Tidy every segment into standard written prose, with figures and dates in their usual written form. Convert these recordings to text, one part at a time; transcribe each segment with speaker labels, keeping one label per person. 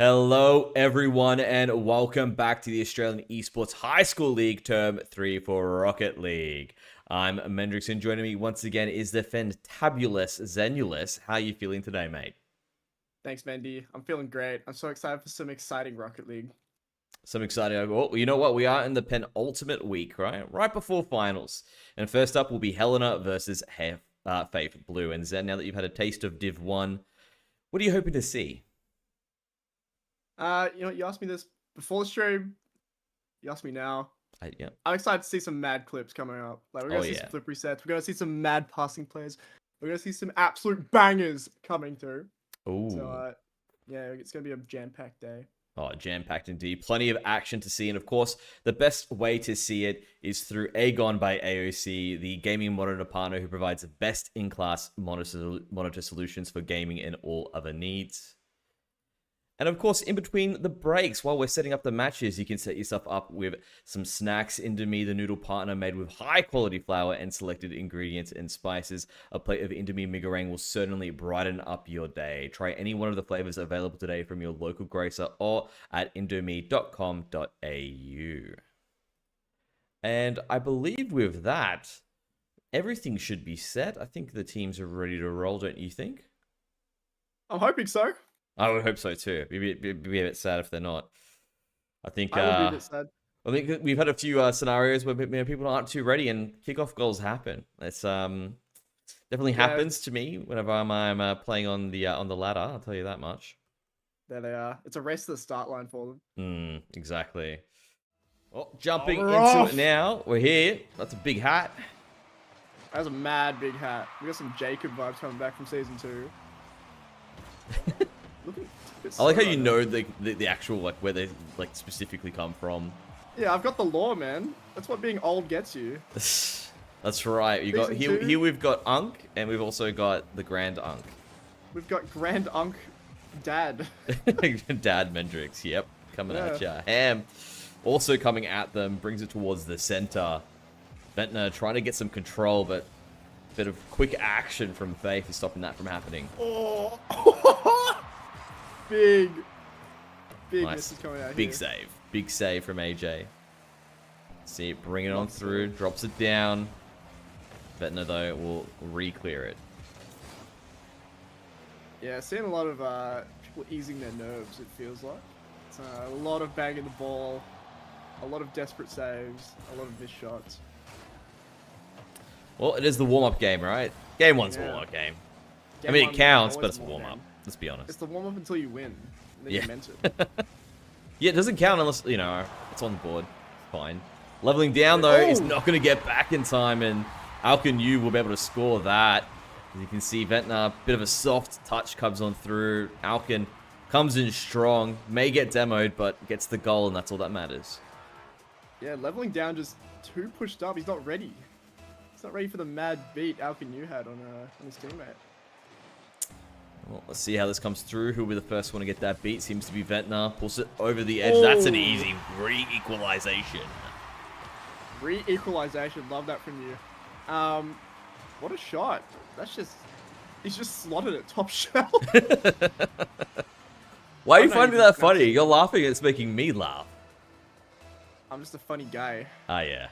Speaker 1: Hello, everyone, and welcome back to the Australian Esports High School League Term 3 for Rocket League. I'm Mendrix, and joining me once again is the fantabulous Zenulous. How are you feeling today, mate?
Speaker 2: Thanks, Mendy. I'm feeling great. I'm so excited for some exciting Rocket League.
Speaker 1: Some exciting. Well, you know what? We are in the penultimate week, right? Right before finals. And first up will be Helena versus Faith Blue. And Zen, now that you've had a taste of Div 1, what are you hoping to see?
Speaker 2: You asked me this before the stream. You asked me now.
Speaker 1: Yeah.
Speaker 2: I'm excited to see some mad clips coming up. Like we're gonna see some flip resets. We're gonna see some mad passing plays. We're gonna see some absolute bangers coming through.
Speaker 1: Ooh.
Speaker 2: So yeah, it's gonna be a jam-packed day.
Speaker 1: Oh, jam-packed indeed. Plenty of action to see. And of course, the best way to see it is through AGON by AOC, the gaming monitor partner who provides best-in-class monitor solutions for gaming and all other needs. And of course, in between the breaks, while we're setting up the matches, you can set yourself up with some snacks. Indomie the Noodle partner made with high-quality flour and selected ingredients and spices. A plate of Indomie meringue will certainly brighten up your day. Try any one of the flavors available today from your local grocer or at indomie.com.au. And I believe with that, everything should be set. I think the teams are ready to roll, don't you think?
Speaker 2: I'm hoping so.
Speaker 1: I would hope so too. Be a bit sad if they're not. I think.
Speaker 2: I would be a bit sad.
Speaker 1: I think we've had a few scenarios where people aren't too ready, and kickoff goals happen. It's definitely happens to me whenever I'm playing on the ladder. I'll tell you that much.
Speaker 2: There they are. It's a race to the start line for them.
Speaker 1: Exactly. Oh, jumping into it now. We're here. That's a big hat.
Speaker 2: That's a mad big hat. We got some Jacob vibes coming back from season 2.
Speaker 1: I like how you know the actual where they specifically come from.
Speaker 2: Yeah, I've got the lore, man. That's what being old gets you.
Speaker 1: That's right. You got here. We've got Unk, and we've also got the Grand Unk.
Speaker 2: We've got Grand Unk, Dad.
Speaker 1: Dad Mendrix. Yep, coming at ya. Ham, also coming at them, brings it towards the center. Ventnor trying to get some control, but a bit of quick action from Faith is stopping that from happening.
Speaker 2: Oh. Big nice. Misses coming out
Speaker 1: Big
Speaker 2: here.
Speaker 1: save. Big save from AJ. See it, bring it on through, drops it down. Ventnor, though, will re-clear it.
Speaker 2: Yeah, seeing a lot of people easing their nerves, it feels like. It's a lot of banging the ball, a lot of desperate saves, a lot of missed shots.
Speaker 1: Well, it is the warm-up game, right? Game 1's a warm-up game. I mean, it counts, but it's a warm-up. Let's be honest.
Speaker 2: It's the warm-up until you win. And then you meant it.
Speaker 1: Yeah, it doesn't count unless, it's on the board. Fine. Leveling down, though, is not going to get back in time, and AOC will be able to score that. As you can see, Ventnor, bit of a soft touch comes on through. AOC comes in strong, may get demoed, but gets the goal, and that's all that matters.
Speaker 2: Yeah, leveling down just too pushed up. He's not ready. He's not ready for the mad beat AOC had on his teammate.
Speaker 1: Well, let's see how this comes through. Who'll be the first one to get that beat? Seems to be Ventnor. Pulls it over the edge. That's an easy re-equalization.
Speaker 2: Re-equalization. Love that from you. What a shot. That's just... He's just slotted it top shelf.
Speaker 1: Why are you finding that funny? You're laughing. It's making me laugh.
Speaker 2: I'm just a funny guy.
Speaker 1: Ah, yeah.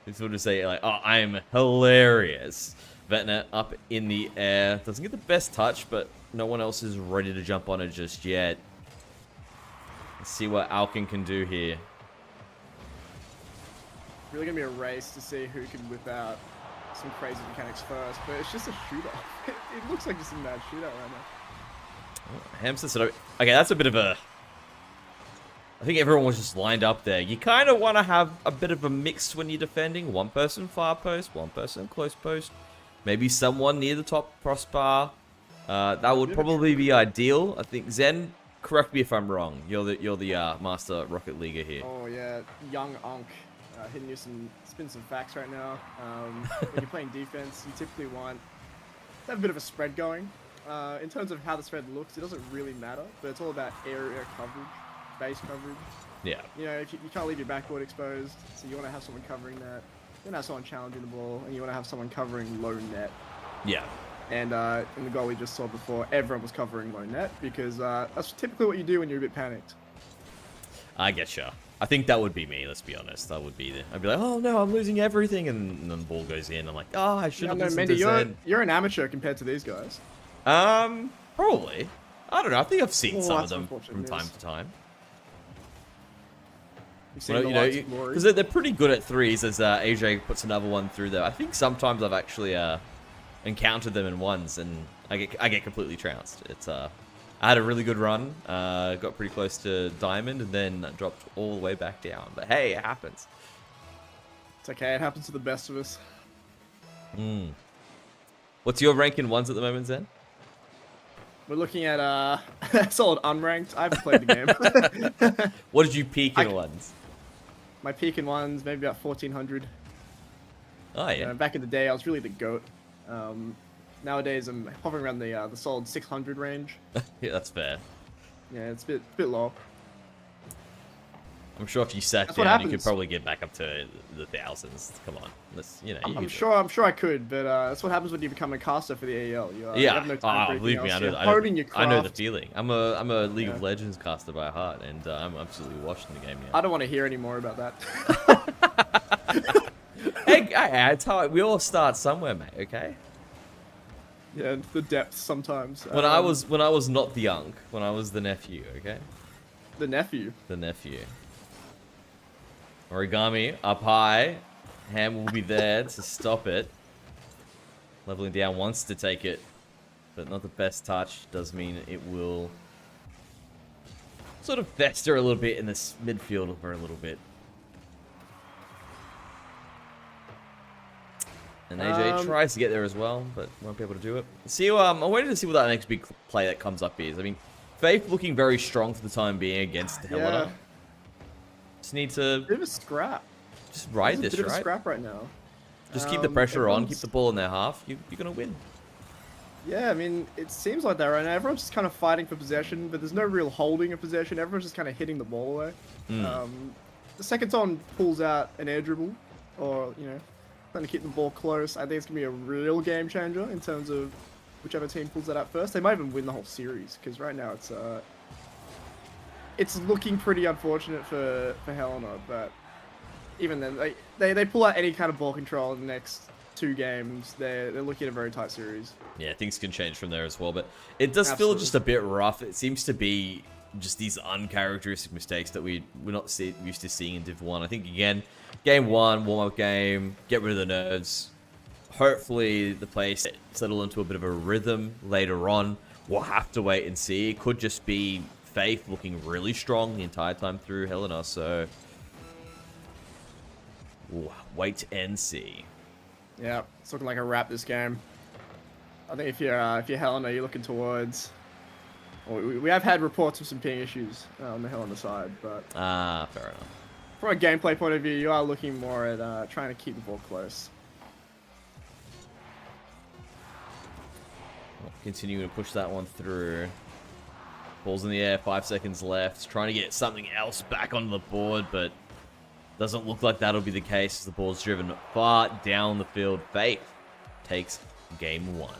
Speaker 1: It's sort of say, like, oh, I'm hilarious. Ventnor up in the air. Doesn't get the best touch, but no one else is ready to jump on it just yet. Let's see what AOC can do here.
Speaker 2: Really gonna be a race to see who can whip out some crazy mechanics first, but it's just a shootout. It looks like just a mad shootout right now.
Speaker 1: Oh, Hamster said, okay, that's a bit of a... I think everyone was just lined up there. You kind of want to have a bit of a mix when you're defending. One person far post, one person close post. Maybe someone near the top crossbar. That would probably be ideal. I think Zen, correct me if I'm wrong. You're the master Rocket Leaguer here.
Speaker 2: Oh yeah, young Unk, hitting you spin some facts right now. When you're playing defense, you typically want to have a bit of a spread going. In terms of how the spread looks, it doesn't really matter, but it's all about area coverage, base coverage.
Speaker 1: Yeah.
Speaker 2: You know, if you can't leave your backboard exposed, so you want to have someone covering that. You want to have someone challenging the ball, and you want to have someone covering low net.
Speaker 1: Yeah.
Speaker 2: And in the goal we just saw before, everyone was covering low net because that's typically what you do when you're a bit panicked.
Speaker 1: I getcha. I think that would be me, let's be honest. That would be I'd be like, oh no, I'm losing everything. And then the ball goes in. I'm like, oh, I should have listened to Zen.
Speaker 2: You're an amateur compared to these guys.
Speaker 1: Probably. I don't know. I think I've seen some of them from time to time. Because they're pretty good at threes, as AJ puts another one through there. I think sometimes I've actually encountered them in ones, and I get completely trounced. I had a really good run, got pretty close to diamond, and then dropped all the way back down. But hey, it happens.
Speaker 2: It's okay. It happens to the best of us.
Speaker 1: What's your rank in ones at the moment, Zen?
Speaker 2: We're looking at solid unranked. I haven't played the game.
Speaker 1: What did you peak in ones?
Speaker 2: My peak in ones, maybe about 1400.
Speaker 1: Oh yeah.
Speaker 2: Back in the day, I was really the goat. Nowadays, I'm hovering around the solid 600 range.
Speaker 1: Yeah, that's fair.
Speaker 2: Yeah, it's a bit low.
Speaker 1: I'm sure if you sat down, you could probably get back up to the thousands. Come on,
Speaker 2: I'm sure I could, but that's what happens when you become a caster for the AEL. You have no time for
Speaker 1: believe me, I know the feeling. I'm a League of Legends caster by heart, and I'm absolutely watching the game now.
Speaker 2: I don't want to hear any more about that.
Speaker 1: Hey, it's how we all start somewhere, mate. Okay.
Speaker 2: Yeah, the depths sometimes.
Speaker 1: When I was not the young, when I was the nephew. Okay.
Speaker 2: The nephew.
Speaker 1: The nephew. Origami up high. Ham will be there to stop it. Leveling down wants to take it, but not the best touch. Does mean it will sort of fester a little bit in this midfield for a little bit. And AJ tries to get there as well, but won't be able to do it. See, I'm waiting to see what that next big play that comes up is. I mean, Faith looking very strong for the time being against Helena.
Speaker 2: Yeah.
Speaker 1: Just need to...
Speaker 2: Bit of a scrap.
Speaker 1: Just ride this,
Speaker 2: right?
Speaker 1: Bit of a
Speaker 2: scrap right now.
Speaker 1: Just keep the pressure on, keep the ball in their half. You're going to win.
Speaker 2: Yeah, I mean, it seems like that right now. Everyone's just kind of fighting for possession, but there's no real holding of possession. Everyone's just kind of hitting the ball away. The second someone pulls out an air dribble, or, trying to keep the ball close, I think it's going to be a real game changer in terms of whichever team pulls that out first. They might even win the whole series, because right now it's looking pretty unfortunate for Helena, but even then, they pull out any kind of ball control in the next 2 games, they're looking at a very tight series.
Speaker 1: Yeah, things can change from there as well, but it does feel just a bit rough. It seems to be just these uncharacteristic mistakes that we're not used to seeing in Div 1. I think, again, Game 1, warm-up game, get rid of the nerves. Hopefully the players settle into a bit of a rhythm later on. We'll have to wait and see. It could just be Faith looking really strong the entire time through Helena, so wait and see.
Speaker 2: Yeah, it's looking like a wrap this game. I think if you're Helena, you're looking towards. Well, we have had reports of some ping issues on the Helena side, but
Speaker 1: fair enough.
Speaker 2: From a gameplay point of view, you are looking more at trying to keep the ball close.
Speaker 1: Continuing to push that one through. Ball's in the air, 5 seconds left. Trying to get something else back onto the board, but doesn't look like that'll be the case as the ball's driven far down the field. Faith takes game 1.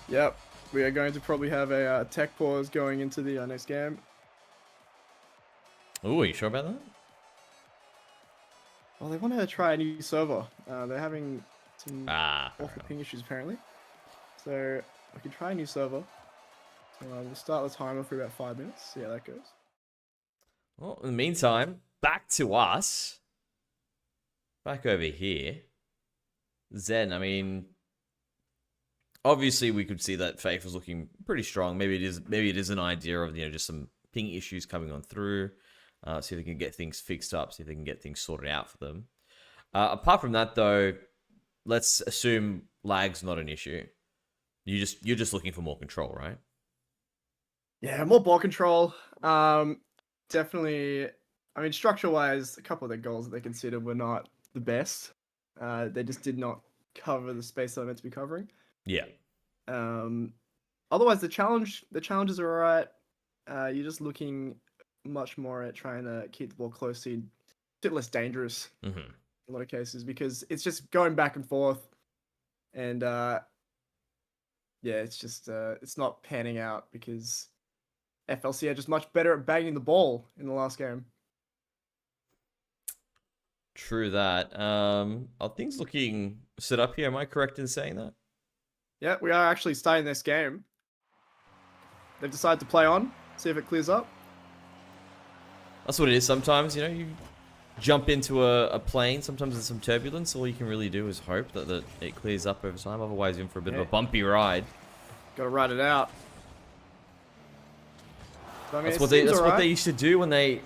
Speaker 2: Yep, we are going to probably have a tech pause going into the next game.
Speaker 1: Oh, are you sure about that?
Speaker 2: Well, they want to try a new server. They're having some awful ping issues apparently. So we can try a new server. We'll start the timer for about 5 minutes. See how that goes.
Speaker 1: Well, in the meantime, back to us. Back over here. Zen, I mean, obviously we could see that Faith was looking pretty strong. Maybe it is an idea of just some ping issues coming on through. See if they can get things fixed up. See if they can get things sorted out for them. Apart from that, though, let's assume lag's not an issue. You're just looking for more control, right?
Speaker 2: Yeah, more ball control. Definitely. I mean, structure-wise, a couple of the goals that they considered were not the best. They just did not cover the space they're meant to be covering.
Speaker 1: Yeah.
Speaker 2: Otherwise, the challenges are alright. You're just looking much more at trying to keep the ball close, so a bit less dangerous in a lot of cases, because it's just going back and forth, And yeah, it's just it's not panning out because FLC are just much better at banging the ball in the last game.
Speaker 1: True that. Are things looking set up here? Am I correct in saying that?
Speaker 2: Yeah, we are actually starting this game. They've decided to play on, see if it clears up.
Speaker 1: That's what it is sometimes, you know, you jump into a plane, sometimes there's some turbulence, all you can really do is hope that it clears up over time, otherwise you're in for a bit of a bumpy ride.
Speaker 2: Gotta ride it out. So, I mean,
Speaker 1: that's what they used to do when they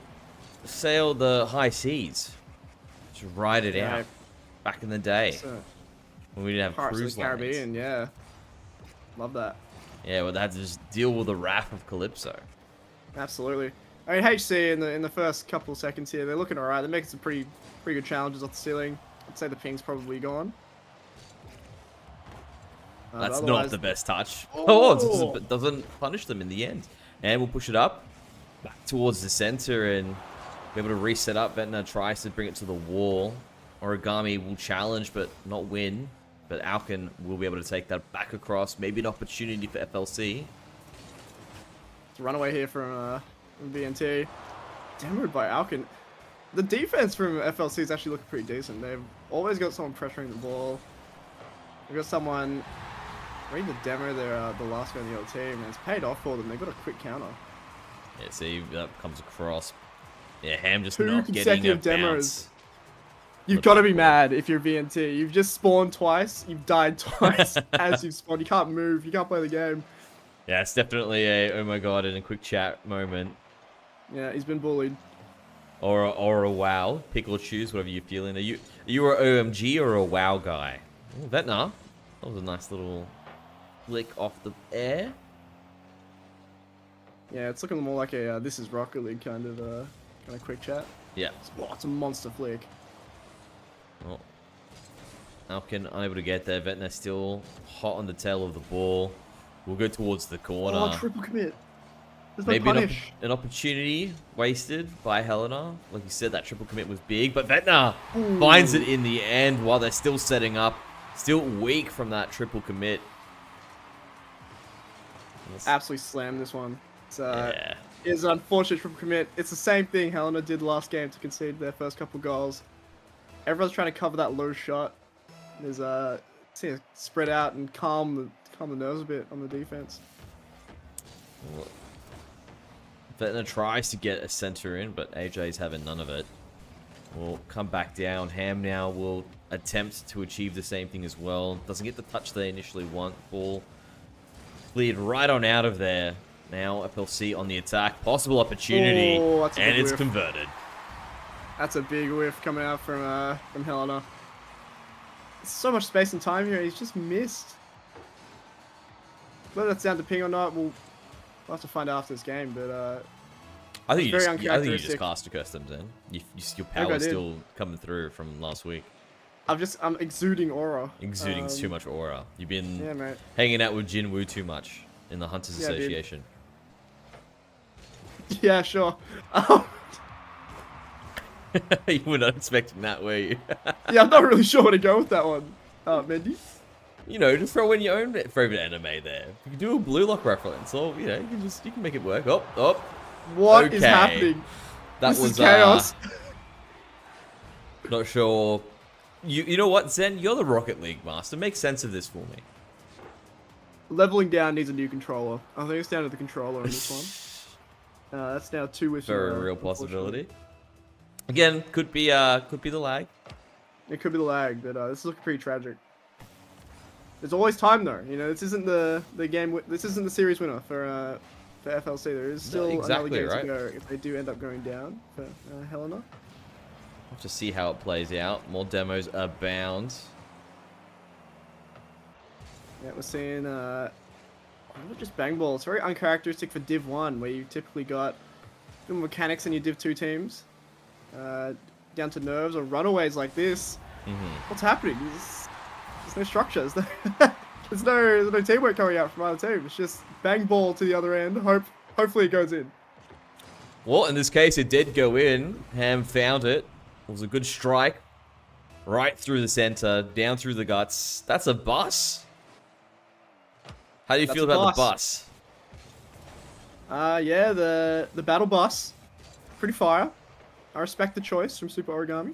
Speaker 1: sailed the high seas. Just ride it out. Back in the day. When we didn't have cruise lines.
Speaker 2: Caribbean, yeah. Love that.
Speaker 1: Yeah, well, they had to just deal with the wrath of Calypso.
Speaker 2: Absolutely. I mean, HC in the first couple seconds here, they're looking alright. They're making some pretty good challenges off the ceiling. I'd say the ping's probably gone.
Speaker 1: That's not the best touch. Oh, it doesn't punish them in the end. And we'll push it up back towards the center and be able to reset up. Ventnor tries to bring it to the wall. Origami will challenge but not win. But AOC will be able to take that back across. Maybe an opportunity for FLC.
Speaker 2: It's a runaway here from VNT. Demoed by AOC. The defense from FLC is actually looking pretty decent. They've always got someone pressuring the ball. They've got someone ready to demo the last guy on the other team, and it's paid off for them. They've got a quick counter.
Speaker 1: Yeah, see, that comes across. Yeah, Ham just
Speaker 2: Two
Speaker 1: not getting a bounce.
Speaker 2: You've got to be mad if you're VNT. You've just spawned twice. You've died twice as you've spawned. You can't move. You can't play the game.
Speaker 1: Yeah, it's definitely a oh my god in a quick chat moment.
Speaker 2: Yeah, he's been bullied.
Speaker 1: Or a wow. Pick or choose, whatever you're feeling. Are you an OMG or a wow guy? Ooh, Ventnor. That was a nice little flick off the air.
Speaker 2: Yeah, it's looking more like a This Is Rocket League kind of quick chat.
Speaker 1: Yeah.
Speaker 2: It's a monster flick.
Speaker 1: Oh. AOC unable to get there. Ventnor still hot on the tail of the ball. We'll go towards the corner.
Speaker 2: Oh, triple commit. There's no
Speaker 1: Maybe
Speaker 2: punish.
Speaker 1: an opportunity wasted by Helena. Like you said, that triple commit was big, but Ventnor finds it in the end while they're still setting up. Still weak from that triple commit.
Speaker 2: Absolutely slammed this one.
Speaker 1: Yeah.
Speaker 2: It's an unfortunate triple commit. It's the same thing Helena did last game to concede their first couple goals. Everyone's trying to cover that low shot. There's spread out and calm the nerves a bit on the defense.
Speaker 1: Ventnor tries to get a center in, but AJ's having none of it. We'll come back down. Ham now will attempt to achieve the same thing as well. Doesn't get the touch they initially want. Ball cleared right on out of there. Now FLC on the attack. Possible opportunity, and it's converted.
Speaker 2: That's a big whiff coming out from Helena. So much space and time here. He's just missed. Whether that's down to ping or not, we'll have to find out after this game. But
Speaker 1: I think you just cast a custom then. Your power's still coming through from last week.
Speaker 2: I'm exuding aura.
Speaker 1: Exuding too much aura. You've been
Speaker 2: mate.
Speaker 1: hanging out with Jinwoo too much in the Hunters Association.
Speaker 2: Dude. Yeah, sure.
Speaker 1: You were not expecting that, were you?
Speaker 2: Yeah, I'm not really sure where to go with that one. Mendy?
Speaker 1: You know, just throw in your own favorite anime there. You can do a Blue Lock reference, or you know, you can make it work. Oh.
Speaker 2: What is happening?
Speaker 1: This was
Speaker 2: chaos.
Speaker 1: Not sure. You know what, Zen? You're the Rocket League master. Make sense of this for me.
Speaker 2: Leveling down needs a new controller. I think it's down to the controller on this one. That's now 2 with
Speaker 1: very real possibility. Again, could be the lag.
Speaker 2: It could be the lag, but this is looking pretty tragic. There's always time though. You know, this isn't the game. This isn't the series winner for FLC. There is still another game to go if they do end up going down for Helena.
Speaker 1: We'll have to see how it plays out. More demos abound.
Speaker 2: Yeah, we're seeing just bang ball. It's very uncharacteristic for Div 1, where you typically got good mechanics in your Div 2 teams. Down to nerves or runaways like this. What's happening? There's no structure. There's no teamwork coming out from either team. It's just bang ball to the other end. Hopefully it goes in.
Speaker 1: Well, in this case, it did go in. Ham found it. It was a good strike. right through the center, down through the guts. That's a bus? How do you feel about the bus?
Speaker 2: Yeah, the battle bus. Pretty fire. I respect the choice from Super Origami.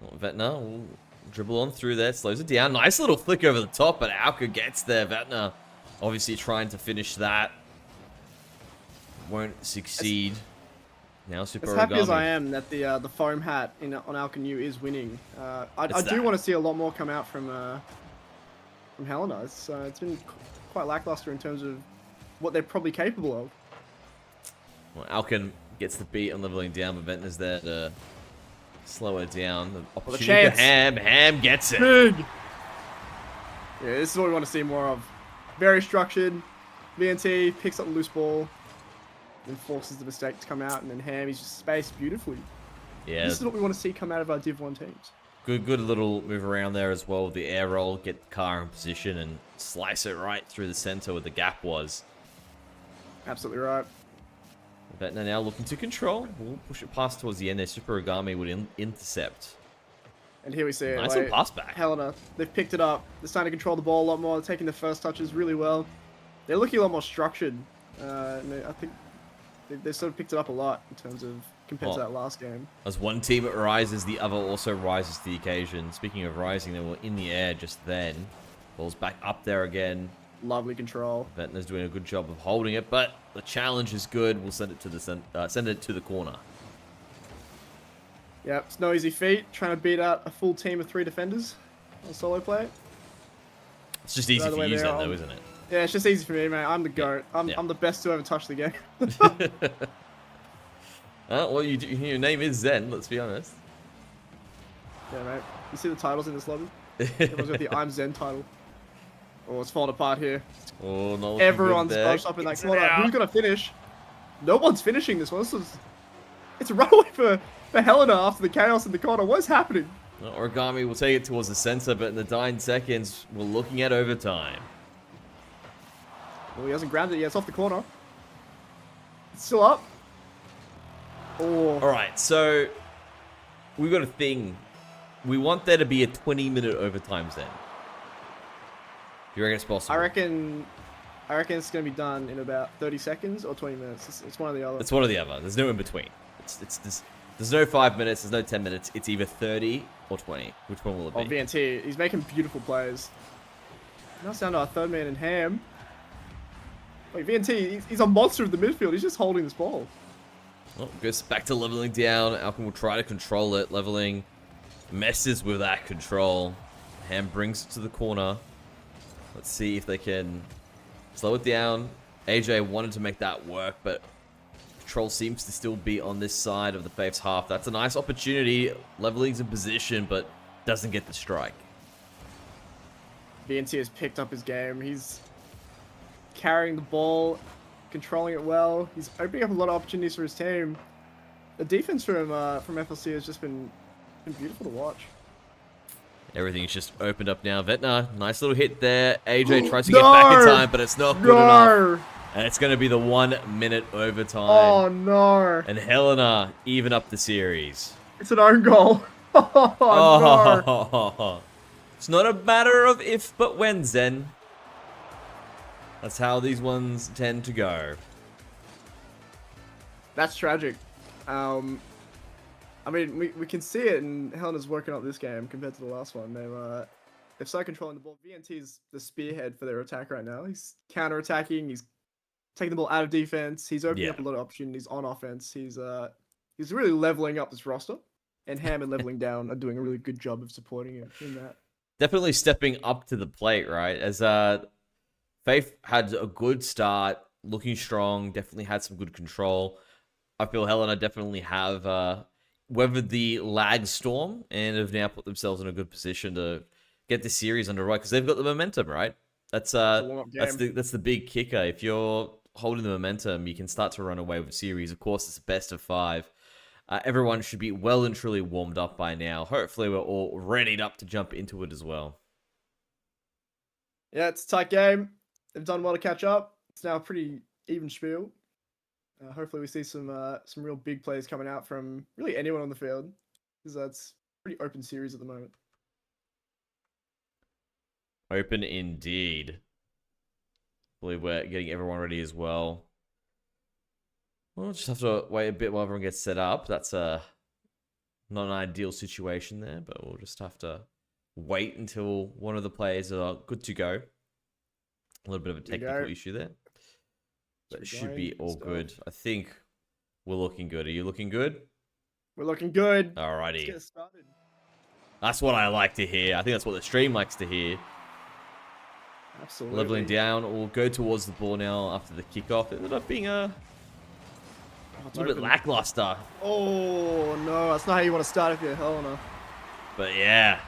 Speaker 1: Well, Vetna will dribble on through there, slows it down. Nice little flick over the top, but Alka gets there. Vetna obviously trying to finish that. Won't succeed. Now Super Origami.
Speaker 2: As happy as I am that the foam hat on Alkanu is winning, I do want to see a lot more come out from Helena. It's been quite lackluster in terms of what they're probably capable of.
Speaker 1: Well, Alkin gets the beat on leveling down, but Ventnor's there to slow it down. The opportunity for Ham. Ham gets it.
Speaker 2: Big. Yeah, this is what we want to see more of. Very structured. VNT picks up the loose ball, then forces the mistake to come out, and then Ham is just spaced beautifully.
Speaker 1: Yeah.
Speaker 2: This is what we want to see come out of our Div 1 teams.
Speaker 1: Good little move around there as well with the air roll. Get the car in position and slice it right through the center where the gap was.
Speaker 2: Absolutely right.
Speaker 1: Vetna now looking to control. We'll push it past towards the end there. Super Origami would intercept.
Speaker 2: And here we see it.
Speaker 1: Nice little pass back.
Speaker 2: Helena, they've picked it up. They're starting to control the ball a lot more. They're taking the first touches really well. They're looking a lot more structured. And I think they sort of picked it up a lot in terms of compared to that last game.
Speaker 1: As one team rises, the other also rises to the occasion. Speaking of rising, they were in the air just then. Ball's back up there again.
Speaker 2: Lovely control.
Speaker 1: Ventnor's doing a good job of holding it, but the challenge is good. We'll send it to the corner.
Speaker 2: Yep, it's no easy feat trying to beat out a full team of 3 defenders on solo play.
Speaker 1: It's just easy for you, though, isn't it?
Speaker 2: Yeah, it's just easy for me, man. I'm the GOAT. I'm the best to ever touch the game.
Speaker 1: Well, your name is Zen, let's be honest.
Speaker 2: Yeah, mate. You see the titles in this lobby? Everyone's got the I'm Zen title. Oh, it's falling apart here.
Speaker 1: Oh, no.
Speaker 2: Everyone's bunched up in that corner. Who's going to finish? No one's finishing this one. It's a runaway for Helena after the chaos in the corner. What's happening?
Speaker 1: Well, Origami will take it towards the center, but in the dying seconds, we're looking at overtime.
Speaker 2: Well, he hasn't grabbed it yet. It's off the corner. It's still up. Oh.
Speaker 1: All right, so we've got a thing. We want there to be a 20-minute overtime then. You reckon it's possible?
Speaker 2: I reckon it's going to be done in about 30 seconds or 20 minutes. It's one or the other.
Speaker 1: It's one or the other. There's no in between. There's no 5 minutes. There's no 10 minutes. It's either 30 or 20. Which one will it be?
Speaker 2: Oh, VNT. He's making beautiful plays. Now it's down to our third man in Ham. Wait, VNT, he's a monster of the midfield. He's just holding this ball.
Speaker 1: Well, goes back to leveling down. Alcon will try to control it. Leveling messes with that control. Ham brings it to the corner. Let's see if they can slow it down. AJ wanted to make that work, but control seems to still be on this side of the Faith's half. That's a nice opportunity. Leveling's in position, but doesn't get the strike.
Speaker 2: VNT has picked up his game. He's carrying the ball, controlling it well. He's opening up a lot of opportunities for his team. The defense from FLC has just been beautiful to watch.
Speaker 1: Everything's just opened up now. Vetna, nice little hit there. AJ tries to get back in time, but it's not good enough. And it's going to be the 1 minute overtime.
Speaker 2: Oh, no.
Speaker 1: And Helena even up the series.
Speaker 2: It's an own goal. No.
Speaker 1: It's not a matter of if, but when, Zen. That's how these ones tend to go.
Speaker 2: That's tragic. I mean, we can see it, and Helena's working up this game compared to the last one. They've started controlling the ball. VNT's the spearhead for their attack right now. He's counter-attacking. He's taking the ball out of defense. He's opening up a lot of opportunities on offense. He's really leveling up this roster. And Ham and leveling down are doing a really good job of supporting it in that.
Speaker 1: Definitely stepping up to the plate, right? As Faith had a good start, looking strong, definitely had some good control. I feel Helena definitely have weathered the lag storm and have now put themselves in a good position to get the series under right because they've got the momentum, right? That's the big kicker. If you're holding the momentum, you can start to run away with the series. Of course, it's a best of 5. Everyone should be well and truly warmed up by now. Hopefully, we're all readied up to jump into it as well.
Speaker 2: Yeah, it's a tight game. They've done well to catch up. It's now a pretty even spiel. Hopefully we see some real big plays coming out from really anyone on the field, because that's pretty open series at the moment.
Speaker 1: Open indeed. I believe we're getting everyone ready as well. We'll just have to wait a bit while everyone gets set up. That's not an ideal situation there, but we'll just have to wait until one of the players are good to go. A little bit of a technical issue there. But it should be all good. I think we're looking good. Are you looking good?
Speaker 2: We're looking good.
Speaker 1: Alrighty.
Speaker 2: Let's get started.
Speaker 1: That's what I like to hear. I think that's what the stream likes to hear.
Speaker 2: Absolutely.
Speaker 1: Leveling down. We'll go towards the ball now after the kickoff. It ended up being a little bit lackluster.
Speaker 2: Oh, no. That's not how you want to start if you're Helena.
Speaker 1: But yeah.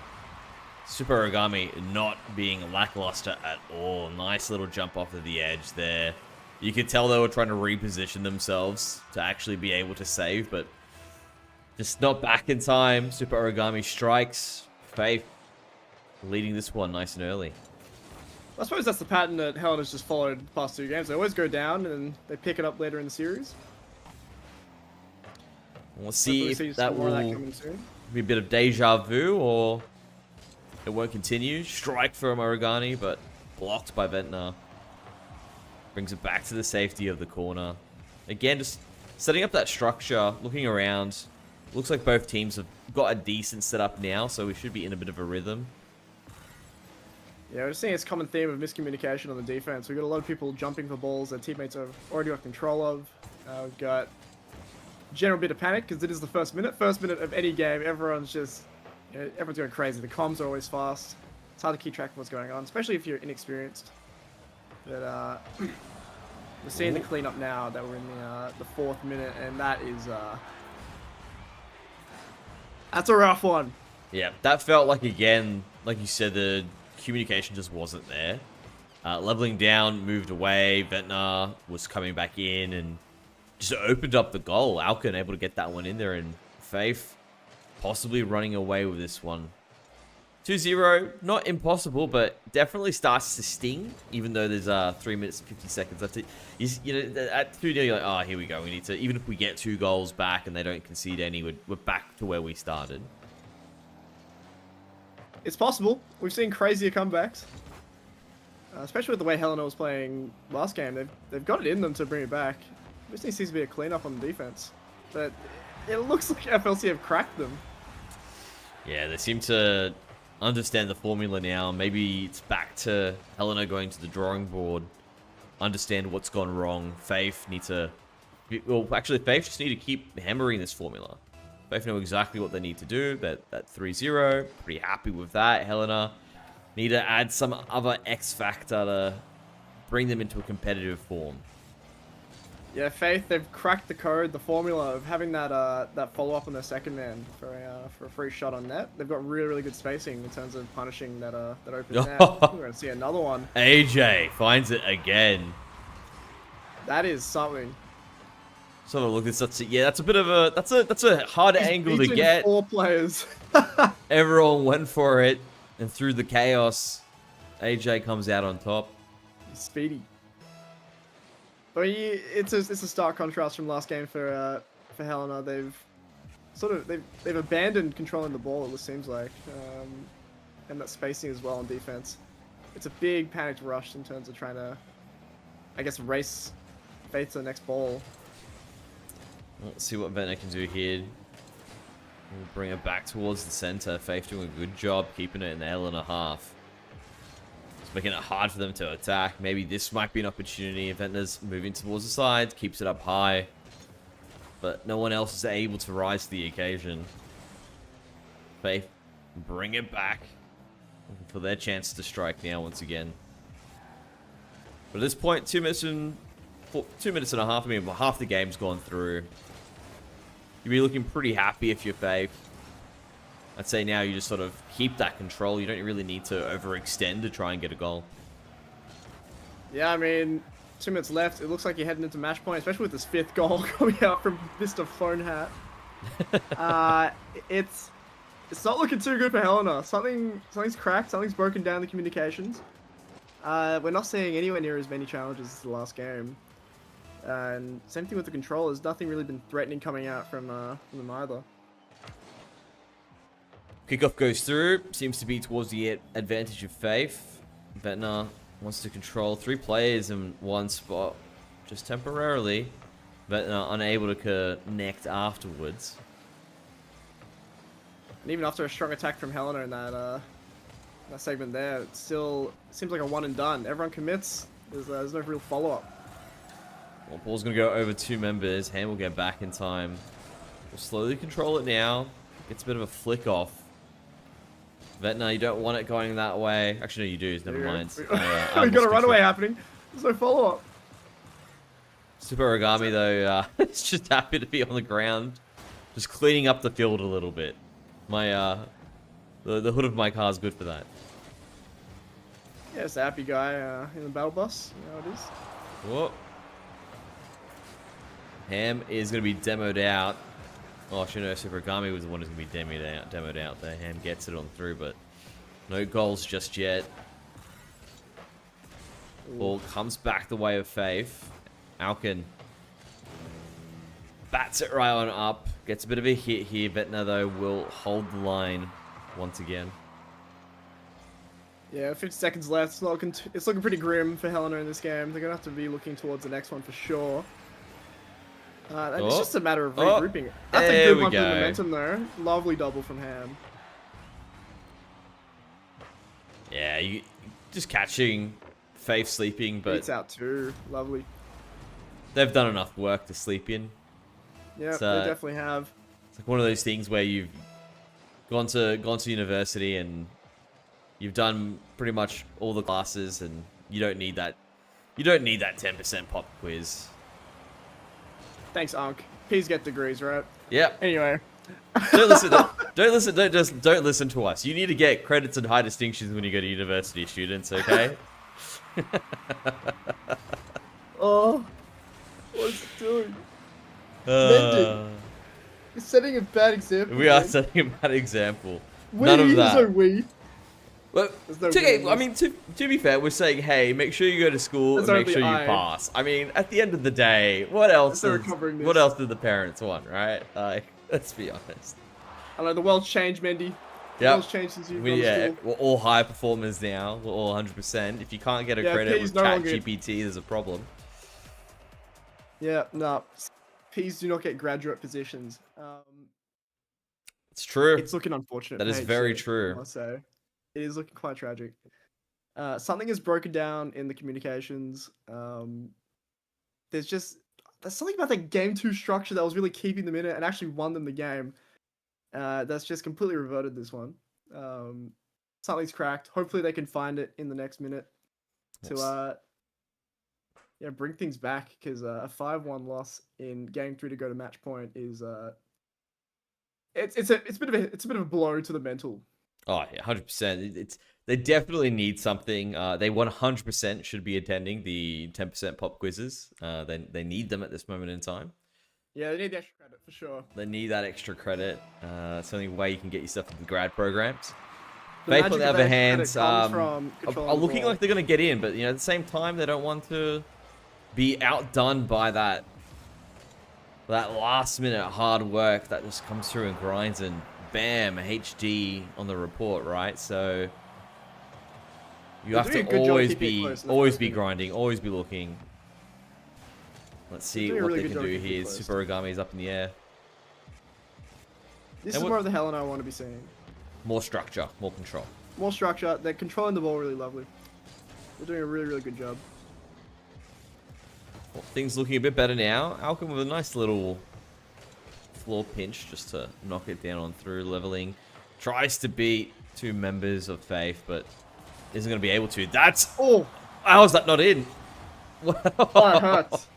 Speaker 1: Super Origami not being lackluster at all. Nice little jump off of the edge there. You could tell they were trying to reposition themselves to actually be able to save, but just not back in time. Super Origami strikes. Faith leading this one nice and early.
Speaker 2: I suppose that's the pattern that Helena's just followed the past 2 games. They always go down and they pick it up later in the series.
Speaker 1: We'll see if that will be a bit of deja vu or it won't continue. Strike from Origami, but blocked by Ventnor. Brings it back to the safety of the corner. Again, just setting up that structure, looking around. Looks like both teams have got a decent setup now, so we should be in a bit of a rhythm.
Speaker 2: Yeah, we're seeing this common theme of miscommunication on the defense. We've got a lot of people jumping for balls that teammates have already got control of. We've got a general bit of panic because it is the first minute. First minute of any game, everyone's just, everyone's going crazy. The comms are always fast. It's hard to keep track of what's going on, especially if you're inexperienced. But we're seeing the cleanup now that we're in the 4th minute, and that is that's a rough one.
Speaker 1: Yeah, that felt like, again, like you said, the communication just wasn't there. Leveling down, moved away. Ventnor was coming back in and just opened up the goal. Alkin able to get that one in there, and Faith possibly running away with this one. 2-0, not impossible, but definitely starts to sting, even though there's 3 minutes and 50 seconds left. You know, at 2-0, you're like, oh, here we go. We need to, even if we get 2 goals back and they don't concede any, we're back to where we started.
Speaker 2: It's possible. We've seen crazier comebacks, especially with the way Helena was playing last game. They've got it in them to bring it back. There seems to be a cleanup on the defense, but it looks like FLC have cracked them.
Speaker 1: Yeah, they seem to understand the formula now. Maybe it's back to Helena going to the drawing board, understand what's gone wrong. Faith need to, well, actually, Faith just need to keep hammering this formula. Faith know exactly what they need to do. That 3-0, pretty happy with that. Helena need to add some other X factor to bring them into a competitive form.
Speaker 2: Yeah, Faith, they've cracked the code, the formula of having that follow-up on their second man for a free shot on net. They've got really, really good spacing in terms of punishing that open net. We're going to see another one.
Speaker 1: AJ finds it again.
Speaker 2: That is something.
Speaker 1: So look, that's a bit of a that's a hard angle to get.
Speaker 2: 4 players.
Speaker 1: Everyone went for it, and through the chaos, AJ comes out on top.
Speaker 2: He's speedy. But it's a stark contrast from last game for Helena. They've abandoned controlling the ball. It seems like, and that spacing as well on defense. It's a big panicked rush in terms of trying to, I guess, race Faith to the next ball.
Speaker 1: Let's see what Ventnor can do here. We'll bring it back towards the center. Faith doing a good job keeping it in the Helena half. It's making it hard for them to attack. Maybe this might be an opportunity. Ventnor's moving towards the side, keeps it up high. But no one else is able to rise to the occasion. Faith bring it back. Looking for their chance to strike now once again. But at this point, 2 minutes and a half. I mean, half the game's gone through. You'd be looking pretty happy if you're Faith. I'd say now you just sort of keep that control. You don't really need to overextend to try and get a goal.
Speaker 2: Yeah, I mean, 2 minutes left. It looks like you're heading into match point, especially with this 5th goal coming out from Mr. Phone Hat. It's not looking too good for Helena. Something's cracked. Something's broken down the communications. We're not seeing anywhere near as many challenges as the last game. And same thing with the controllers. Nothing really been threatening coming out from them either.
Speaker 1: Kickoff goes through. Seems to be towards the advantage of Faith. Ventnor wants to control 3 players in one spot. Just temporarily. Ventnor unable to connect afterwards.
Speaker 2: And even after a strong attack from Helena in that segment there, it still seems like a one and done. Everyone commits. There's no real follow-up.
Speaker 1: Well, ball's going to go over 2 members. Ham will get back in time. We'll slowly control it now. Gets a bit of a flick off. Ventnor, you don't want it going that way. Actually, no, you do. Never mind.
Speaker 2: We got a runaway happening. There's no follow-up.
Speaker 1: Super Origami, though, is just happy to be on the ground. Just cleaning up the field a little bit. My, the hood of my car is good for that.
Speaker 2: Yeah, it's a happy guy in the battle bus. You know how it is.
Speaker 1: Whoa. Ham is going to be demoed out. Oh, actually, no, Super Origami was the one who's going to be demoed out there. Ham gets it on through, but no goals just yet. Ball comes back the way of Faith. AGON bats it right on up. Gets a bit of a hit here. Ventnor, though, will hold the line once again.
Speaker 2: Yeah, 50 seconds left. It's looking pretty grim for Helena in this game. They're going to have to be looking towards the next one for sure. It's just a matter of regrouping. That's a good one for the momentum, though. Lovely double from Ham.
Speaker 1: Yeah, you just catching Faith sleeping, but
Speaker 2: Beats out too. Lovely.
Speaker 1: They've done enough work to sleep in.
Speaker 2: Yeah, they definitely have.
Speaker 1: It's like one of those things where you've gone to university and you've done pretty much all the classes, and you don't need that. You don't need that 10% pop quiz.
Speaker 2: Thanks, Unc. P's get degrees, right?
Speaker 1: Yep.
Speaker 2: Anyway.
Speaker 1: Don't listen to us. You need to get credits and high distinctions when you go to university, students, okay?
Speaker 2: Oh, what is it doing? You're setting a bad example.
Speaker 1: We are setting a bad example.
Speaker 2: None of that. There's no we.
Speaker 1: Well, I mean, to be fair, we're saying, hey, make sure you go to school and make sure you pass. I mean, at the end of the day, what else do the parents want, right? Let's be honest.
Speaker 2: I know the world's changed, Mendy. The world's changed since you've gone to school.
Speaker 1: We're all high performers now. We're all 100%. If you can't get a credit with ChatGPT, there's a problem.
Speaker 2: Yeah, no. Ps do not get graduate positions.
Speaker 1: It's true.
Speaker 2: It's looking unfortunate.
Speaker 1: That is very true.
Speaker 2: I'll say. It is looking quite tragic. Something is broken down in the communications. There's something about the game 2 structure that was really keeping them in it and actually won them the game. That's just completely reverted this one. Something's cracked. Hopefully they can find it in the next minute to bring things back, because a 5-1 loss in game 3 to go to match point is it's a bit of a blow to the mental.
Speaker 1: Oh yeah, 100%. They definitely need something. They 100% should be attending the 10% pop quizzes. They need them at this moment in time.
Speaker 2: Yeah, they need the extra credit for sure.
Speaker 1: They need that extra credit. It's the only way you can get yourself into the grad programs. Faith, on the other hand, are looking like they're going to get in, but at the same time, they don't want to be outdone by that last minute hard work that just comes through and grinds, and bam, HD on the report, right? So you have to always be grinding, always be looking. Let's see what they can do here. Super Origami is up in the air.
Speaker 2: This is more of the Helena I want to be seeing.
Speaker 1: More structure, more control.
Speaker 2: More structure. They're controlling the ball really lovely. They're doing a really, really good job.
Speaker 1: Well, things looking a bit better now. AGON with a nice little floor pinch just to knock it down on through. Leveling. Tries to beat 2 members of Faith, but isn't going to be able to. How is that not in?
Speaker 2: That hurts.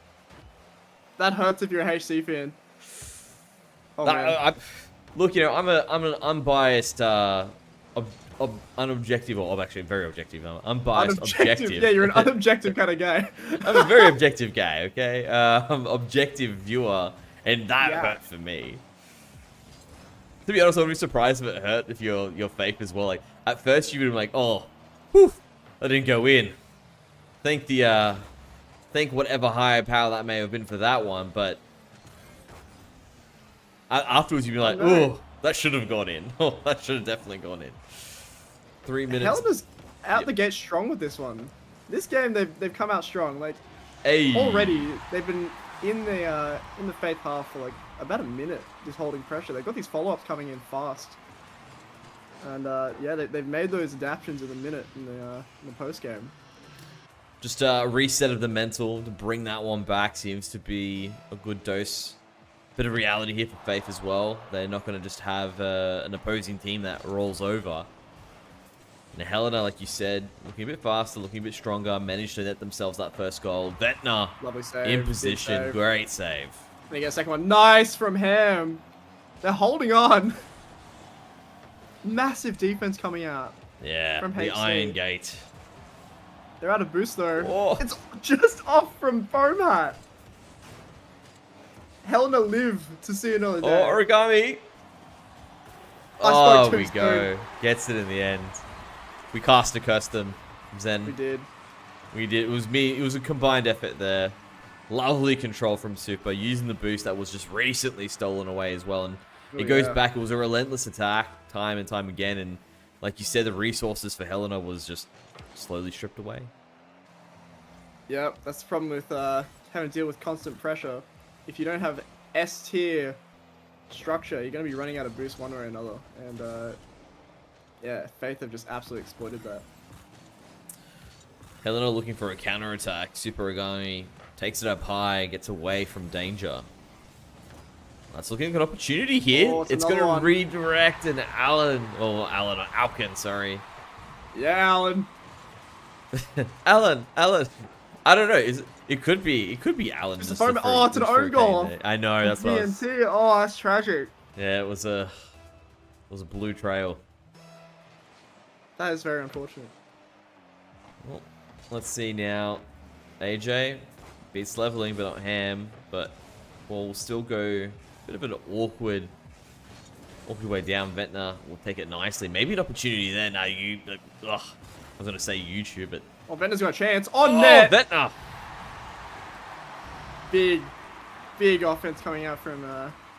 Speaker 2: That hurts if you're a HC fan.
Speaker 1: Look, I'm an unbiased, unobjective, or actually very objective. I'm unbiased, objective.
Speaker 2: Yeah, you're an unobjective kind of guy.
Speaker 1: I'm a very objective guy, okay? Objective viewer, and that hurt for me. To be honest, I would be surprised if it hurt if you're Faith as well. Like, at first you would be like, oh, whew, that didn't go in. Think whatever higher power that may have been for that one, but afterwards you'd be like, oh, That should have gone in. Oh, that should have definitely gone in. 3 minutes.
Speaker 2: Helena's out the gate strong with this one. This game, they've come out strong. Like,
Speaker 1: Hey.
Speaker 2: already, they've been in the Faith half for like about a minute, just holding pressure. They've got these follow-ups coming in fast. And yeah, they've made those adaptions in a minute in the post game.
Speaker 1: Just a reset of the mental to bring that one back seems to be a good dose. Bit of reality here for Faith as well. They're not going to just have an opposing team that rolls over. And Helena, like you said, looking a bit faster, looking a bit stronger, managed to net themselves that first goal. Ventnor
Speaker 2: Lovely save.
Speaker 1: in position,
Speaker 2: Save.
Speaker 1: great save.
Speaker 2: And they get a second one. Nice from Ham. They're holding on. Massive defense coming out.
Speaker 1: Yeah,
Speaker 2: From
Speaker 1: the
Speaker 2: HC.
Speaker 1: Iron Gate.
Speaker 2: They're out of boost though.
Speaker 1: Oh.
Speaker 2: It's just off from Fomat. Helena live to see another
Speaker 1: Oh,
Speaker 2: day.
Speaker 1: Origami.
Speaker 2: I spoke
Speaker 1: Oh,
Speaker 2: too
Speaker 1: we
Speaker 2: soon.
Speaker 1: go. Gets it in the end. We cast a custom. Zen.
Speaker 2: We did.
Speaker 1: We did. It was me. It was a combined effort there. Lovely control from Super, using the boost that was just recently stolen away as well. And it goes back. It was a relentless attack time and time again. And like you said, the resources for Helena was just slowly stripped away.
Speaker 2: Yep, that's the problem with having to deal with constant pressure. If you don't have S tier structure, you're going to be running out of boost one way or another. And yeah, Faith have just absolutely exploited that.
Speaker 1: Helena looking for a counter attack. Super Origami takes it up high, gets away from danger. That's looking like an opportunity here.
Speaker 2: Oh,
Speaker 1: it's going to redirect an Alkin, sorry.
Speaker 2: Yeah, Alan.
Speaker 1: Alan. I don't know. It could be Alan.
Speaker 2: It's
Speaker 1: just
Speaker 2: a phone.
Speaker 1: for-
Speaker 2: Oh, it's an
Speaker 1: just for
Speaker 2: own
Speaker 1: a
Speaker 2: goal.
Speaker 1: game there. I know. That's what I was,
Speaker 2: TNT. Oh, that's tragic.
Speaker 1: yeah, it was a blue trail.
Speaker 2: That is very unfortunate.
Speaker 1: Well, let's see now. AJ beats leveling, but not Ham. But we'll still go bit of an awkward way down. Ventnor will take it nicely. Maybe an opportunity there. Now I was gonna say YouTube, but
Speaker 2: Oh, Ventnor's got a chance. On net.
Speaker 1: Ventnor.
Speaker 2: Big offense coming out from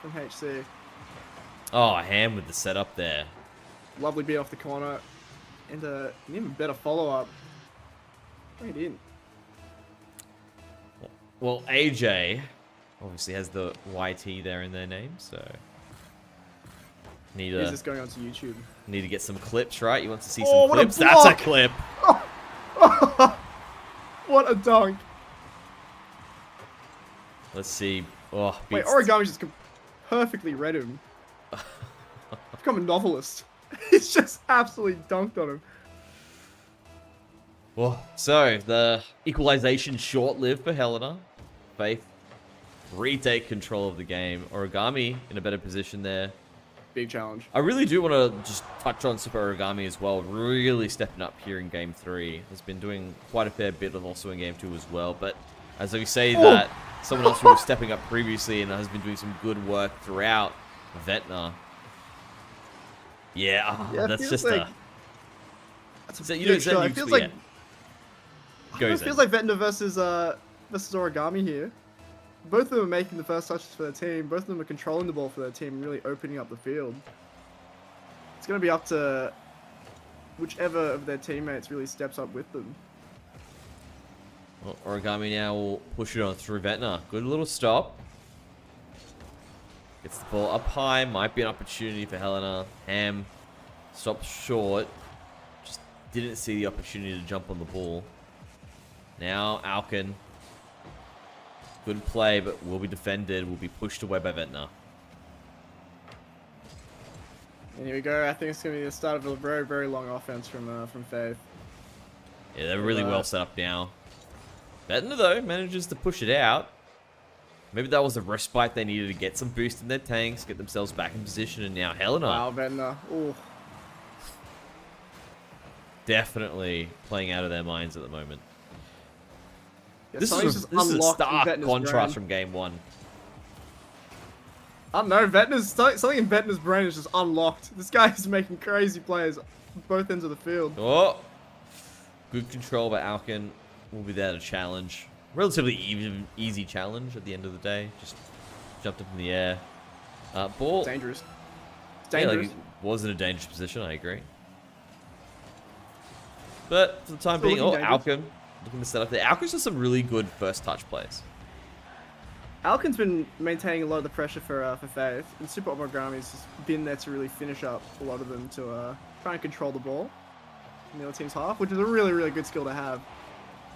Speaker 2: HC.
Speaker 1: Oh, Ham with the setup there.
Speaker 2: Lovely beat off the corner. And an even better follow-up. Right in.
Speaker 1: Well, AJ obviously has the YT there in their name, so need
Speaker 2: Is this going onto YouTube?
Speaker 1: to get some clips, right? You want to see
Speaker 2: Oh,
Speaker 1: some
Speaker 2: what a
Speaker 1: clips? That's a
Speaker 2: block!
Speaker 1: clip.
Speaker 2: What a dunk.
Speaker 1: Let's see. Oh,
Speaker 2: Wait,
Speaker 1: beats-
Speaker 2: Origami just perfectly read him. Become a novelist. He's just absolutely dunked on him.
Speaker 1: Well, so the equalization short-lived for Helena. Faith retake control of the game. Origami in a better position there.
Speaker 2: Big challenge.
Speaker 1: I really do want to just touch on Super Origami as well. Really stepping up here in Game 3. Has been doing quite a fair bit of also in Game 2 as well. But as we say that, someone else who was stepping up previously and has been doing some good work throughout, Ventnor. Yeah,
Speaker 2: Yeah, it
Speaker 1: that's
Speaker 2: feels
Speaker 1: just
Speaker 2: like-
Speaker 1: a...
Speaker 2: That's a
Speaker 1: So, you
Speaker 2: big
Speaker 1: know, Zen,
Speaker 2: shot.
Speaker 1: you-
Speaker 2: It feels
Speaker 1: yeah.
Speaker 2: like it feels like Ventnor versus Origami here. Both of them are making the first touches for their team. Both of them are controlling the ball for their team and really opening up the field. It's going to be up to whichever of their teammates really steps up with them.
Speaker 1: Well, Origami now will push it on through Ventnor. Good little stop. Gets the ball up high. Might be an opportunity for Helena. Ham stops short. Just didn't see the opportunity to jump on the ball. Now Alkin. Good play, but will be defended. Will be pushed away by Ventnor.
Speaker 2: And here we go. I think it's going to be the start of a very, very long offense from Faith.
Speaker 1: Yeah, they're really well set up now. Ventnor, though, manages to push it out. Maybe that was a respite they needed to get some boost in their tanks, get themselves back in position, and now Helena.
Speaker 2: Wow, Ventnor. Ooh.
Speaker 1: Definitely playing out of their minds at the moment.
Speaker 2: Yeah,
Speaker 1: This
Speaker 2: something's
Speaker 1: is
Speaker 2: just
Speaker 1: a
Speaker 2: unlocked in
Speaker 1: stark
Speaker 2: Ventnor's
Speaker 1: contrast
Speaker 2: brain.
Speaker 1: from game 1.
Speaker 2: I don't know, something in Ventnor's brain is just unlocked. This guy is making crazy plays both ends of the field.
Speaker 1: Oh! Good control by Alkin. Will be there to challenge. Relatively easy challenge at the end of the day. Just jumped up in the air. Ball.
Speaker 2: Dangerous.
Speaker 1: Yeah, like
Speaker 2: dangerous.
Speaker 1: it was in a dangerous position, I agree. But for the time
Speaker 2: Still
Speaker 1: being,
Speaker 2: looking dangerous.
Speaker 1: Alcon looking to set up there. Alcon's just some really good first touch plays.
Speaker 2: Alcon's been maintaining a lot of the pressure for Faith, and Super Omogami's just been there to really finish up a lot of them to try and control the ball in the other team's half, which is a really, really good skill to have.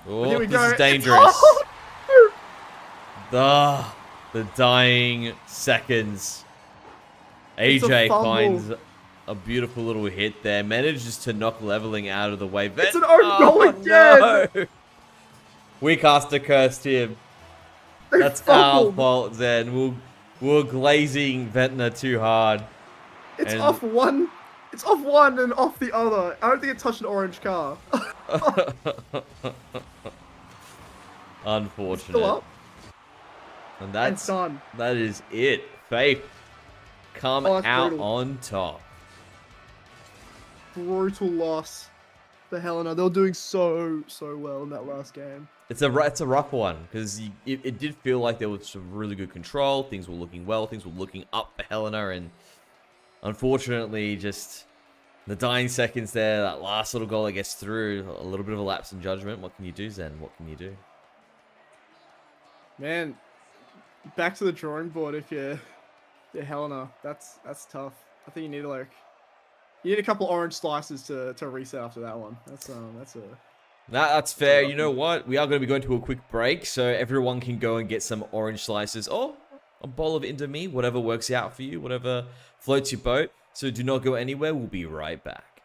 Speaker 1: Oh,
Speaker 2: But here we
Speaker 1: this
Speaker 2: go.
Speaker 1: is dangerous.
Speaker 2: Oh!
Speaker 1: The dying seconds.
Speaker 2: It's a
Speaker 1: AJ
Speaker 2: fumble.
Speaker 1: finds a beautiful little hit there. Manages to knock leveling out of the way.
Speaker 2: It's an own goal again!
Speaker 1: No. We cast a curse him.
Speaker 2: They
Speaker 1: That's our
Speaker 2: fumbled.
Speaker 1: fault, Zen. We're glazing Ventnor too hard.
Speaker 2: It's
Speaker 1: And-
Speaker 2: off one. It's off one and off the other. I don't think it touched an orange car.
Speaker 1: Unfortunate.
Speaker 2: Still up.
Speaker 1: And
Speaker 2: And
Speaker 1: that's
Speaker 2: done.
Speaker 1: that is it. Faith come
Speaker 2: Oh, that's
Speaker 1: out
Speaker 2: brutal.
Speaker 1: on top.
Speaker 2: Brutal loss for Helena. They were doing so well in that last game.
Speaker 1: It's a rough one because it did feel like there was some really good control. Things were looking well. Things were looking up for Helena, and unfortunately, just the dying seconds there, that last little goal that gets through, a little bit of a lapse in judgment. What can you do, Zen? What can you do?
Speaker 2: Man, back to the drawing board if you're Helena. That's tough. I think you need a couple orange slices to reset after that one. That's
Speaker 1: That's fair. You know what? We are going to be going to a quick break, so everyone can go and get some orange slices or a bowl of Indomie, whatever works out for you, whatever floats your boat. So do not go anywhere. We'll be right back.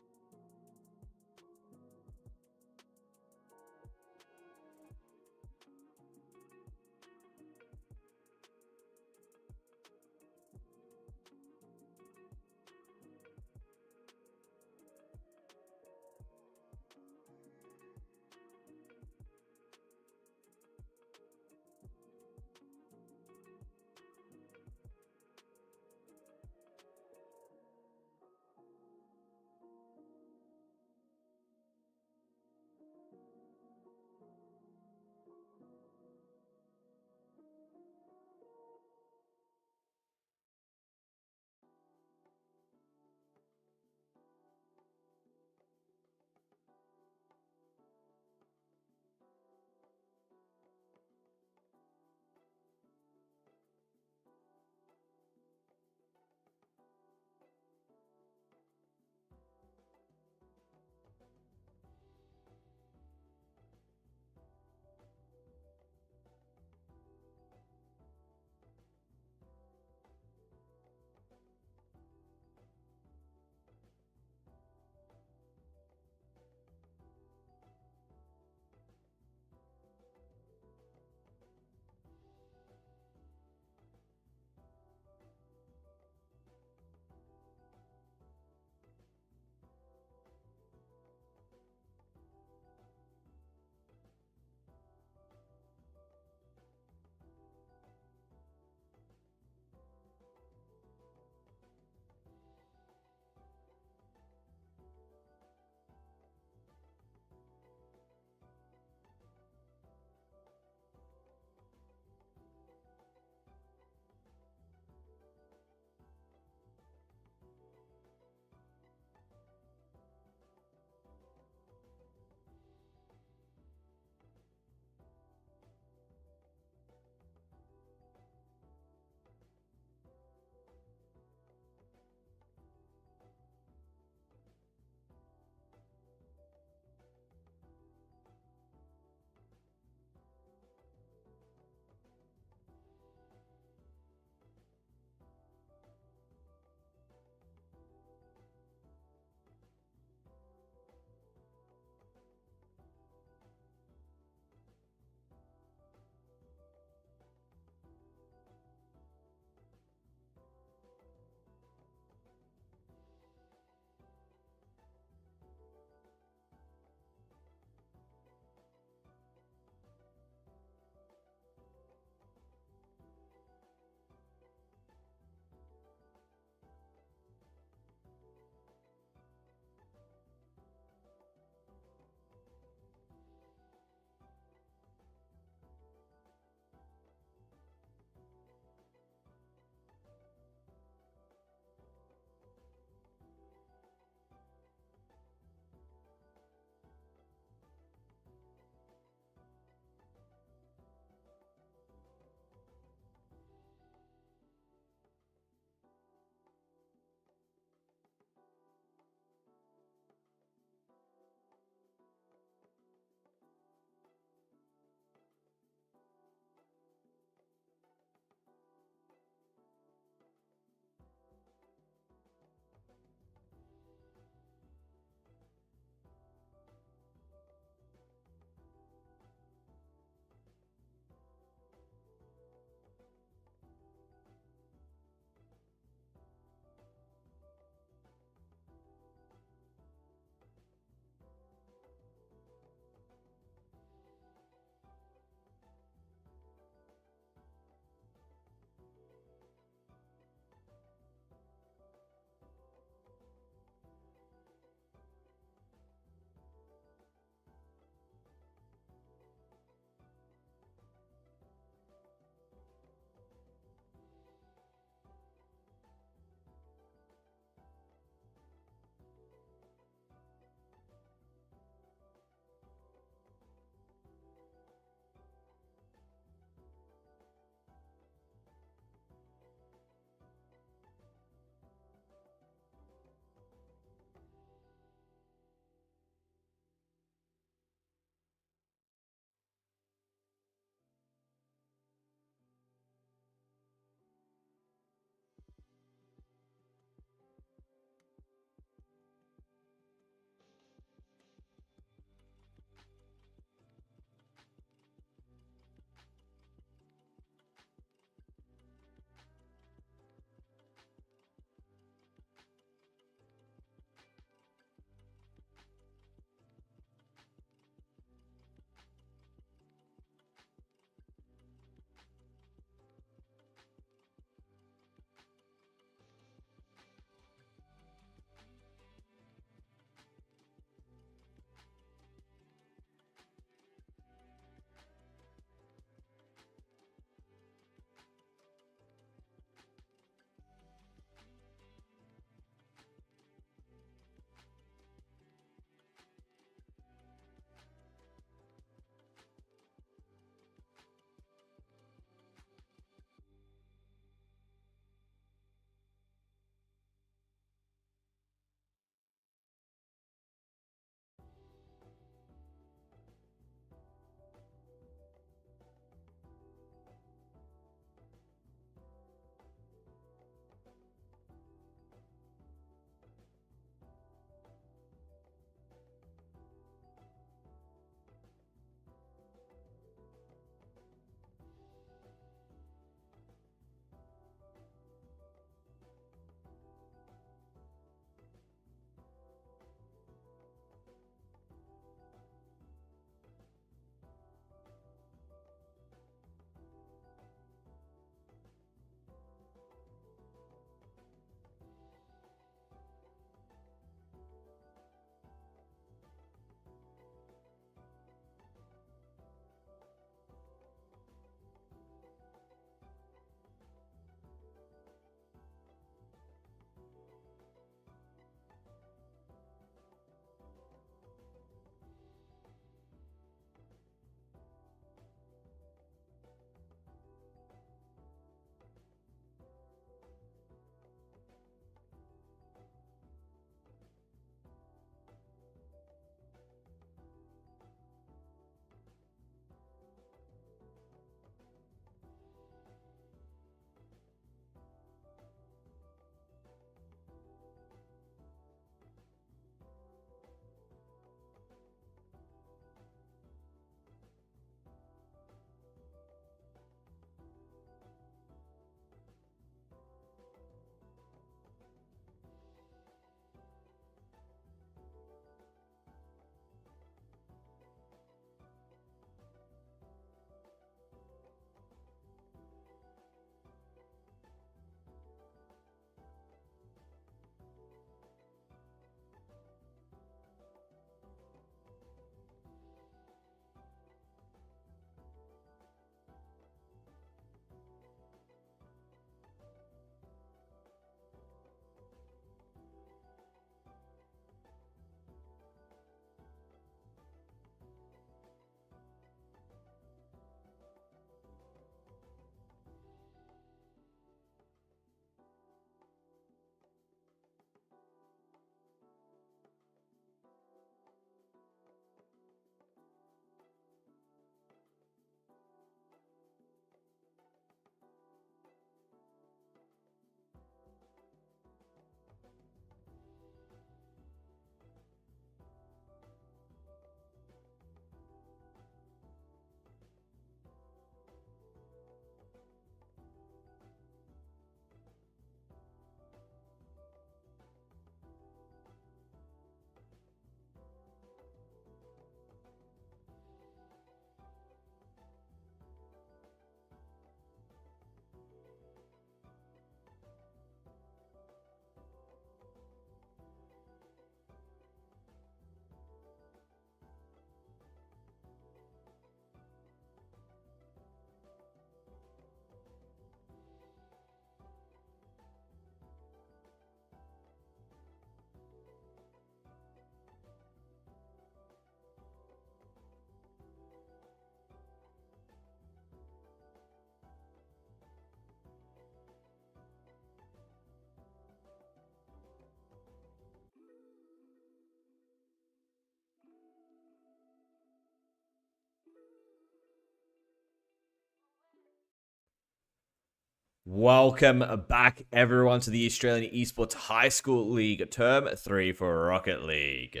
Speaker 1: Welcome back, everyone, to the Australian Esports High School League Term 3 for Rocket League.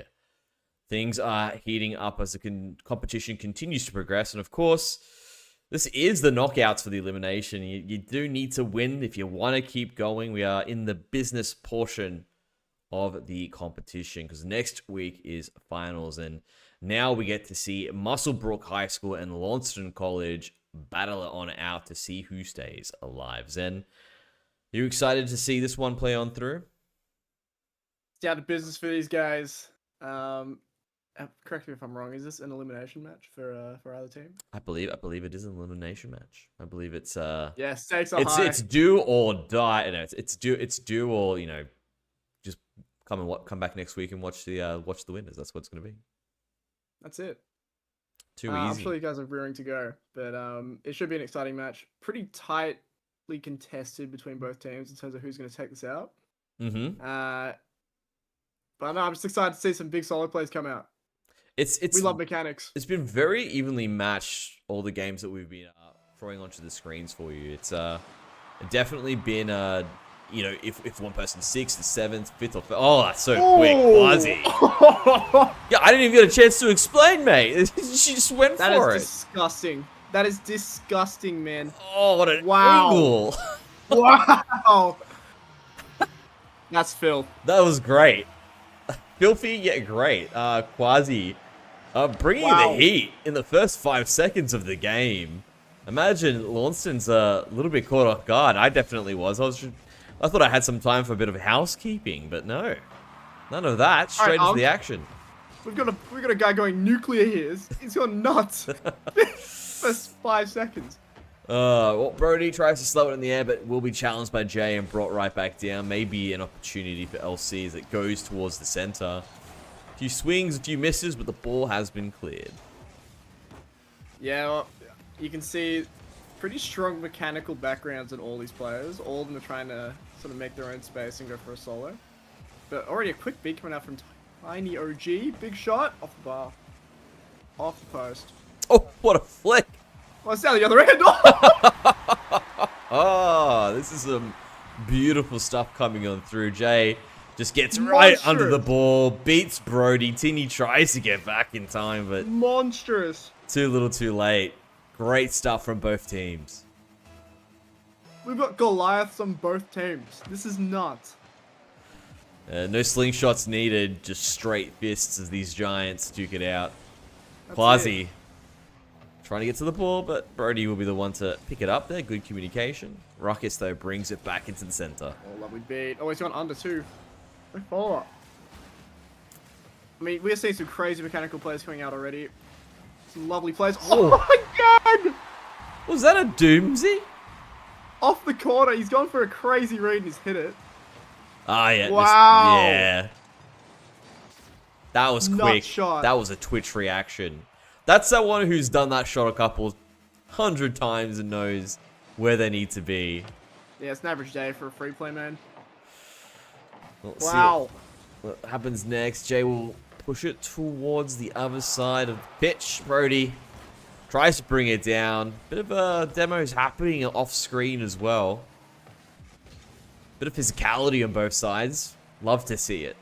Speaker 1: Things are heating up as the competition continues to progress, and of course, this is the knockouts for the elimination. You do need to win if you want to keep going. We are in the business portion of the competition because next week is finals, and now we get to see Muswellbrook High School and Launceston College battle it on out to see who stays alive. Zen, are you excited to see this one play on through?
Speaker 2: It's down to business for these guys. Correct me if I'm wrong. Is this an elimination match for either team?
Speaker 1: I believe it is an elimination match. I believe it's
Speaker 2: yeah, stakes are high.
Speaker 1: It's do or die. No, it's do or just come back next week and watch the winners. That's what it's going to be.
Speaker 2: That's it.
Speaker 1: Too easy.
Speaker 2: I'm sure you guys are rearing to go, but it should be an exciting match. Pretty tightly contested between both teams in terms of who's going to take this out.
Speaker 1: Mm-hmm.
Speaker 2: But no, I'm just excited to see some big solo plays come out. We love mechanics. It's
Speaker 1: been very evenly matched, all the games that we've been throwing onto the screens for you. It's definitely been if one person's 6th, 7th, 5th, or 5th. Oh, that's so quick, Quasi. Yeah, I didn't even get a chance to explain, mate. She just went for it.
Speaker 2: That is disgusting. That is disgusting, man.
Speaker 1: Oh, what an angle.
Speaker 2: Wow. That's Phil.
Speaker 1: That was great. Filthy yet great. Quasi bringing the heat in the first 5 seconds of the game. Imagine Launceston's a little bit caught off guard. I definitely was. I thought I had some time for a bit of housekeeping, but no. None of that. Straight into the action.
Speaker 2: We've got a guy going nuclear here. He's gone nuts. First 5 seconds.
Speaker 1: Well, Brody tries to slow it in the air, but will be challenged by Jay and brought right back down. Maybe an opportunity for LC as it goes towards the center. A few swings, a few misses, but the ball has been cleared.
Speaker 2: Yeah, well, you can see pretty strong mechanical backgrounds in all these players. All of them are trying to sort of make their own space and go for a solo. But already a quick beat coming out from Tiny OG. Big shot off the bar. Off the post.
Speaker 1: Oh, what a flick.
Speaker 2: Well, it's down the other end.
Speaker 1: Oh, this is some beautiful stuff coming on through. Jay just gets right under the ball, beats Brody. Tinny tries to get back in time, but
Speaker 2: monstrous.
Speaker 1: Too little, too late. Great stuff from both teams.
Speaker 2: We've got Goliaths on both teams. This is nuts.
Speaker 1: No slingshots needed, just straight fists as these giants duke it out. Quasi trying to get to the ball, but Brody will be the one to pick it up there. Good communication. Ruckus, though, brings it back into the center.
Speaker 2: Oh, lovely beat. Oh, he's gone under, too. No follow-up. I mean, we're seeing some crazy mechanical plays coming out already. Some lovely plays. Oh, my God!
Speaker 1: Was that a doomsy?
Speaker 2: Off the corner. He's gone for a crazy read and he's hit it.
Speaker 1: Ah, yeah.
Speaker 2: Wow.
Speaker 1: Yeah. That was quick.
Speaker 2: Shot.
Speaker 1: That was a Twitch reaction. That's someone who's done that shot a couple 100 times and knows where they need to be.
Speaker 2: Yeah, it's an average day for a free play, man.
Speaker 1: Let's see what happens next. Jay will push it towards the other side of the pitch. Brody tries to bring it down. Bit of a demos happening off screen as well. Bit of physicality on both sides. Love to see it.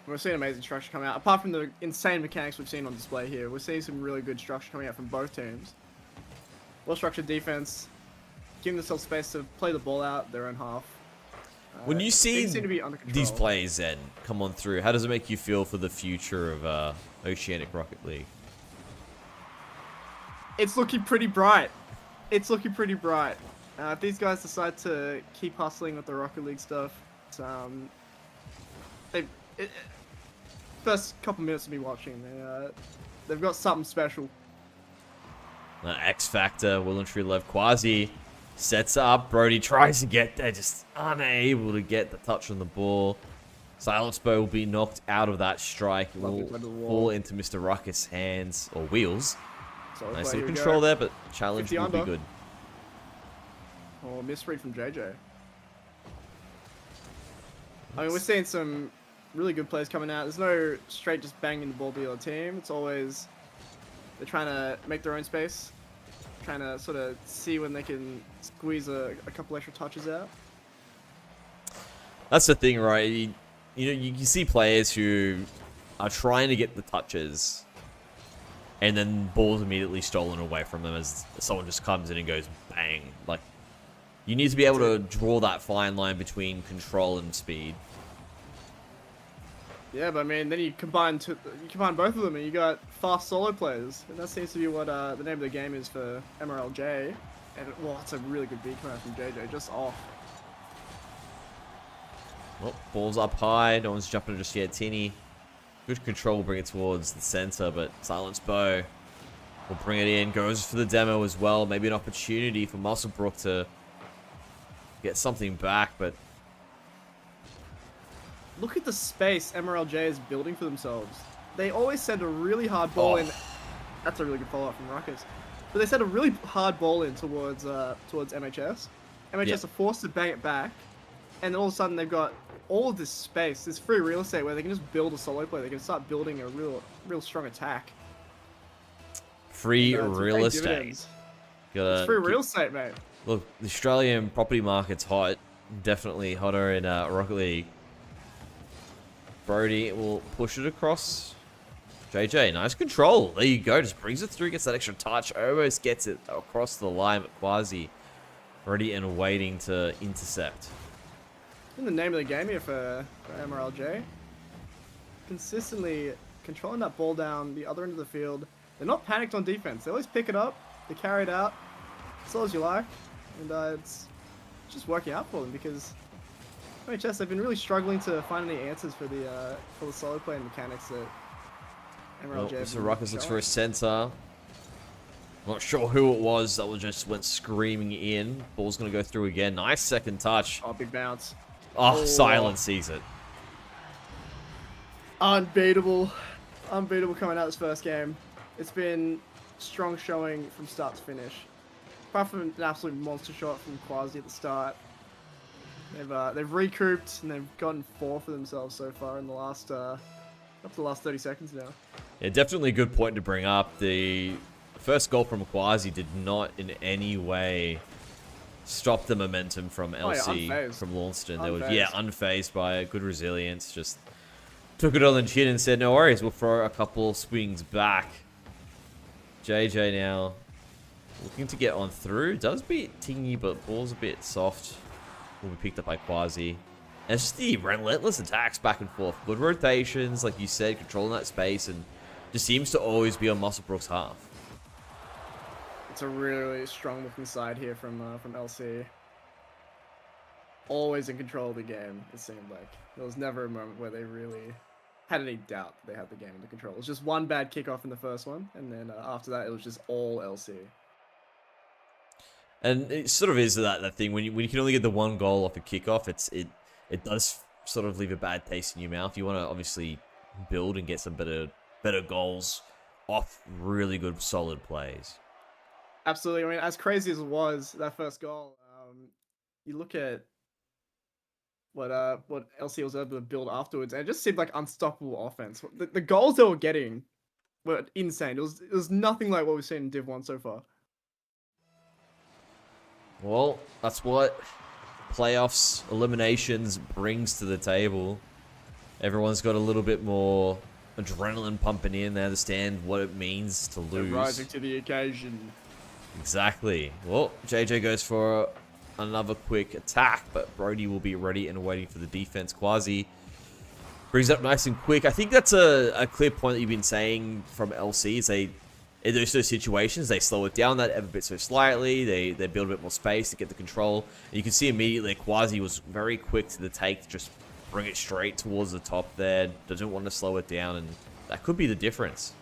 Speaker 2: We're seeing amazing structure coming out. Apart from the insane mechanics we've seen on display here, we're seeing some really good structure coming out from both teams. Well-structured defense, giving themselves space to play the ball out their own half.
Speaker 1: When you see these
Speaker 2: control.
Speaker 1: plays then come on through, how does it make you feel for the future of Oceanic Rocket League?
Speaker 2: It's looking pretty bright. It's looking pretty bright. If these guys decide to keep hustling with the Rocket League stuff, first couple minutes of me watching, they've got something special.
Speaker 1: X Factor, Will and True Love. Quasi sets up. Brody tries to get there, just unable to get the touch on the ball. Silence Bow will be knocked out of that strike. It will fall into Mr. Ruckus' hands, or wheels. Nice little control there, but challenge will be good.
Speaker 2: Oh, misread from JJ. I mean, we're seeing some really good plays coming out. There's no straight just banging the ball to the other team. It's always they're trying to make their own space, trying to sort of see when they can squeeze a couple extra touches out.
Speaker 1: That's the thing, right? You see players who are trying to get the touches, and then ball's immediately stolen away from them as someone just comes in and goes bang. Like, you need to be able to draw that fine line between control and speed.
Speaker 2: Yeah, but I mean, then you combine both of them, and you got fast solo players, and that seems to be what the name of the game is for MRLJ. And well, it's a really good beat coming out from JJ, just off.
Speaker 1: Well, ball's up high. No one's jumping just yet. Tini, good control, will bring it towards the center, but Silence Bow will bring it in. Goes for the demo as well. Maybe an opportunity for Musselbrook to get something back, but
Speaker 2: look at the space MRLJ is building for themselves. They always send a really hard ball in. That's a really good follow-up from Ruckus. But they send a really hard ball in towards MHS. MHS are forced to bang it back, and all of a sudden they've got all of this space, this free real estate where they can just build a solo play. They can start building a real strong attack.
Speaker 1: Free real estate.
Speaker 2: It's free real estate, mate.
Speaker 1: Look, the Australian property market's hot. Definitely hotter in Rocket League. Brody will push it across. JJ, nice control. There you go. Just brings it through, gets that extra touch. Almost gets it across the line, but Quasi ready and waiting to intercept.
Speaker 2: In the name of the game here for MRLJ. Consistently controlling that ball down the other end of the field. They're not panicked on defense. They always pick it up. They carry it out. As well as you like. And it's just working out for them because MHS, they've been really struggling to find any answers for the solo play and mechanics that MRLJ
Speaker 1: Well, so Ruckus looks for a center. Not sure who it was that just went screaming in. Ball's going to go through again. Nice second touch.
Speaker 2: Oh, big bounce.
Speaker 1: Oh, Silence sees it.
Speaker 2: Unbeatable. Unbeatable coming out this first game. It's been strong showing from start to finish. Apart from an absolute monster shot from Quasi at the start. They've recouped and they've gotten 4 for themselves so far in the last up to the last 30 seconds now. Yeah,
Speaker 1: definitely a good point to bring up. The first goal from Quasi did not in any way stop the momentum from LC, from Launceston. They were unfazed by it. Good resilience. Just took it on the chin and said, no worries, we'll throw a couple swings back. JJ now looking to get on through. Does beat Tingy, but ball's a bit soft. Will be picked up by Quasi. And it's just the relentless attacks back and forth. Good rotations, like you said, controlling that space, and just seems to always be on Musselbrook's half.
Speaker 2: It's a really strong looking side here from LC. Always in control of the game, it seemed like. There was never a moment where they really had any doubt that they had the game under control. It was just one bad kickoff in the first one, and then after that, it was just all LC.
Speaker 1: And it sort of is that thing when you can only get the one goal off a kickoff, it does sort of leave a bad taste in your mouth. You want to obviously build and get some better goals off really good solid plays.
Speaker 2: Absolutely. I mean, as crazy as it was that first goal, you look at what LC was able to build afterwards, and it just seemed like unstoppable offense. The goals they were getting were insane. It was nothing like what we've seen in Div 1 so far.
Speaker 1: Well, that's what playoffs, eliminations brings to the table. Everyone's got a little bit more adrenaline pumping in. They understand what it means to lose.
Speaker 2: They're rising to the occasion.
Speaker 1: Exactly. Well, JJ goes for another quick attack, but Brody will be ready and waiting for the defense. Quasi brings it up nice and quick. I think that's a clear point that you've been saying from LC. Is in those situations, they slow it down that ever bit so slightly. They build a bit more space to get the control. And you can see immediately Quasi was very quick to the take to just bring it straight towards the top there. Doesn't want to slow it down, and that could be the difference.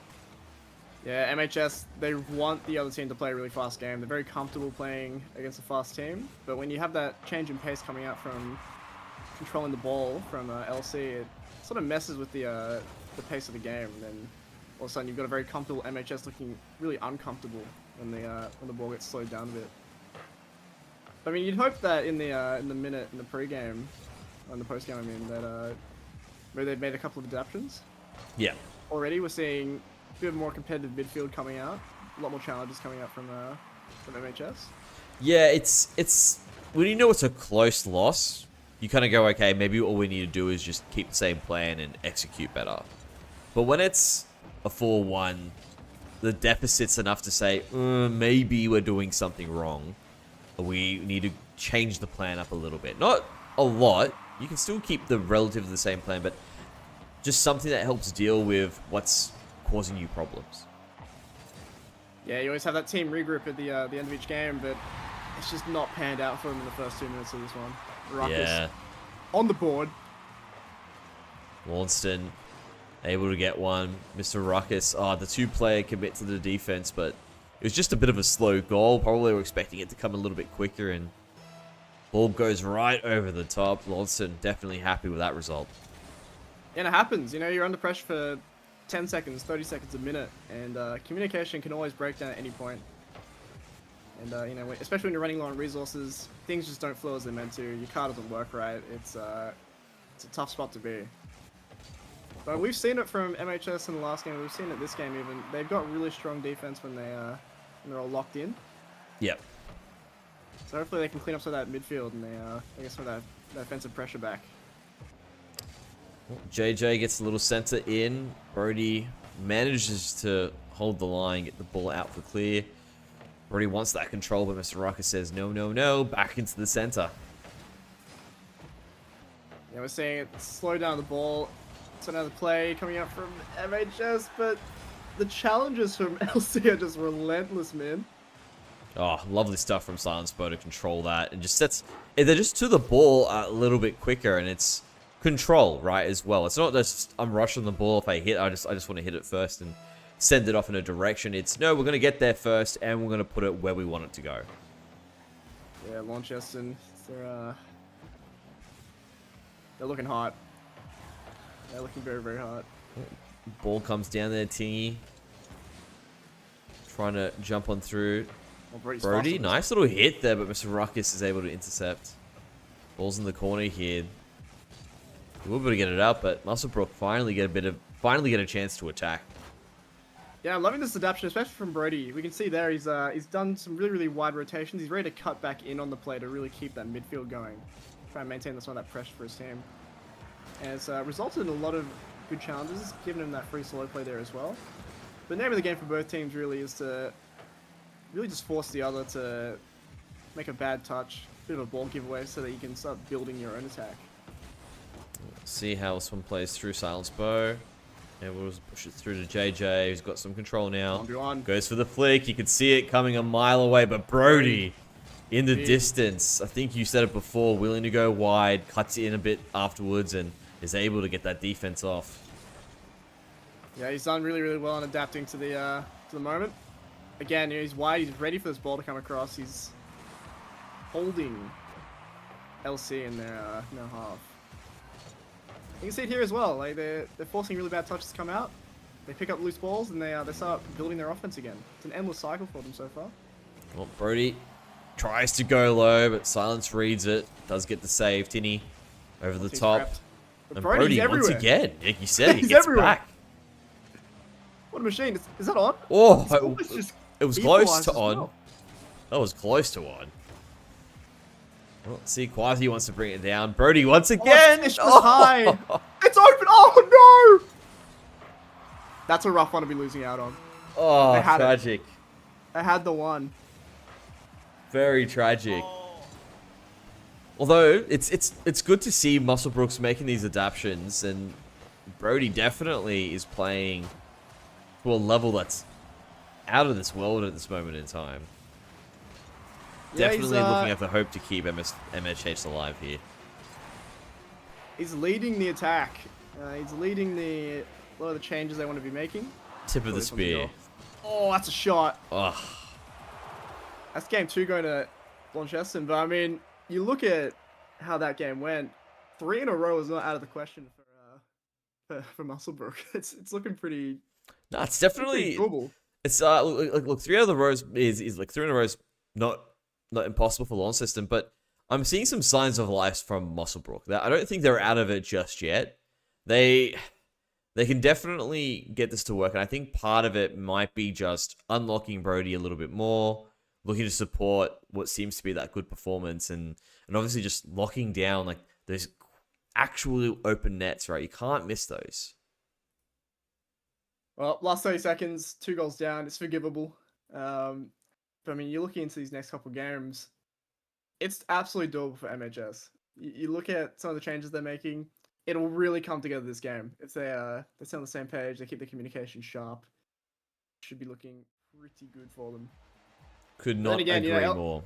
Speaker 2: Yeah, MHS, they want the other team to play a really fast game. They're very comfortable playing against a fast team. But when you have that change in pace coming out from controlling the ball from LC, it sort of messes with the pace of the game. And then all of a sudden you've got a very comfortable MHS looking really uncomfortable when the ball gets slowed down a bit. I mean, you'd hope that in the pre-game, in the post-game, I mean, that maybe they've made a couple of adaptations.
Speaker 1: Yeah.
Speaker 2: Already we're seeing a bit more competitive midfield coming out. A lot more challenges coming out from from MHS.
Speaker 1: Yeah, it's when you know it's a close loss, you kind of go, okay, maybe all we need to do is just keep the same plan and execute better. But when it's a 4-1, the deficit's enough to say, maybe we're doing something wrong. We need to change the plan up a little bit. Not a lot. You can still keep the relatively the same plan, but just something that helps deal with what's causing you problems.
Speaker 2: Yeah, you always have that team regroup at the end of each game, but it's just not panned out for them in the first 2 minutes of this one. Ruckus
Speaker 1: Yeah.
Speaker 2: on the board.
Speaker 1: Launceston able to get one. Mr. Ruckus, the 2-player commit to the defense, but it was just a bit of a slow goal. Probably were expecting it to come a little bit quicker, and ball goes right over the top. Launceston definitely happy with that result.
Speaker 2: And it happens, you know, you're under pressure for 10 seconds, 30 seconds, a minute, and communication can always break down at any point. And, you know, especially when you're running low on resources, things just don't flow as they're meant to. Your car doesn't work right. It's a tough spot to be. But we've seen it from MHS in the last game. We've seen it this game even. They've got really strong defense when they're all locked in.
Speaker 1: Yep.
Speaker 2: So hopefully they can clean up some of that midfield and they get some of that offensive pressure back.
Speaker 1: JJ gets a little center in. Brody manages to hold the line, get the ball out for clear. Brody wants that control, but Mr. Ruckus says, no, no, no, back into the center.
Speaker 2: Yeah, we're seeing it slow down the ball. It's another play coming out from MHS, but the challenges from LC are just relentless, man.
Speaker 1: Oh, lovely stuff from Silence Bow to control that, and just sets. They're just to the ball a little bit quicker, and it's control, right, as well. It's not just I'm rushing the ball. If I hit, I just want to hit it first and send it off in a direction. It's no, we're gonna get there first, and we're gonna put it where we want it to go.
Speaker 2: Yeah, Launceston, they're looking hot. They're looking very, very hot.
Speaker 1: Ball comes down there, Tingy. Trying to jump on through.
Speaker 2: Well,
Speaker 1: Brody, nice little hit there, but Mr. Ruckus is able to intercept. Ball's in the corner here. We will be able to get it out, but Musselbrook finally get a chance to attack.
Speaker 2: Yeah, I'm loving this adaptation, especially from Brody. We can see there he's done some really, really wide rotations. He's ready to cut back in on the play to really keep that midfield going. Try and maintain some of that pressure for his team. And it's resulted in a lot of good challenges, giving him that free solo play there as well. But the name of the game for both teams really is to really just force the other to make a bad touch, bit of a ball giveaway so that you can start building your own attack.
Speaker 1: See how this one plays through Silence Bow. And we'll just push it through to JJ, who's got some control now. Goes for the flick. You can see it coming a mile away, but Brody in the distance. I think you said it before, willing to go wide, cuts in a bit afterwards, and is able to get that defense off.
Speaker 2: Yeah, he's done really, really well in adapting to the moment. Again, he's wide. He's ready for this ball to come across. He's holding LC in their half. You can see it here as well. Like they're forcing really bad touches to come out. They pick up loose balls and they start building their offense again. It's an endless cycle for them so far.
Speaker 1: Well, Brody tries to go low, but Silence reads it. Does get the save. Tinny over the top. And Brody once again, like you said, he gets back.
Speaker 2: What a machine! Is that on?
Speaker 1: Oh, it was close to on.
Speaker 2: Well.
Speaker 1: That was close to on. Well, see, Quasi wants to bring it down. Brody once again.
Speaker 2: It's high. It's open. Oh no! That's a rough one to be losing out on.
Speaker 1: Oh, tragic.
Speaker 2: I had the one.
Speaker 1: Very tragic. Although it's good to see Musselbrooks making these adaptations, and Brody definitely is playing to a level that's out of this world at this moment in time.
Speaker 2: Yeah,
Speaker 1: definitely looking at the hope to keep MHH alive here.
Speaker 2: He's leading the attack. He's leading a lot of the changes they want to be making.
Speaker 1: Tip of the spear.
Speaker 2: Oh, that's a shot.
Speaker 1: Oh.
Speaker 2: That's game 2 going to Launceston. But I mean, you look at how that game went. 3 in a row is not out of the question for Musselbrook. It's looking pretty.
Speaker 1: No, it's definitely
Speaker 2: doable.
Speaker 1: It's look 3 out of the rows is like 3 in a row is not impossible for Launceston, but I'm seeing some signs of life from Musselbrook. I don't think they're out of it just yet. They can definitely get this to work, and I think part of it might be just unlocking Brody a little bit more, looking to support what seems to be that good performance, and obviously just locking down like those actual open nets, right? You can't miss those.
Speaker 2: Well, last 30 seconds, 2 goals down. It's forgivable. But I mean, you're looking into these next couple games. It's absolutely doable for MHS. You look at some of the changes they're making. It'll really come together this game if they stay on the same page. They keep the communication sharp. Should be looking pretty good for them.
Speaker 1: Could not agree more.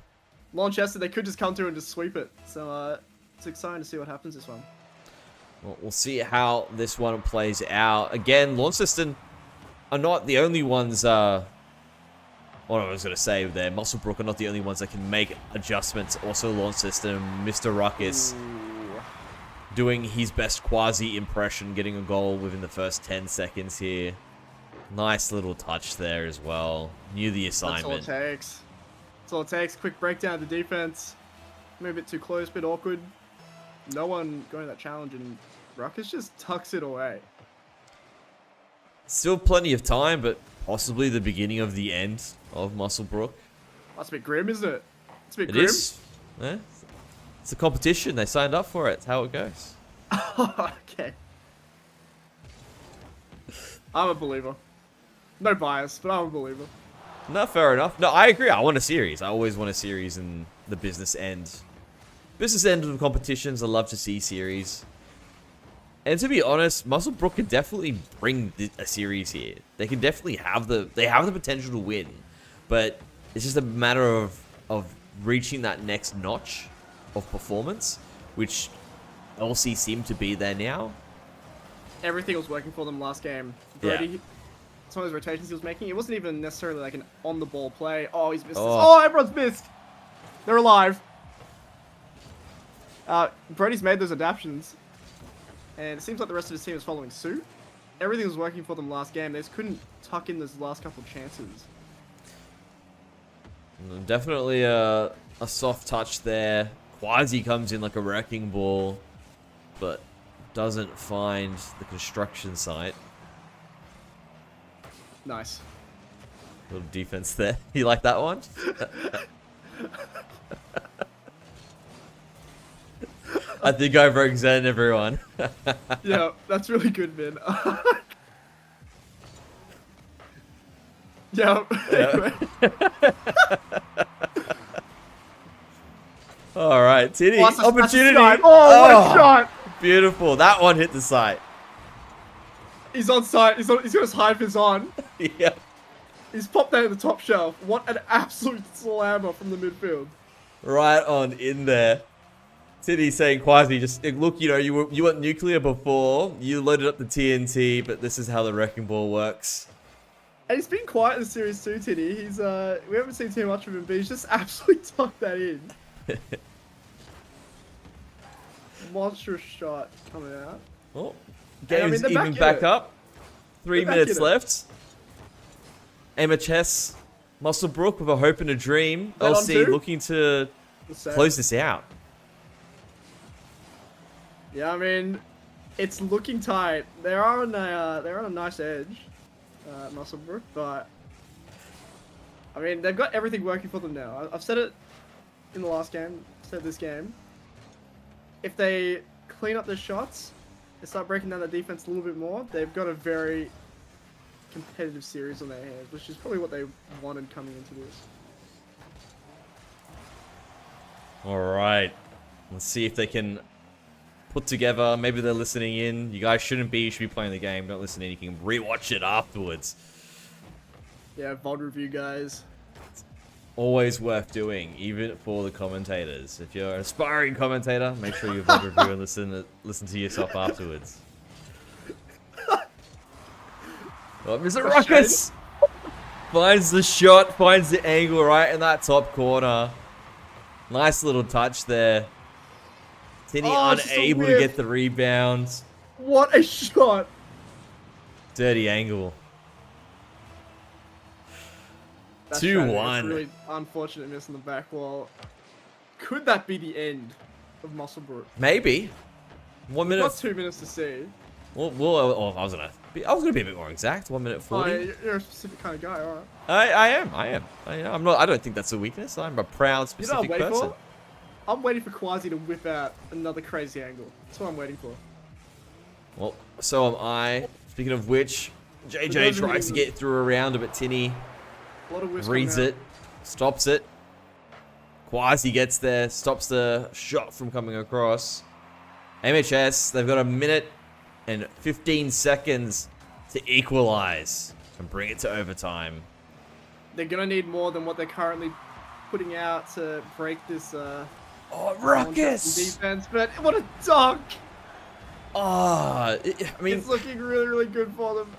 Speaker 2: Launceston, they could just come through and just sweep it. So it's exciting to see what happens this one.
Speaker 1: Well, we'll see how this one plays out. Again, Launceston are not the only ones. What I was going to say there, Musselbrook are not the only ones that can make adjustments. Also, Launceston, Mr. Ruckus, doing his best quasi impression, getting a goal within the first 10 seconds here. Nice little touch there as well. Knew the assignment.
Speaker 2: That's all it takes. That's all it takes. Quick breakdown of the defense. Maybe a bit too close, a bit awkward. No one going to that challenge, and Ruckus just tucks it away.
Speaker 1: Still plenty of time, but possibly the beginning of the end of Musselbrook.
Speaker 2: That's a bit grim, isn't it? It's a bit
Speaker 1: It
Speaker 2: grim.
Speaker 1: is. Yeah. It's a competition. They signed up for it. It's how it goes.
Speaker 2: Okay. I'm a believer. No bias, but I'm a believer.
Speaker 1: No, fair enough. No, I agree. I want a series. I always want a series in the business end. Business end of competitions, I love to see series. And to be honest, Musselbrook can definitely bring a series here. They can definitely have the potential to win, but it's just a matter of reaching that next notch of performance, which LC seem to be there now.
Speaker 2: Everything was working for them last game. Brody, some of those rotations he was making, it wasn't even necessarily like an on-the-ball play. Oh, he's missed this. Oh, everyone's missed. They're alive. Brody's made those adaptions, and it seems like the rest of his team is following suit. Everything was working for them last game. They just couldn't tuck in those last couple chances.
Speaker 1: Definitely a soft touch there. Quasi comes in like a wrecking ball, but doesn't find the construction site.
Speaker 2: Nice.
Speaker 1: Little defense there. You like that one? I think I broke Zen, everyone.
Speaker 2: Yeah, that's really good, man. Yeah. Anyway.
Speaker 1: All right, Titty.
Speaker 2: Oh,
Speaker 1: Opportunity.
Speaker 2: What a shot.
Speaker 1: Beautiful. That one hit the site.
Speaker 2: He's on site. He's got his high vis on.
Speaker 1: Yeah.
Speaker 2: He's popped that in the top shelf. What an absolute slammer from the midfield.
Speaker 1: Right on in there. Titty saying Quasi, just look, you know, you went nuclear before. You loaded up the TNT, but this is how the wrecking ball works.
Speaker 2: And he's been quiet in the series too, Titty. He's we haven't seen too much of him, but he's just absolutely tucked that in. Monstrous shot coming out.
Speaker 1: Oh, game's even
Speaker 2: back
Speaker 1: back up. 3 minutes left. MHS, Musselbrook with a hope and a dream. LC looking to close this out.
Speaker 2: Yeah, I mean, it's looking tight. They're on a nice edge, Musselbrook, but I mean they've got everything working for them now. I've said it in the last game, said this game. If they clean up their shots, they start breaking down the defense a little bit more, they've got a very competitive series on their hands, which is probably what they wanted coming into this.
Speaker 1: All right, let's see if they can put together. Maybe they're listening in. You guys shouldn't be. You should be playing the game. Don't listen in. You can rewatch it afterwards.
Speaker 2: Yeah, VOD review, guys.
Speaker 1: Always worth doing, even for the commentators. If you're an aspiring commentator, make sure you VOD review and listen to yourself afterwards. Oh, Mr. Ruckus finds the shot, finds the angle right in that top corner. Nice little touch there. Tinny unable to get the rebound.
Speaker 2: What a shot!
Speaker 1: Dirty angle. 2-1.
Speaker 2: Really unfortunate miss on the back wall. Could that be the end of Musselbrook?
Speaker 1: Maybe. 1 minute.
Speaker 2: We've got 2 minutes to see.
Speaker 1: I was gonna be a bit more exact. 1 minute
Speaker 2: Oh,
Speaker 1: 40.
Speaker 2: you're a specific kind of guy, alright.
Speaker 1: I am. I'm not. I don't think that's a weakness. I'm a proud,
Speaker 2: You know what
Speaker 1: specific
Speaker 2: I'm waiting
Speaker 1: person.
Speaker 2: for? I'm waiting for Quasi to whip out another crazy angle. That's what I'm waiting for.
Speaker 1: Well, so am I. Speaking of which, JJ tries to get through around it, but Tinny
Speaker 2: A lot of whisk
Speaker 1: reads
Speaker 2: coming
Speaker 1: it, stops it. Quasi gets there, stops the shot from coming across. MHS, they've got 1 minute and 15 seconds to equalize and bring it to overtime.
Speaker 2: out. They're gonna need more than what they're currently putting out to break this
Speaker 1: Oh, Ruckus!
Speaker 2: defense, but what a dunk!
Speaker 1: I mean,
Speaker 2: It's looking really, really good for them.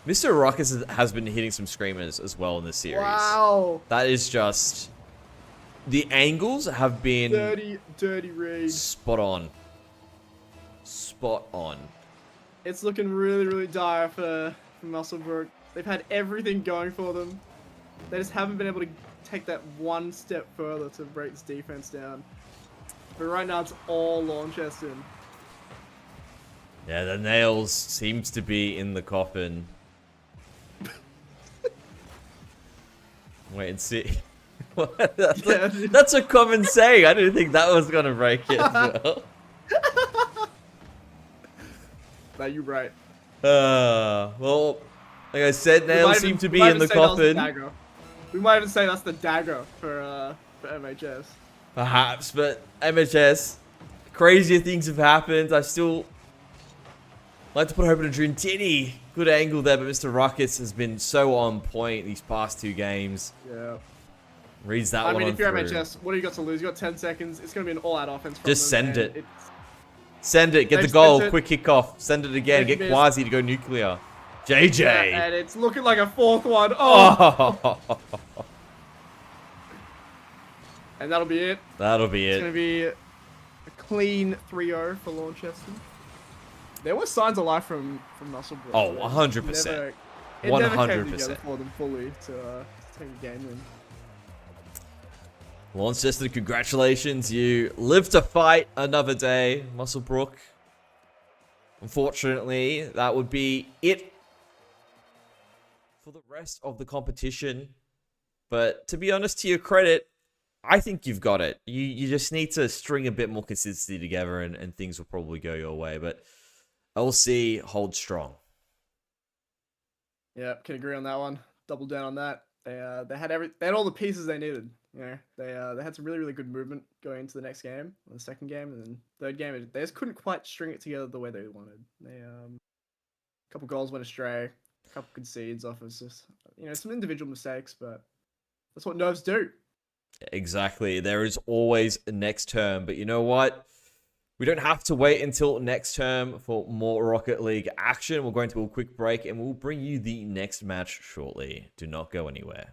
Speaker 1: Mr. Ruckus has been hitting some screamers as well in this series.
Speaker 2: Wow.
Speaker 1: That is just... The angles have been...
Speaker 2: Dirty read.
Speaker 1: Spot on. Spot on.
Speaker 2: It's looking really, really dire for Musselbrook. They've had everything going for them. They just haven't been able to take that one step further to break this defense down. But right now, it's all Launceston.
Speaker 1: Yeah, the nails seems to be in the coffin. Wait and see. That's a common saying. I didn't think that was gonna break it as well.
Speaker 2: No, you're right.
Speaker 1: Well, like I said, nails seem to be in the coffin.
Speaker 2: We might even say that's the dagger for MHS.
Speaker 1: Perhaps, but MHS, crazier things have happened. I still like to put hope in a dream. Tinny, good angle there, but Mr. Ruckus has been so on point these past 2 games.
Speaker 2: Yeah.
Speaker 1: Reads that
Speaker 2: I
Speaker 1: one
Speaker 2: mean,
Speaker 1: on
Speaker 2: if you're
Speaker 1: through.
Speaker 2: MHS, what do you got to lose? You got 10 seconds. It's going to be an all-out offense from
Speaker 1: Just
Speaker 2: them,
Speaker 1: send
Speaker 2: and
Speaker 1: it. Send it. Get the
Speaker 2: They've
Speaker 1: goal.
Speaker 2: sent it.
Speaker 1: Quick kickoff. Send it again.
Speaker 2: They've
Speaker 1: Get
Speaker 2: missed.
Speaker 1: Quasi to go nuclear. JJ.
Speaker 2: Yeah, and it's looking like a 4th one. Oh!
Speaker 1: Oh.
Speaker 2: And that'll be it.
Speaker 1: That'll be
Speaker 2: It's going
Speaker 1: it.
Speaker 2: to be a clean 3-0 for Launceston. There were signs of life from Musselbrook.
Speaker 1: Oh,
Speaker 2: but
Speaker 1: 100%.
Speaker 2: It never came
Speaker 1: 100%.
Speaker 2: together for them fully to take a game win.
Speaker 1: Launceston, congratulations. You live to fight another day. Musselbrook. Unfortunately, that would be it for the rest of the competition. But to be honest, to your credit, I think you've got it. You just need to string a bit more consistency together and things will probably go your way. But LC holds strong.
Speaker 2: Yeah, can agree on that one. Double down on that. They had all the pieces they needed. You know, they had some really, really good movement going into the next game, or the second game, and then third game. They just couldn't quite string it together the way they wanted. They a couple goals went astray, a couple concedes off of just some individual mistakes, but that's what nerves do.
Speaker 1: Exactly. There is always a next term, but you know what? We don't have to wait until next term for more Rocket League action. We're going to a quick break and we'll bring you the next match shortly. Do not go anywhere.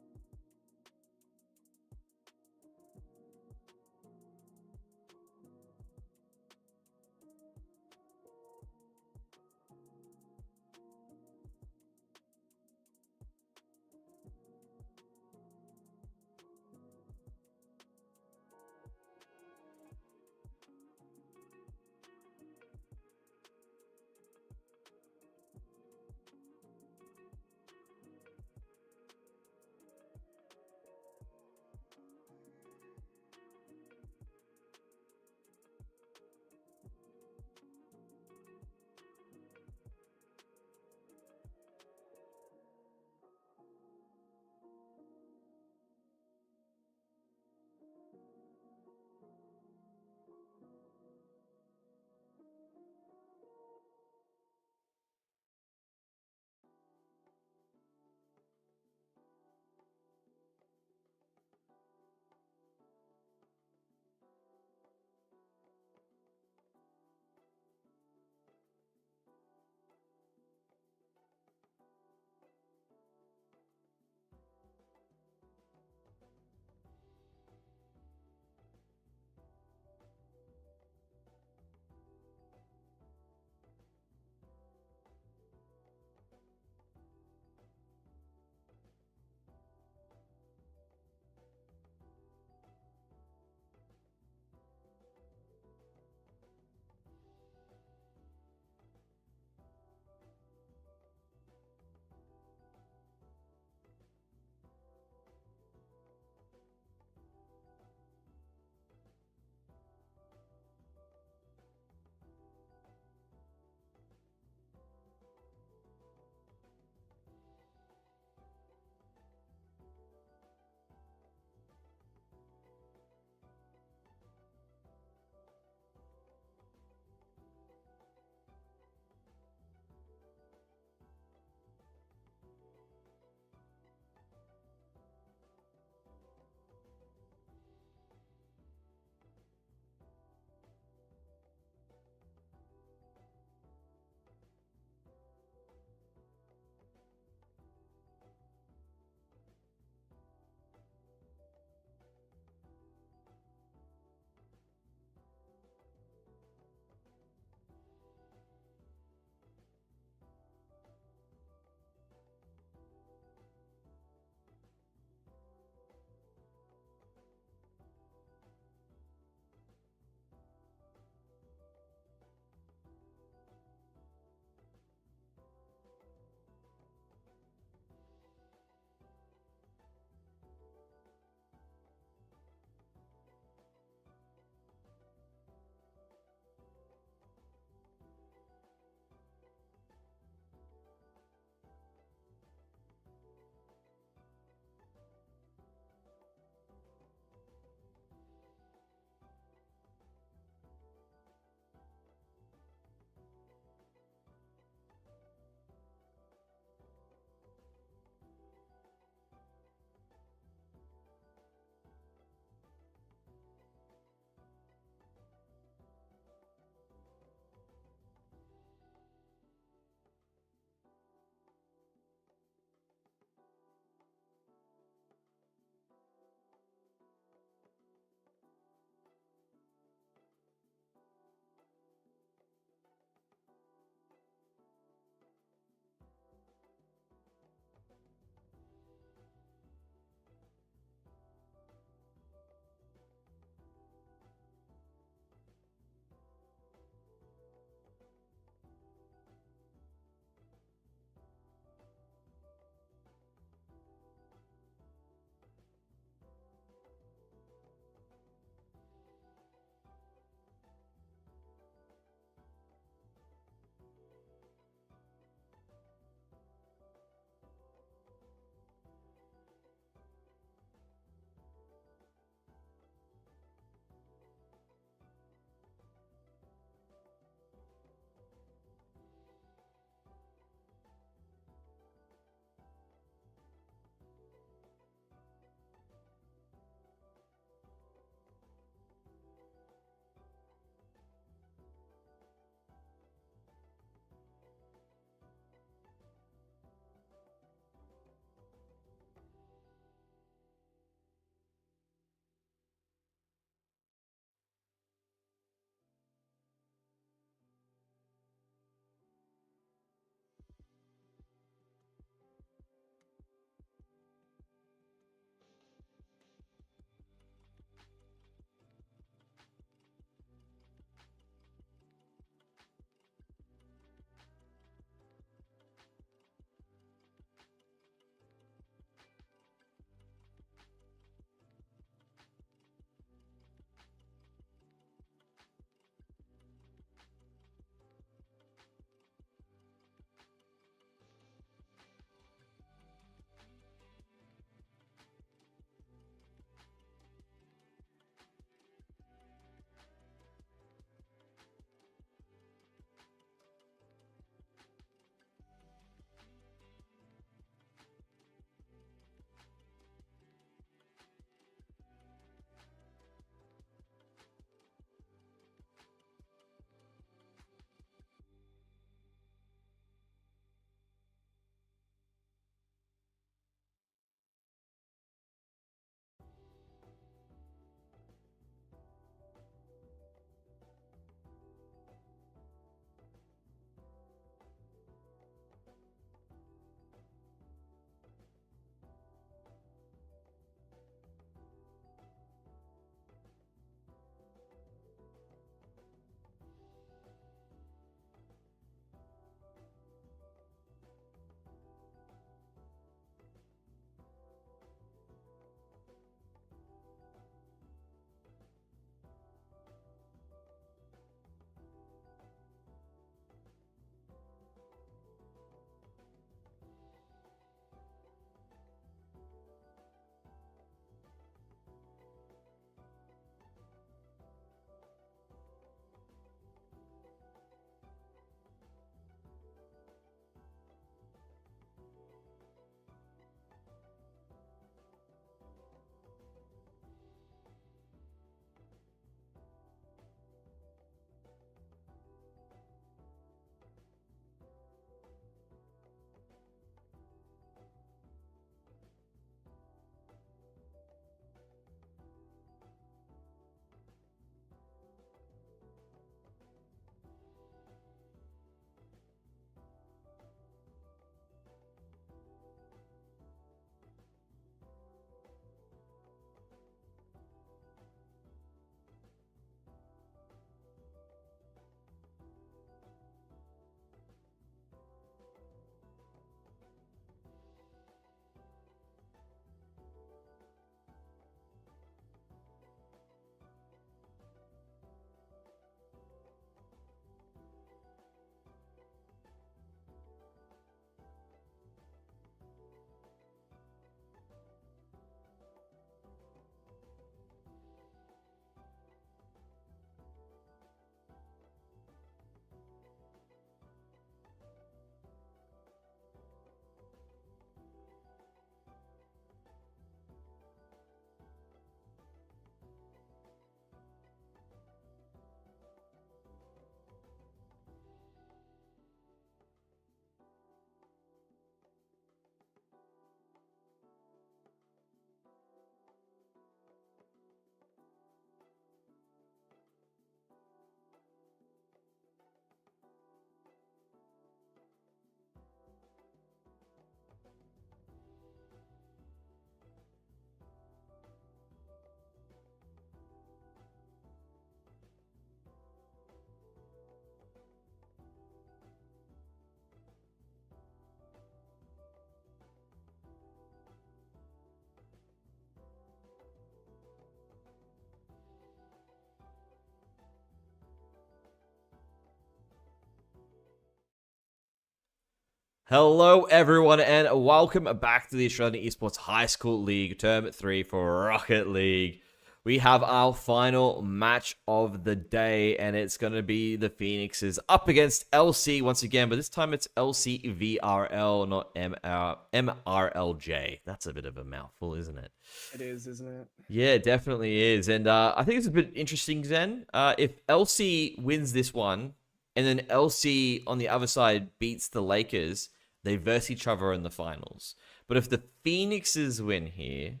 Speaker 1: Hello, everyone, and welcome back to the Australian Esports High School League, Term 3 for Rocket League. We have our final match of the day, and it's going to be the Phoenixes up against LC once again, but this time it's LCVRL, not MRLJ. That's a bit of a mouthful, isn't it?
Speaker 2: It is, isn't it?
Speaker 1: Yeah, it definitely is, and I think it's a bit interesting, Zen. If LC wins this one, and then LC on the other side beats the Lakers, they verse each other in the finals. But if the Phoenixes win here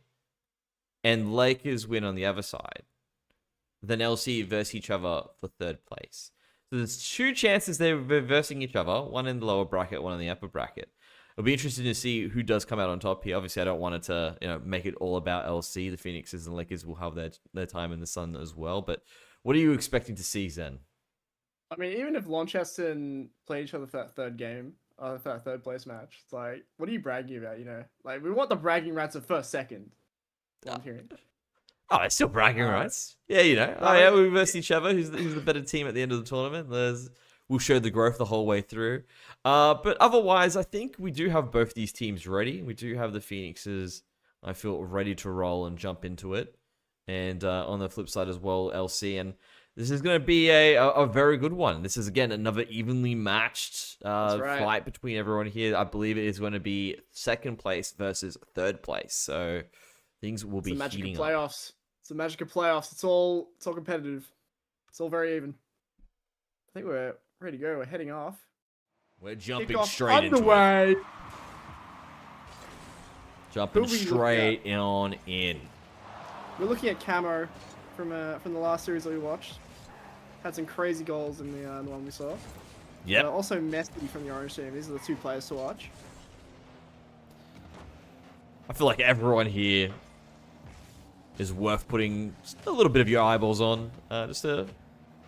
Speaker 1: and Lakers win on the other side, then LC verse each other for third place. So there's two chances they're versing each other, one in the lower bracket, one in the upper bracket. It'll be interesting to see who does come out on top here. Obviously, I don't want it to make it all about LC. The Phoenixes and Lakers will have their time in the sun as well. But what are you expecting to see, Zen?
Speaker 2: I mean, even if Launceston play each other for that third game, for that third place match, it's like, what are you bragging about, Like, we want the bragging rights of first, second. I'm hearing.
Speaker 1: Oh, it's still bragging rights. Yeah, we verse each other. Who's the better team at the end of the tournament? We'll show the growth the whole way through. But otherwise, I think we do have both these teams ready. We do have the Phoenixes, I feel, ready to roll and jump into it. And on the flip side as well, LC. And this is going to be a very good one. This is, again, another evenly matched fight between everyone here. I believe it is going to be second place versus third place. So things will be heating up.
Speaker 2: Playoffs. It's the magic of playoffs. It's all competitive. It's all very even. I think we're ready to go. We're heading off.
Speaker 1: We're jumping straight into it. Jumping straight on in.
Speaker 2: We're looking at Camo from the last series that we watched. Had some crazy goals in the one we saw.
Speaker 1: Yeah.
Speaker 2: Also Messi from the Orange team. These are the two players to watch.
Speaker 1: I feel like everyone here is worth putting a little bit of your eyeballs on. Just to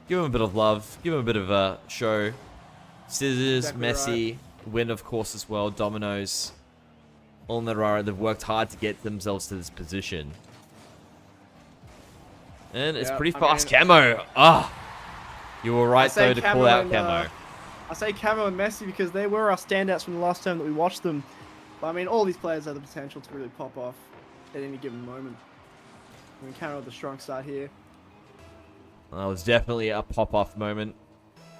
Speaker 1: give them a bit of love. Give them a bit of a show. Scissors, exactly Messi, right. Win, of course, as well. Dominoes. All in the right. They've worked hard to get themselves to this position. And it's pretty fast. Camo. You were right, though, to call out Camo.
Speaker 2: I say Camo and Messi because they were our standouts from the last time that we watched them. But, I mean, all these players have the potential to really pop off at any given moment. I mean, Camo with a strong start here.
Speaker 1: That was definitely a pop-off moment.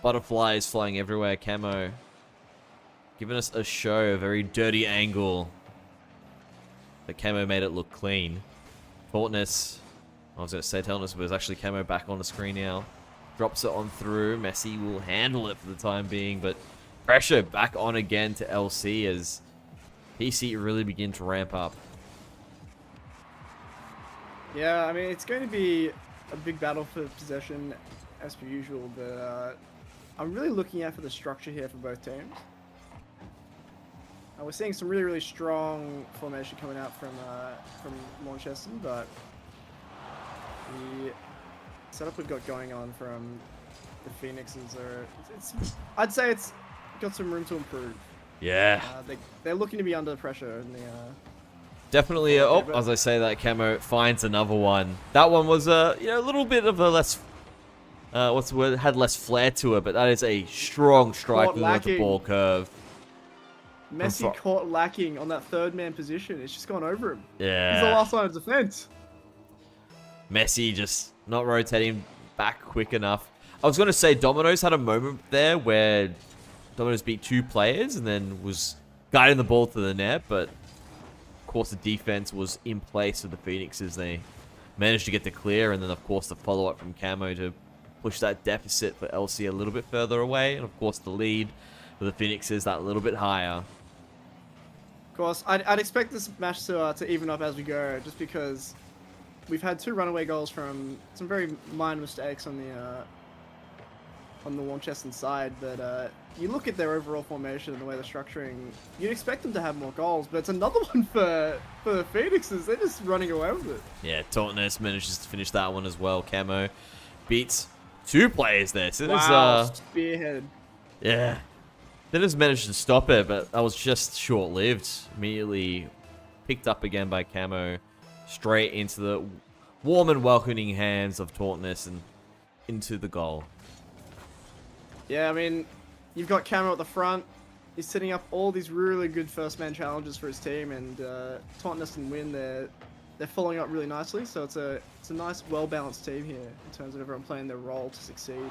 Speaker 1: Butterflies flying everywhere. Camo giving us a show, a very dirty angle. But Camo made it look clean. Tautness. I was going to say Tautness, but it's actually Camo back on the screen now. Drops it on through. Messi will handle it for the time being, but pressure back on again to LC as PC really begin to ramp up.
Speaker 2: Yeah, I mean, it's going to be a big battle for possession as per usual, but I'm really looking out for the structure here for both teams. We're seeing some really, really strong formation coming out from Launceston, but the setup we've got going on from the Phoenixes I'd say it's got some room to improve.
Speaker 1: Yeah.
Speaker 2: They're looking to be under pressure in the
Speaker 1: definitely. As I say that, Camo finds another one. That one was a little bit of a less what's the word? Had less flair to it, but that is a strong strike with the ball curve.
Speaker 2: Messi caught lacking on that third man position. It's just gone over him.
Speaker 1: Yeah.
Speaker 2: He's the last line of defense.
Speaker 1: Messi just not rotating back quick enough. I was going to say Dominoes had a moment there where Dominoes beat two players and then was guiding the ball to the net, but of course the defense was in place for the Phoenixes. They managed to get the clear, and then of course the follow-up from Camo to push that deficit for LC a little bit further away, and of course the lead for the Phoenixes that little bit higher.
Speaker 2: Of course, I'd expect this match to even up as we go, just because we've had two runaway goals from some very minor mistakes on the Launceston side, but you look at their overall formation and the way they're structuring, you'd expect them to have more goals, but it's another one for the Phoenixes. They're just running away with it.
Speaker 1: Yeah, Tautness manages to finish that one as well. Camo beats two players there. So
Speaker 2: spearhead.
Speaker 1: Yeah. They just managed to stop it, but that was just short-lived. Immediately picked up again by Camo, straight into the warm and welcoming hands of Tautness and into the goal.
Speaker 2: Yeah, I mean, you've got Camo at the front. He's setting up all these really good first man challenges for his team, and Totness and Win, they're following up really nicely. So it's a nice, well balanced team here in terms of everyone playing their role to succeed.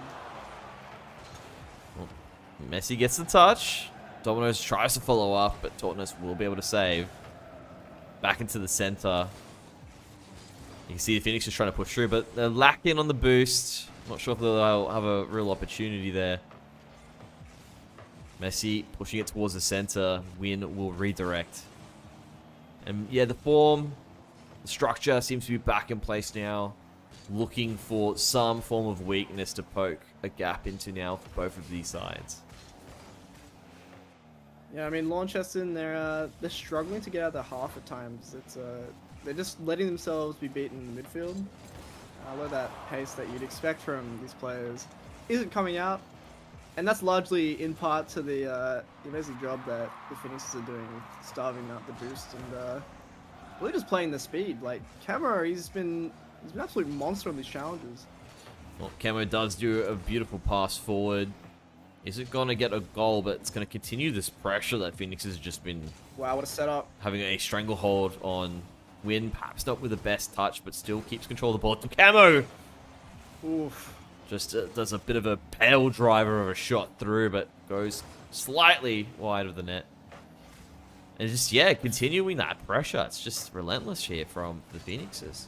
Speaker 1: Well, Messi gets the touch. Domino's tries to follow up, but Totness will be able to save. Back into the center. You can see the Phoenix is trying to push through, but they're lacking on the boost. Not sure if they'll have a real opportunity there. Messi pushing it towards the center. Win will redirect. And yeah, the form, the structure seems to be back in place now. Looking for some form of weakness to poke a gap into now for both of these sides.
Speaker 2: Yeah, I mean, Launceston, they're struggling to get out of the half at times. They're just letting themselves be beaten in the midfield. A lot of that pace that you'd expect from these players isn't coming out. And that's largely in part to the amazing job that the Phoenixes are doing with starving out the boost and really just playing the speed. Like, Camo, he's been an absolute monster on these challenges.
Speaker 1: Well, Camo does do a beautiful pass forward. Isn't going to get a goal, but it's going to continue this pressure that Phoenix has just been...
Speaker 2: Wow, what a setup.
Speaker 1: Having a stranglehold on Win. Perhaps not with the best touch, but still keeps control of the ball to Camo.
Speaker 2: Oof.
Speaker 1: Just does a bit of a pale driver of a shot through, but goes slightly wide of the net. And just, yeah, continuing that pressure. It's just relentless here from the Phoenixes.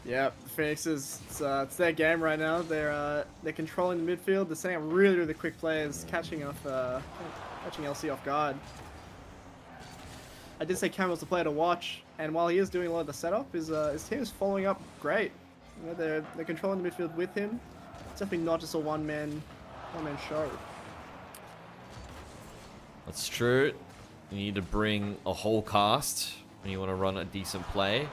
Speaker 2: Yeah, the Phoenixes, it's their game right now. They're controlling the midfield. They're setting up really, really quick plays, catching LC off guard. I did say Camel's the player to watch, and while he is doing a lot of the setup, his team is following up great. You know, they're controlling the midfield with him. It's definitely not just a one-man show.
Speaker 1: That's true. You need to bring a whole cast when you want to run a decent play.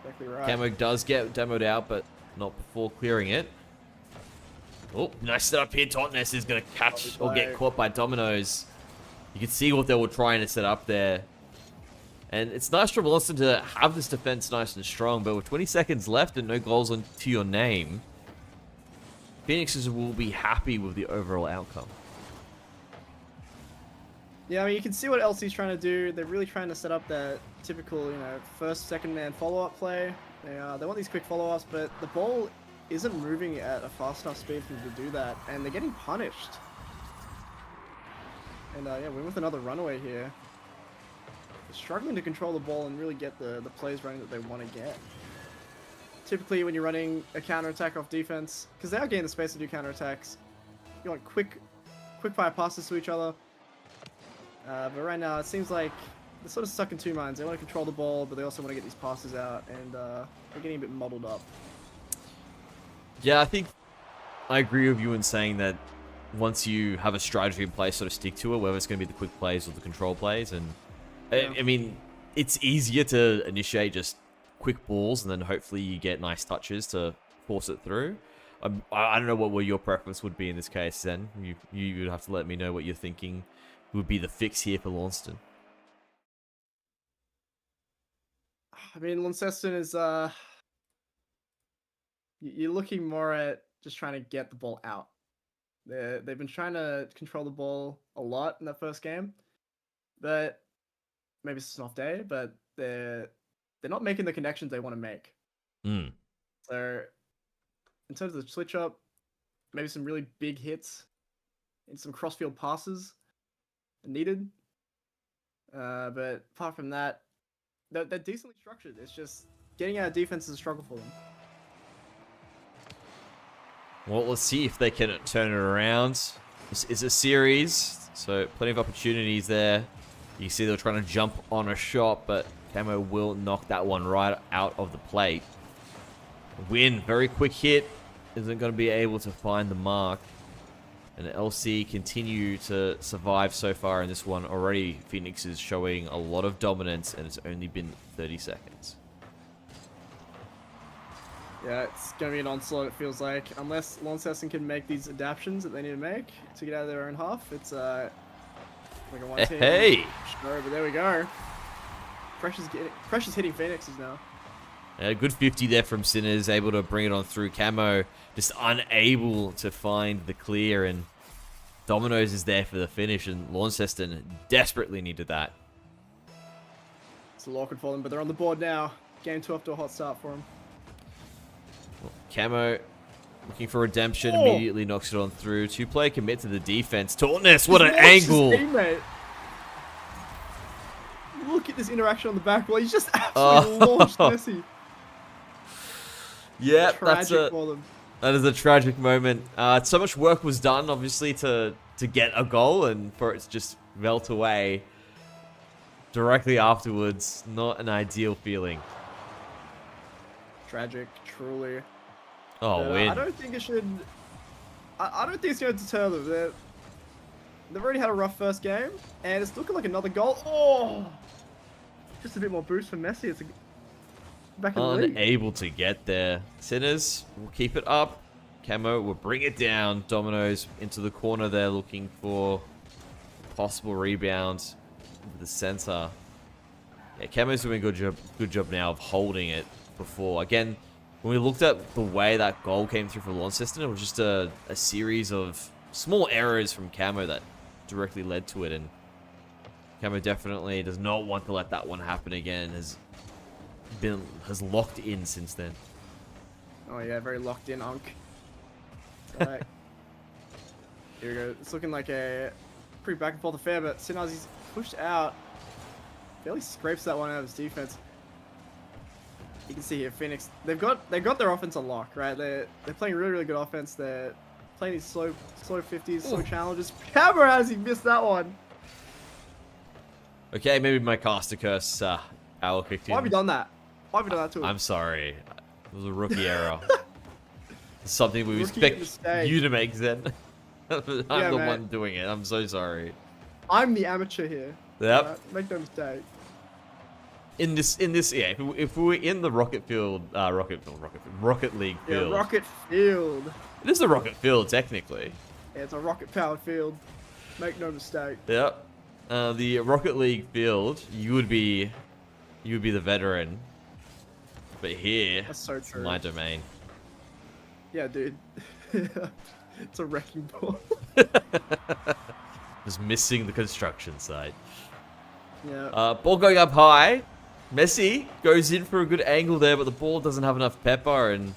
Speaker 2: Exactly right.
Speaker 1: Camo does get demoed out, but not before clearing it. Oh, nice setup here. Totness is going to catch or get caught by Dominoes. You can see what they were trying to set up there. And it's nice from Lawson to have this defense nice and strong, but with 20 seconds left and no goals to your name, Phoenixes will be happy with the overall outcome.
Speaker 2: Yeah, I mean, you can see what LC's trying to do. They're really trying to set up that typical, first, second man follow-up play. They want these quick follow-ups, but the ball isn't moving at a fast enough speed for them to do that, and they're getting punished. And yeah, we're with another runaway here. They're struggling to control the ball and really get the plays running that they want to get. Typically, when you're running a counter-attack off defense, because they are getting the space to do counter-attacks, you want quick fire passes to each other. But right now, it seems like they're sort of stuck in two minds. They want to control the ball, but they also want to get these passes out, and they're getting a bit muddled up.
Speaker 1: Yeah, I think I agree with you in saying that once you have a strategy in place, sort of stick to it, whether it's going to be the quick plays or the control plays. And yeah. I mean, it's easier to initiate just quick balls, and then hopefully you get nice touches to force it through. I don't know what your preference would be in this case, then. You would have to let me know what you're thinking would be the fix here for Launceston.
Speaker 2: I mean, Launceston is you're looking more at just trying to get the ball out. They've been trying to control the ball a lot in that first game, but maybe it's an off day, but they're not making the connections they want to make. So in terms of the switch up, maybe some really big hits and some crossfield passes needed. But apart from that, they're decently structured. It's just getting out of defense is a struggle for them.
Speaker 1: Well, let's see if they can turn it around. This is a series, so plenty of opportunities there. You see they're trying to jump on a shot, but Camo will knock that one right out of the plate. Win, very quick hit. Isn't going to be able to find the mark. And LC continue to survive so far in this one. Already, Phoenix is showing a lot of dominance, and it's only been 30 seconds.
Speaker 2: Yeah, it's going to be an onslaught, it feels like. Unless Launceston can make these adaptations that they need to make to get out of their own half, it's like a one-team.
Speaker 1: Hey!
Speaker 2: Sure, but there we go. Pressure's hitting Phoenixes now.
Speaker 1: A good 50 there from Sinners, able to bring it on through. Camo just unable to find the clear, and Domino's is there for the finish, and Launceston desperately needed that.
Speaker 2: It's a awkward for them, but they're on the board now. Game 2 off to a hot start for them.
Speaker 1: Camo looking for redemption, immediately knocks it on through. Two-player commit to the defense. Tautness, what an angle!
Speaker 2: Look at this interaction on the back wall. He's just absolutely launched Messi.
Speaker 1: Yeah,
Speaker 2: Tragic for them.
Speaker 1: That is a tragic moment. So much work was done, obviously, to get a goal, and for it to just melt away directly afterwards. Not an ideal feeling.
Speaker 2: Tragic, truly.
Speaker 1: Oh, win.
Speaker 2: I don't think it should... I don't think it's going to deter them. They've already had a rough first game, and it's looking like another goal. Oh! Just a bit more boost for Messi. It's back in the league.
Speaker 1: Unable to get there. Sinners will keep it up. Camo will bring it down. Domino's into the corner there, looking for possible rebound with the center. Yeah, Camo's doing a good job now of holding it before. Again, when we looked at the way that goal came through for Launceston, it was just a series of small errors from Camo that directly led to it, and Camo definitely does not want to let that one happen again. Has locked in since then.
Speaker 2: Oh yeah, very locked in, Unk. Alright. Here we go. It's looking like a pretty back and forth affair, but Sinazi's pushed out. Barely scrapes that one out of his defense. You can see here, Phoenix. They've got their offense on lock, right? They're playing really good offense. They're playing these slow 50s, slow challenges. Camera has he missed that one.
Speaker 1: Okay, maybe my caster curse owl kicked in.
Speaker 2: Why have you done that? Why have you done that to him?
Speaker 1: I'm sorry. It was a rookie error. It's something we expect
Speaker 2: mistake.
Speaker 1: you to make, Zen. I'm the
Speaker 2: man.
Speaker 1: one doing it. I'm so sorry.
Speaker 2: I'm the amateur here.
Speaker 1: Yep.
Speaker 2: Make no mistake.
Speaker 1: In this, yeah. If we were in the Rocket League field.
Speaker 2: Yeah, Rocket Field.
Speaker 1: It is the Rocket Field, technically.
Speaker 2: Yeah, it's a rocket-powered field. Make no mistake.
Speaker 1: Yep. The Rocket League field, you would be the veteran. But here,
Speaker 2: That's so
Speaker 1: it's
Speaker 2: true.
Speaker 1: my domain.
Speaker 2: Yeah, dude. It's a wrecking ball.
Speaker 1: Just missing the construction site.
Speaker 2: Yeah.
Speaker 1: Ball going up high. Messi goes in for a good angle there, but the ball doesn't have enough pepper, and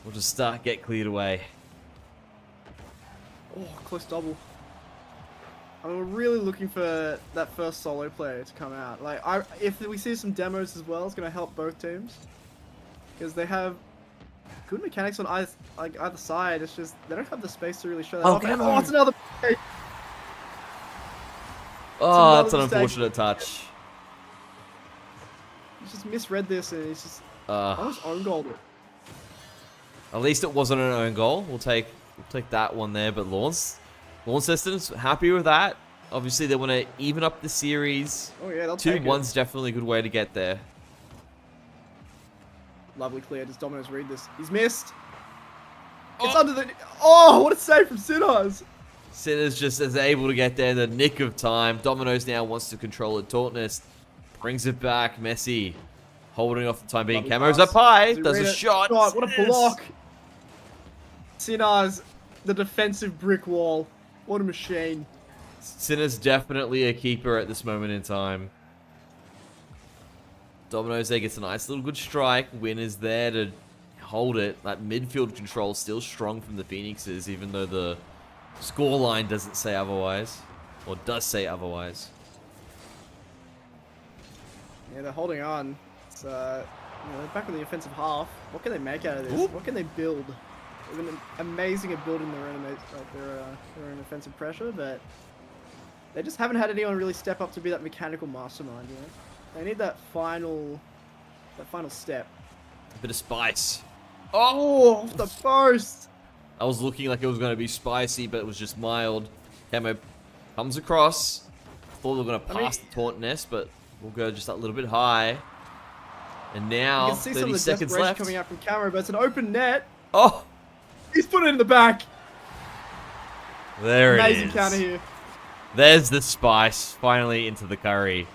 Speaker 1: we'll just get cleared away.
Speaker 2: Oh, close double. I mean, we're really looking for that first solo player to come out. Like, if we see some demos as well, it's going to help both teams. Because they have good mechanics on either side. It's just, they don't have the space to really show that off. Oh, it's another mistake.
Speaker 1: Oh, that's an unfortunate touch.
Speaker 2: He's just misread this, and he's just almost own goaled it.
Speaker 1: At least it wasn't an own goal. We'll take that one there, but Launceston's happy with that. Obviously, they want to even up the series.
Speaker 2: Oh yeah, they'll take it.
Speaker 1: 2-1's definitely a good way to get there.
Speaker 2: Lovely clear. Does Domino's read this? He's missed. It's under the... Oh, what a save from Sinners.
Speaker 1: Sinners just is able to get there in the nick of time. Domino's now wants to control it. Tautness brings it back. Messi holding off the time being. Camo's up high. Does a shot.
Speaker 2: God, what a block. Sinners, the defensive brick wall. What a machine.
Speaker 1: Sinner's definitely a keeper at this moment in time. Domino's there gets a nice little good strike. Win is there to hold it. That midfield control still strong from the Phoenixes, even though the scoreline doesn't say otherwise. Or does say otherwise.
Speaker 2: Yeah, they're holding on. It's, they're back in the offensive half. What can they make out of this?
Speaker 1: Oop.
Speaker 2: What can they build? They've been amazing at building their own offensive pressure, but they just haven't had anyone really step up to be that mechanical mastermind. You know, they need that final step.
Speaker 1: A bit of spice.
Speaker 2: Oh, off the post!
Speaker 1: I was looking like it was going to be spicy, but it was just mild. Camo comes across. Thought we were going to pass the taunt nest, but we'll go just that little bit high. And now,
Speaker 2: you can see
Speaker 1: 30
Speaker 2: some of the
Speaker 1: seconds
Speaker 2: desperation
Speaker 1: left.
Speaker 2: coming out from Camo, but it's an open net.
Speaker 1: Oh!
Speaker 2: He's put it in the back.
Speaker 1: There it is.
Speaker 2: Amazing counter here.
Speaker 1: There's the spice, finally into the curry.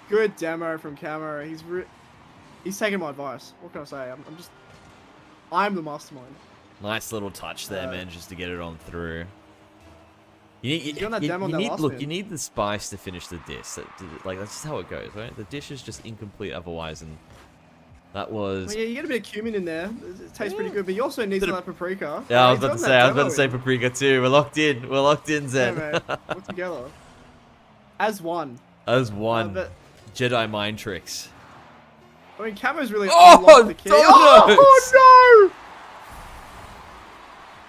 Speaker 2: Good demo from Camo. He's taking my advice. What can I say? I'm the mastermind.
Speaker 1: Nice little touch there, man, just to get it on through. You
Speaker 2: He's got that demo on that last
Speaker 1: look,
Speaker 2: spin.
Speaker 1: you need the spice to finish the dish. Like that's just how it goes, right? The dish is just incomplete otherwise, and that was.
Speaker 2: Well, yeah, you get a bit of cumin in there. It tastes pretty good, but you also need some of that paprika.
Speaker 1: Yeah, I was
Speaker 2: He's
Speaker 1: about to
Speaker 2: got
Speaker 1: say,
Speaker 2: that
Speaker 1: I was about to
Speaker 2: demo
Speaker 1: say
Speaker 2: in.
Speaker 1: paprika too. We're locked in. We're locked in,
Speaker 2: Yeah,
Speaker 1: Zen.
Speaker 2: man. We're together. As one.
Speaker 1: As one.
Speaker 2: But
Speaker 1: Jedi mind tricks.
Speaker 2: I mean, Camo's really
Speaker 1: Oh,
Speaker 2: unlocked the key. Oh no!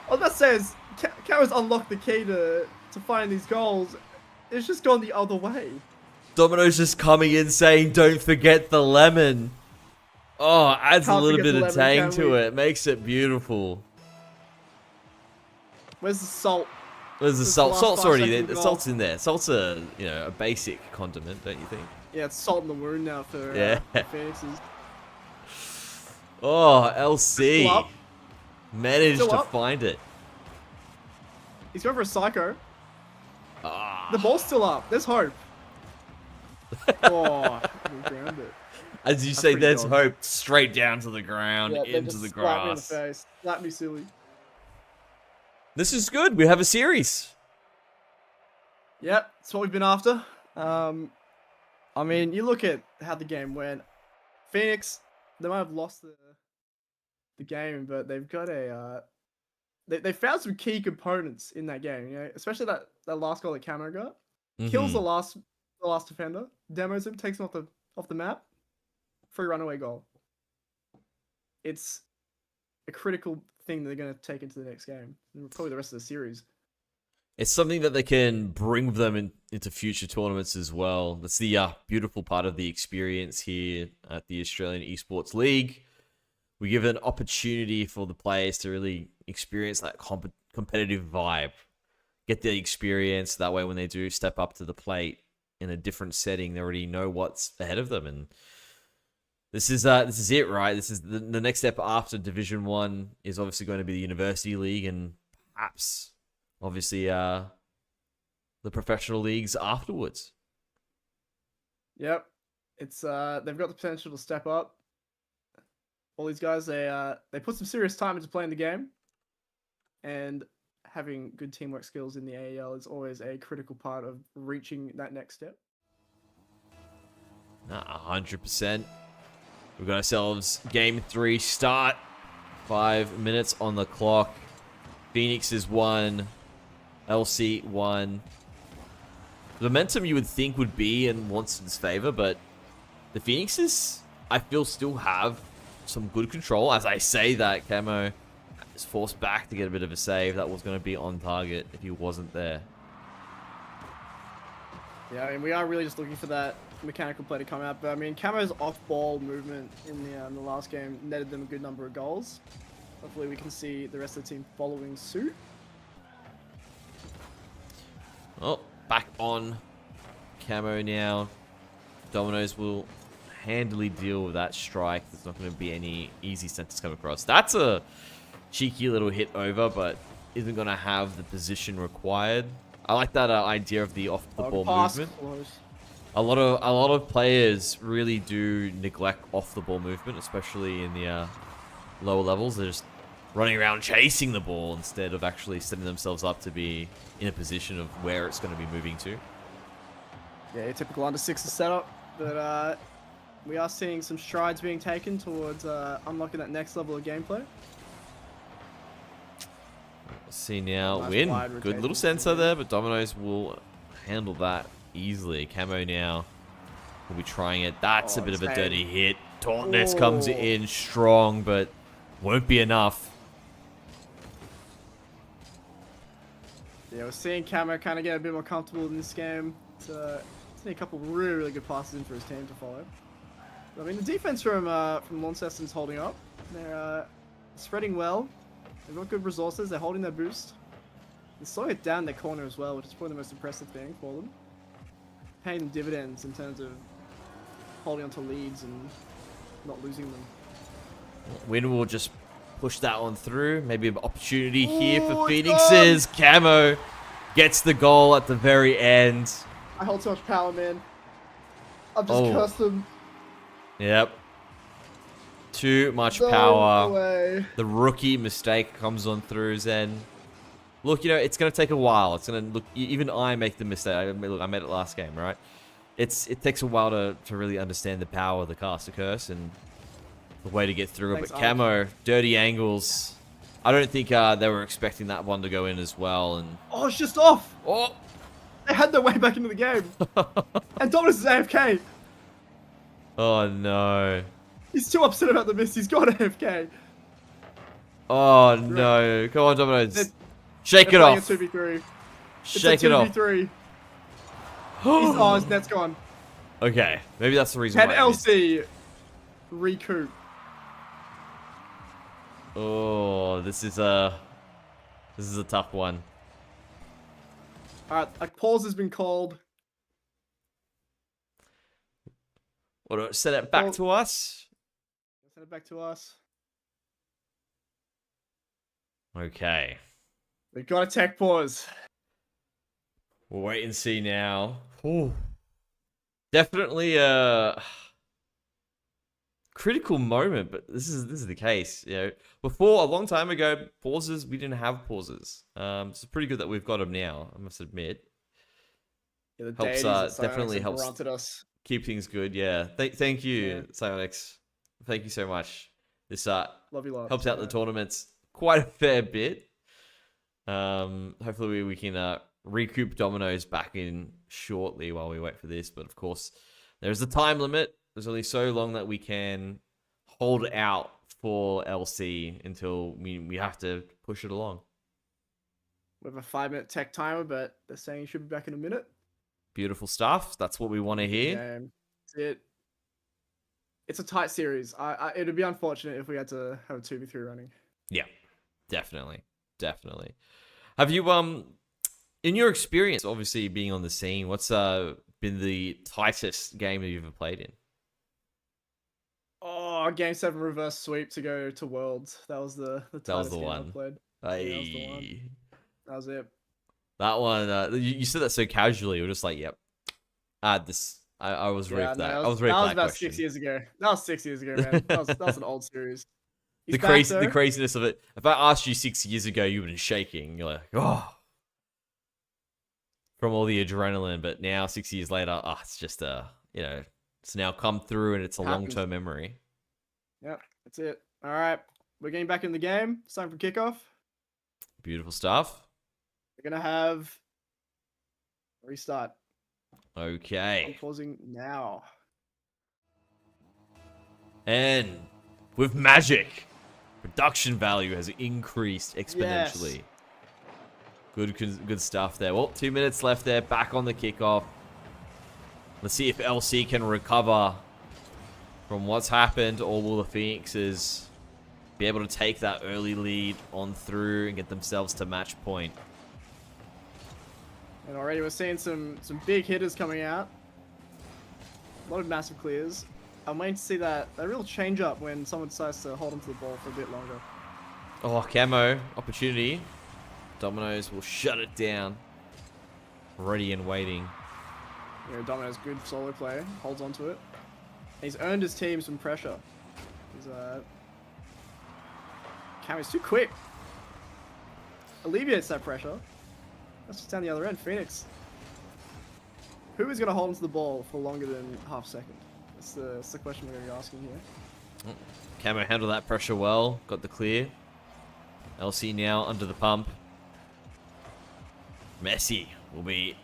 Speaker 2: I was about to say, Camo's unlocked the key to find these goals. It's just gone the other way.
Speaker 1: Domino's just coming in saying, "Don't forget the lemon." Oh, adds a
Speaker 2: Can't
Speaker 1: little
Speaker 2: forget
Speaker 1: bit
Speaker 2: the
Speaker 1: of
Speaker 2: lemon,
Speaker 1: tang
Speaker 2: can
Speaker 1: to
Speaker 2: we?
Speaker 1: it. Makes it beautiful.
Speaker 2: Where's the salt?
Speaker 1: There's the
Speaker 2: This
Speaker 1: salt.
Speaker 2: last
Speaker 1: Salt's
Speaker 2: 5
Speaker 1: already there.
Speaker 2: seconds
Speaker 1: The
Speaker 2: goal.
Speaker 1: salt's in there. Salt's a a basic condiment, don't you think?
Speaker 2: Yeah, it's salt in the wound now for
Speaker 1: Yeah.
Speaker 2: Phoenix's.
Speaker 1: Oh,
Speaker 2: Still
Speaker 1: LC
Speaker 2: up.
Speaker 1: managed
Speaker 2: Still
Speaker 1: to
Speaker 2: up.
Speaker 1: find it.
Speaker 2: He's going for a psycho.
Speaker 1: Ah.
Speaker 2: The ball's still up. There's hope. Oh, we ground it.
Speaker 1: As you
Speaker 2: That's
Speaker 1: say,
Speaker 2: pretty
Speaker 1: there's
Speaker 2: dog.
Speaker 1: hope. Straight down to the ground,
Speaker 2: Yeah, they
Speaker 1: into
Speaker 2: just
Speaker 1: the
Speaker 2: slap me in the
Speaker 1: grass.
Speaker 2: face. Slap me silly.
Speaker 1: This is good. We have a series.
Speaker 2: Yep, that's what we've been after. I mean, you look at how the game went. Phoenix, they might have lost the game, but they've got a they found some key components in that game. Especially that last goal that Camo got. Kills the last defender, demos him, takes him off the map. Free runaway goal. It's a critical thing they're going to take into the next game, and probably the rest of the series.
Speaker 1: It's something that they can bring with them into future tournaments as well. That's the beautiful part of the experience here at the Australian Esports League. We give an opportunity for the players to really experience that competitive vibe. Get the experience. That way when they do step up to the plate in a different setting, they already know what's ahead of them. And this is it, right? This is the next step after Division 1 is obviously going to be the University League and perhaps, obviously, the professional leagues afterwards.
Speaker 2: Yep, it's they've got the potential to step up. All these guys, they put some serious time into playing the game, and having good teamwork skills in the AEL is always a critical part of reaching that next step.
Speaker 1: 100%. We've got ourselves Game 3 start. 5 minutes on the clock. Phoenix is 1. LC 1. The momentum you would think would be in Wanson's favor, but the Phoenixes, I feel, still have some good control. As I say that, Camo is forced back to get a bit of a save. That was going to be on target if he wasn't there.
Speaker 2: Yeah, I mean, we are really just looking for that mechanical play to come out. But I mean, Camo's off-ball movement in the last game netted them a good number of goals. Hopefully we can see the rest of the team following suit.
Speaker 1: Oh, back on Camo now. Domino's will handily deal with that strike. There's not going to be any easy centers come across. That's a cheeky little hit over, but isn't going to have the position required. I like that idea of the off-the-ball movement.
Speaker 2: Close.
Speaker 1: A lot of players really do neglect off-the-ball movement, especially in the lower levels. They're just running around chasing the ball instead of actually setting themselves up to be in a position of where it's going to be moving to.
Speaker 2: Yeah, your typical under sixes setup, but we are seeing some strides being taken towards unlocking that next level of gameplay.
Speaker 1: Let's see now.
Speaker 2: Nice
Speaker 1: Win.
Speaker 2: wide
Speaker 1: Good
Speaker 2: rotation.
Speaker 1: little sensor there, but Domino's will handle that easily. Camo now will be trying it. That's a bit of a dirty hit. Tauntness comes in strong, but won't be enough.
Speaker 2: Yeah, we're seeing Camo kind of get a bit more comfortable in this game. It's a couple really, really good passes in for his team to follow. I mean, the defense from Launceston's holding up. They're spreading well. They've got good resources. They're holding their boost. They're slowing it down their corner as well, which is probably the most impressive thing for them. Paying them dividends in terms of holding onto leads and not losing them.
Speaker 1: Win will just push that one through. Maybe an opportunity here for Phoenixes. Camo gets the goal at the very end.
Speaker 2: I hold so much power, man. I've just cursed them.
Speaker 1: Yep. Too much
Speaker 2: No
Speaker 1: power.
Speaker 2: way.
Speaker 1: The rookie mistake comes on through, Zen. Look, you know, it's going to take a while. It's going to look. Even I make the mistake. I made it last game, right? It takes a while to really understand the power of the caster curse and the way to get through it. But Camo, dirty angles. I don't think they were expecting that one to go in as well. And
Speaker 2: oh, it's just off.
Speaker 1: oh,
Speaker 2: they had their way back into the game. And Dominus is AFK.
Speaker 1: Oh no.
Speaker 2: He's too upset about the miss. He's got AFK.
Speaker 1: Oh no. Come on, Dominoes. Shake it off.
Speaker 2: It's a 2v3.
Speaker 1: Shake it off.
Speaker 2: It's a 2v3. Oh, his net's gone.
Speaker 1: Okay. Maybe that's the reason
Speaker 2: Can
Speaker 1: why.
Speaker 2: LC recoup?
Speaker 1: Oh, this is a tough one.
Speaker 2: Alright, a pause has been called.
Speaker 1: What, send it back to us?
Speaker 2: Send it back to us.
Speaker 1: Okay.
Speaker 2: We've got a tech pause.
Speaker 1: We'll wait and see now. Ooh. Definitely a critical moment, but this is the case. You know, before a long time ago, pauses, we didn't have pauses. It's pretty good that we've got them now, I must admit.
Speaker 2: Yeah,
Speaker 1: Helps definitely helps
Speaker 2: us.
Speaker 1: keep things good. Yeah. Thank you, Sionix. Thank you so much. This
Speaker 2: Love you lot.
Speaker 1: helps out the tournaments quite a fair bit. Hopefully we can recoup Dominoes back in shortly while we wait for this. But of course, there's a time limit. There's only so long that we can hold out for LC until we have to push it along.
Speaker 2: We have a 5-minute tech timer, but they're saying you should be back in a minute.
Speaker 1: Beautiful stuff. That's what we want to hear.
Speaker 2: It's a tight series. It'd be unfortunate if we had to have a 2v3 running.
Speaker 1: Yeah, definitely. Have you in your experience, obviously being on the scene, what's been the tightest game that you've ever played in?
Speaker 2: Oh, Game 7 reverse sweep to go to Worlds. That was the tightest game I played.
Speaker 1: That was
Speaker 2: the one. That was it.
Speaker 1: That one, you said that so casually. You were just like, "Yep, add this." I was ready for that. I was ready for that
Speaker 2: about
Speaker 1: question.
Speaker 2: 6 years ago. That was 6 years ago, man. That was an old series.
Speaker 1: The craziness of it. If I asked you 6 years ago, you would have been shaking. You're like, oh, from all the adrenaline. But now, 6 years later, it's just it's now come through and it's a long-term memory.
Speaker 2: Yep, that's it. All right, we're getting back in the game. It's time for kickoff.
Speaker 1: Beautiful stuff.
Speaker 2: We're gonna have restart.
Speaker 1: Okay.
Speaker 2: I'm pausing now.
Speaker 1: And with magic, production value has increased exponentially. Yes. Good stuff there. Well, 2 minutes left there. Back on the kickoff. Let's see if LC can recover from what's happened, or will the Phoenixes be able to take that early lead on through and get themselves to match point?
Speaker 2: And already we're seeing some big hitters coming out. A lot of massive clears. I'm waiting to see that real change up when someone decides to hold onto the ball for a bit longer.
Speaker 1: Oh, Camo opportunity. Dominoes will shut it down. Ready and waiting.
Speaker 2: Yeah, Domino's good solo play. Holds onto it. He's earned his team some pressure. Camo's too quick. Alleviates that pressure. That's just down the other end. Phoenix. Who is going to hold onto the ball for longer than half a second? That's the question we're going to be asking here.
Speaker 1: Camo handled that pressure well. Got the clear. LC now under the pump. Messi will be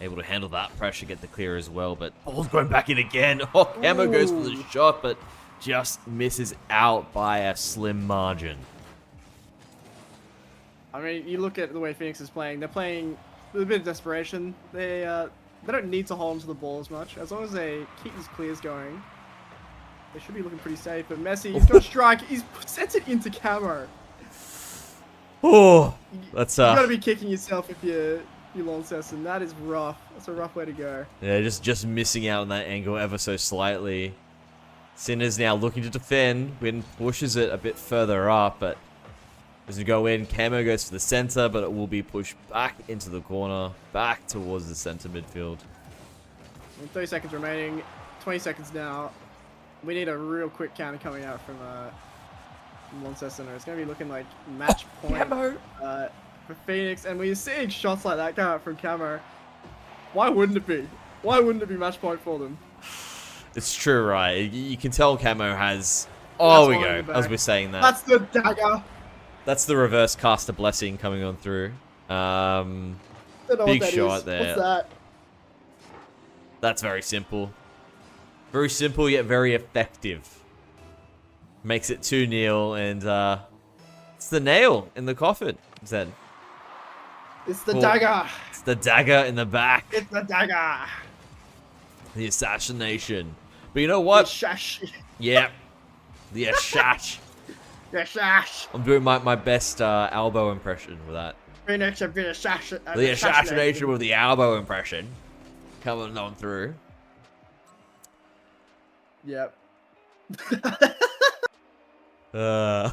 Speaker 1: able to handle that pressure, get the clear as well. But ball's going back in again. Oh, Camo goes for the shot, but just misses out by a slim margin.
Speaker 2: I mean, you look at the way Phoenix is playing. They're playing with a bit of desperation. They don't need to hold onto the ball as much. As long as they keep these clears going, they should be looking pretty safe. But Messi, he's got a strike. He's sent it into Camo.
Speaker 1: Oh, that's
Speaker 2: you gotta be kicking yourself if you're Launceston. That is rough. That's a rough way to go.
Speaker 1: Yeah, just missing out on that angle ever so slightly. Sinner's now looking to defend. Win pushes it a bit further up, but doesn't go in. Camo goes to the center, but it will be pushed back into the corner, back towards the center midfield.
Speaker 2: 30 seconds remaining. 20 seconds now. We need a real quick counter coming out from Launceston. It's going to be looking like match point. for Phoenix, and when you're seeing shots like that come out from Camo, why wouldn't it be? Why wouldn't it be match point for them?
Speaker 1: It's true, right? You can tell Camo has... Oh, we go. As we're saying that.
Speaker 2: That's the dagger.
Speaker 1: That's the reverse caster blessing coming on through. Big shot there.
Speaker 2: What's that?
Speaker 1: That's very simple. Very simple, yet very effective. Makes it 2-0, and it's the nail in the coffin, Zen.
Speaker 2: It's the dagger.
Speaker 1: It's the dagger in the back.
Speaker 2: It's the dagger.
Speaker 1: The assassination. But you know what?
Speaker 2: The shash.
Speaker 1: Yeah. The ashash.
Speaker 2: The shash.
Speaker 1: I'm doing my best elbow impression with that.
Speaker 2: Phoenix have been assassinated.
Speaker 1: The assassination with the elbow impression. Coming on through.
Speaker 2: Yep.
Speaker 1: I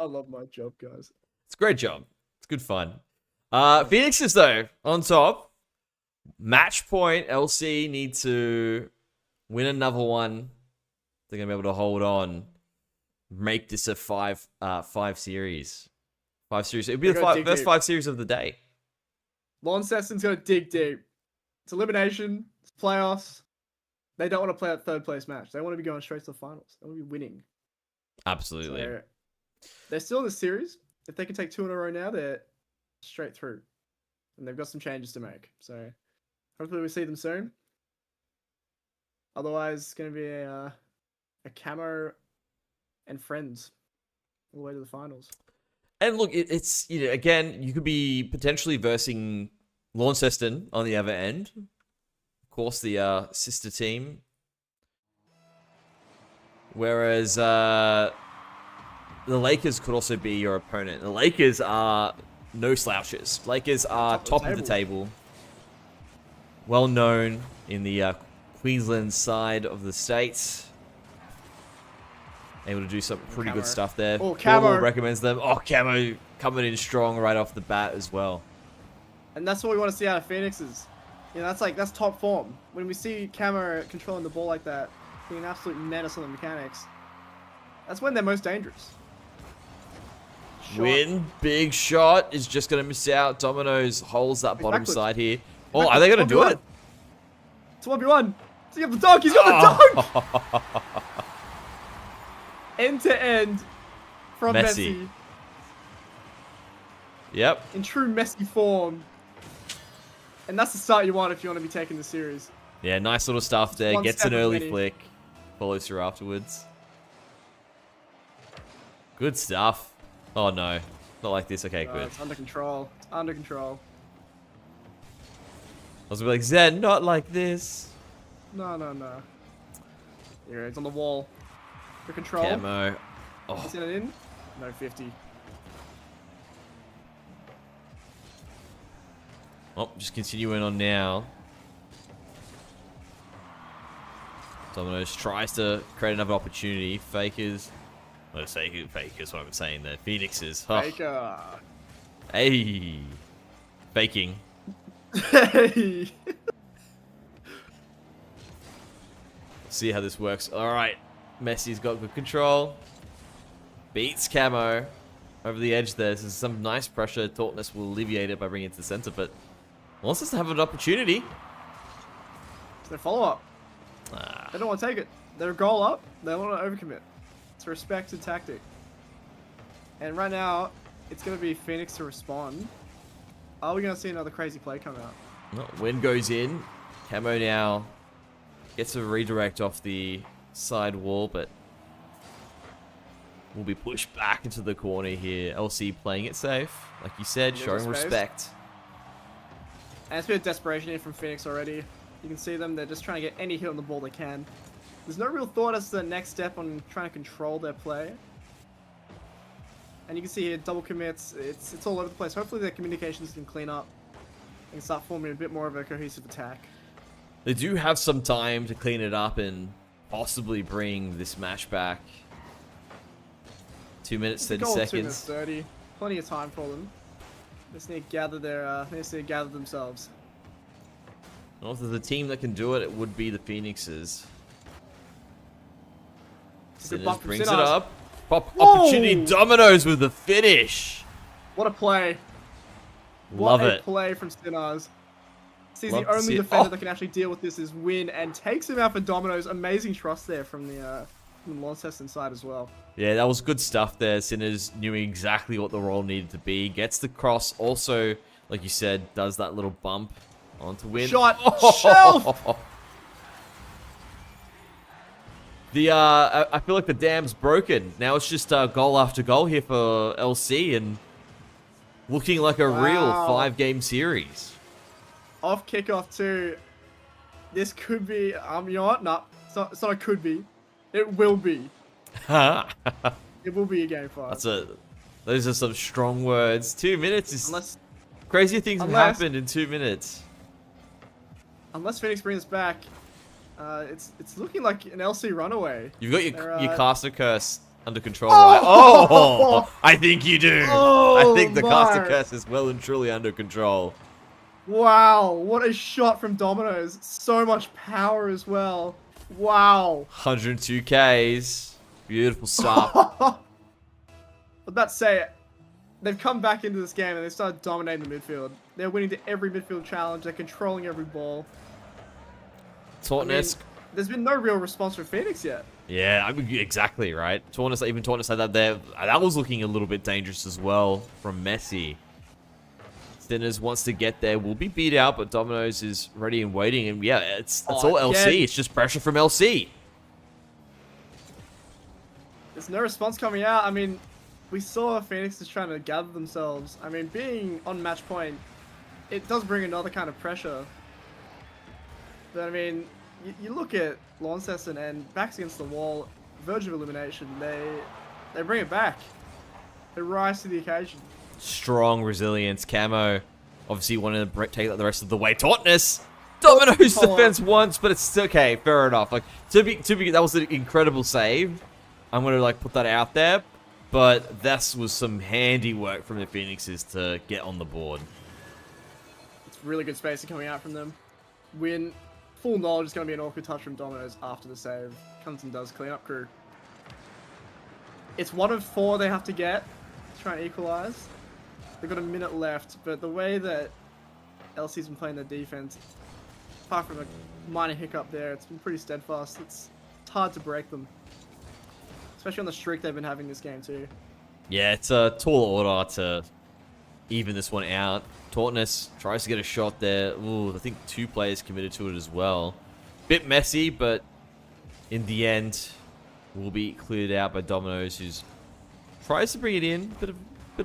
Speaker 2: love my job, guys.
Speaker 1: It's a great job. It's good fun. Phoenixes, though, on top. Match point. LC need to win another one. They're going to be able to hold on. Make this a five series. 5 series. It'd be the first 5 series of the day.
Speaker 2: Launceston's going to dig deep. It's elimination. It's playoffs. They don't want to play a third place match. They want to be going straight to the finals. They want to be winning.
Speaker 1: Absolutely.
Speaker 2: So, they're still in the series. If they can take 2 in a row now, they're straight through. And they've got some changes to make. So hopefully we see them soon. Otherwise, it's going to be a Camo and friends all the way to the finals.
Speaker 1: And look, it's, you know, again, you could be potentially versing Launceston on the other end. Of course, the sister team. Whereas the Lakers could also be your opponent. The Lakers are no slouches. Lakers are top of the table. Well known in the Queensland side of the state. Able to do some pretty good stuff there.
Speaker 2: Oh, Camo
Speaker 1: recommends them. Oh, Camo coming in strong right off the bat as well.
Speaker 2: And that's what we want to see out of Phoenixes. You know, that's top form. When we see Camo controlling the ball like that, being an absolute menace on the mechanics, that's when they're most dangerous.
Speaker 1: Win, big shot, is just going to miss out. Dominoes holds that bottom side here. Oh, are they going to do it?
Speaker 2: It's 1v1. So you have the dunk. He's got the dunk. End to end from Messi.
Speaker 1: Yep.
Speaker 2: In true Messi form. And that's the start you want if you want to be taking the series.
Speaker 1: Yeah, nice little stuff there. Gets an early flick. Follows through afterwards. Good stuff. Oh, no. Not like this. Okay, good.
Speaker 2: It's under control. It's under control.
Speaker 1: I was like, Zen, not like this.
Speaker 2: No. Here, it's on the wall. For control.
Speaker 1: Camo. Oh.
Speaker 2: Is it in? No, 50.
Speaker 1: Oh, just continuing on now. Dominoes tries to create another opportunity. Fakers. I say fakers, what I'm saying there. Phoenixes. Oh.
Speaker 2: Faker.
Speaker 1: Hey. Faking.
Speaker 2: Hey.
Speaker 1: See how this works. Alright. Messi's got good control. Beats Camo over the edge there. This is some nice pressure. Tautness will alleviate it by bringing it to the center, but wants us to have an opportunity.
Speaker 2: It's their follow-up. They don't want to take it. They're goal up. They don't want to overcommit. It's a respected tactic. And right now, it's going to be Phoenix to respond. Are we going to see another crazy play come out?
Speaker 1: No, wind goes in. Camo now gets a redirect off the side wall, but will be pushed back into the corner here. LC playing it safe, like you said, showing respect.
Speaker 2: And it's a bit of desperation here from Phoenix already. You can see them, they're just trying to get any hit on the ball they can. There's no real thought as to the next step on trying to control their play. And you can see here, double commits, it's all over the place. Hopefully their communications can clean up and start forming a bit more of a cohesive attack.
Speaker 1: They do have some time to clean it up and possibly bring this match back. 2 minutes, 30 seconds.
Speaker 2: 2 minutes 30. Plenty of time for them. They just need to gather themselves.
Speaker 1: Well, if there's a team that can do it, it would be the Phoenixes. Sinners brings it up. Pop opportunity. Dominoes with the finish.
Speaker 2: What a play.
Speaker 1: Love
Speaker 2: what a
Speaker 1: it.
Speaker 2: play from Stinaz. Sees
Speaker 1: Love
Speaker 2: the
Speaker 1: to
Speaker 2: only
Speaker 1: see it.
Speaker 2: defender
Speaker 1: Oh.
Speaker 2: that can actually deal with this is Win and takes him out for Domino's. Amazing trust there from the Launceston side as well.
Speaker 1: Yeah, that was good stuff there. Sinners knew exactly what the role needed to be. Gets the cross. Also, like you said, does that little bump onto Win.
Speaker 2: Shot. Shelf.
Speaker 1: I feel like the dam's broken. Now it's just goal after goal here for LC and looking like a real 5-game series.
Speaker 2: Off kickoff too. This could be, you know what? No, it's not a could be. It will be. It will be a game 5.
Speaker 1: Those are some strong words. 2 minutes is...
Speaker 2: Unless
Speaker 1: crazy things have happened in 2 minutes.
Speaker 2: Unless Phoenix brings us back, it's looking like an LC runaway.
Speaker 1: You've got your caster curse under control, right? Oh! I think you do. I think the caster curse is well and truly under control.
Speaker 2: Wow, what a shot from Domino's. So much power as well. Wow.
Speaker 1: 102 Ks. Beautiful stuff.
Speaker 2: I was about to say, they've come back into this game and they started dominating the midfield. They're winning to every midfield challenge. They're controlling every ball.
Speaker 1: Taunton-esque.
Speaker 2: There's been no real response from Phoenix yet.
Speaker 1: Yeah, I mean, exactly, right? Even Taunton said that there. That was looking a little bit dangerous as well from Messi. Stinners wants to get there, will be beat out, but Domino's is ready and waiting. And yeah, it's all LC. It's just pressure from LC.
Speaker 2: There's no response coming out. I mean, we saw Phoenix is trying to gather themselves. I mean, being on match point, it does bring another kind of pressure. But I mean, you look at Launceston and backs against the wall, verge of elimination. They bring it back. They rise to the occasion.
Speaker 1: Strong resilience. Camo obviously wanted to take that the rest of the way. Taunton-esque. Domino's defense once, but it's still okay. Fair enough. Like to be that was an incredible save. I'm gonna like put that out there, but that was some handiwork from the Phoenixes to get on the board.
Speaker 2: It's really good spacing coming out from them. Win. Full knowledge is going to be an awkward touch from Domino's after the save. Comes and does clean up crew. It's 1 of 4 they have to get to try and equalize. They've got a minute left, but the way that LC's been playing their defense, apart from a minor hiccup there, it's been pretty steadfast. It's hard to break them. Especially on the streak they've been having this game too.
Speaker 1: Yeah, it's a tall order to even this one out. Taunton-esque tries to get a shot there. Ooh, I think 2 players committed to it as well. Bit messy, but in the end, will be cleared out by Domino's, who tries to bring it in. Bit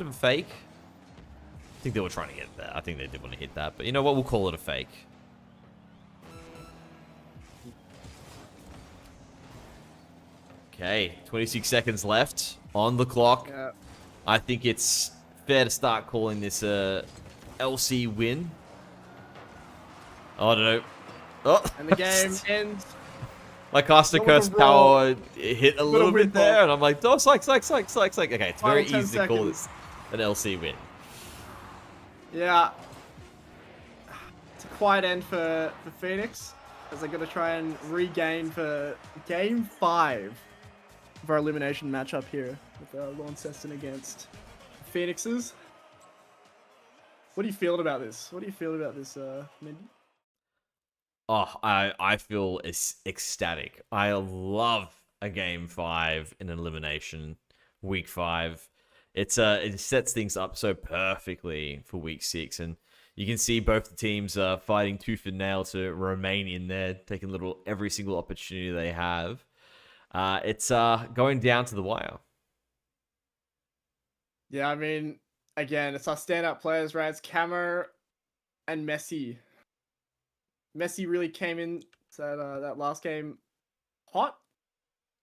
Speaker 1: of a fake. I think they were trying to get that. I think they did want to hit that, but you know what? We'll call it a fake. Okay, 26 seconds left on the clock.
Speaker 2: Yeah.
Speaker 1: I think it's fair to start calling this a LC win. Oh, I don't know. Oh.
Speaker 2: And the game ends.
Speaker 1: My caster curse power hit a little bit there, and I'm like, oh, psych. Okay, it's very easy to call this an LC win.
Speaker 2: Yeah. It's a quiet end for Phoenix, as they're going to try and regain for game 5 of our elimination matchup here with Launceston against Phoenixes. What do you feel about this? What do you feel about this, Mindy?
Speaker 1: Oh, I feel ecstatic. I love a game 5 in an elimination, week 5. It sets things up so perfectly for week 6, and you can see both the teams fighting tooth and nail to remain in there, taking every single opportunity they have. It's going down to the wire.
Speaker 2: Yeah, I mean, again, it's our standout players, right? It's Camo and Messi. Messi really came in that last game hot.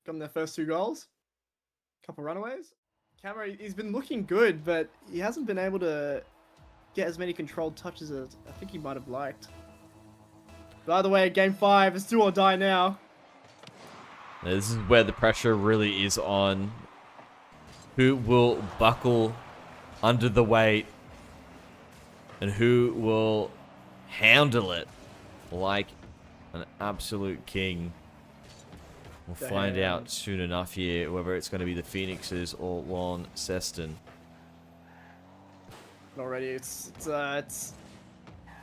Speaker 2: Got them their first 2 goals. Couple runaways. Camo, he's been looking good, but he hasn't been able to get as many controlled touches as I think he might have liked. By the way, game 5 is do or die now.
Speaker 1: This is where the pressure really is on. Who will buckle under the weight, and who will handle it like an absolute king. We'll find out soon enough here whether it's going to be the Phoenixes or Launceston.
Speaker 2: already. It's a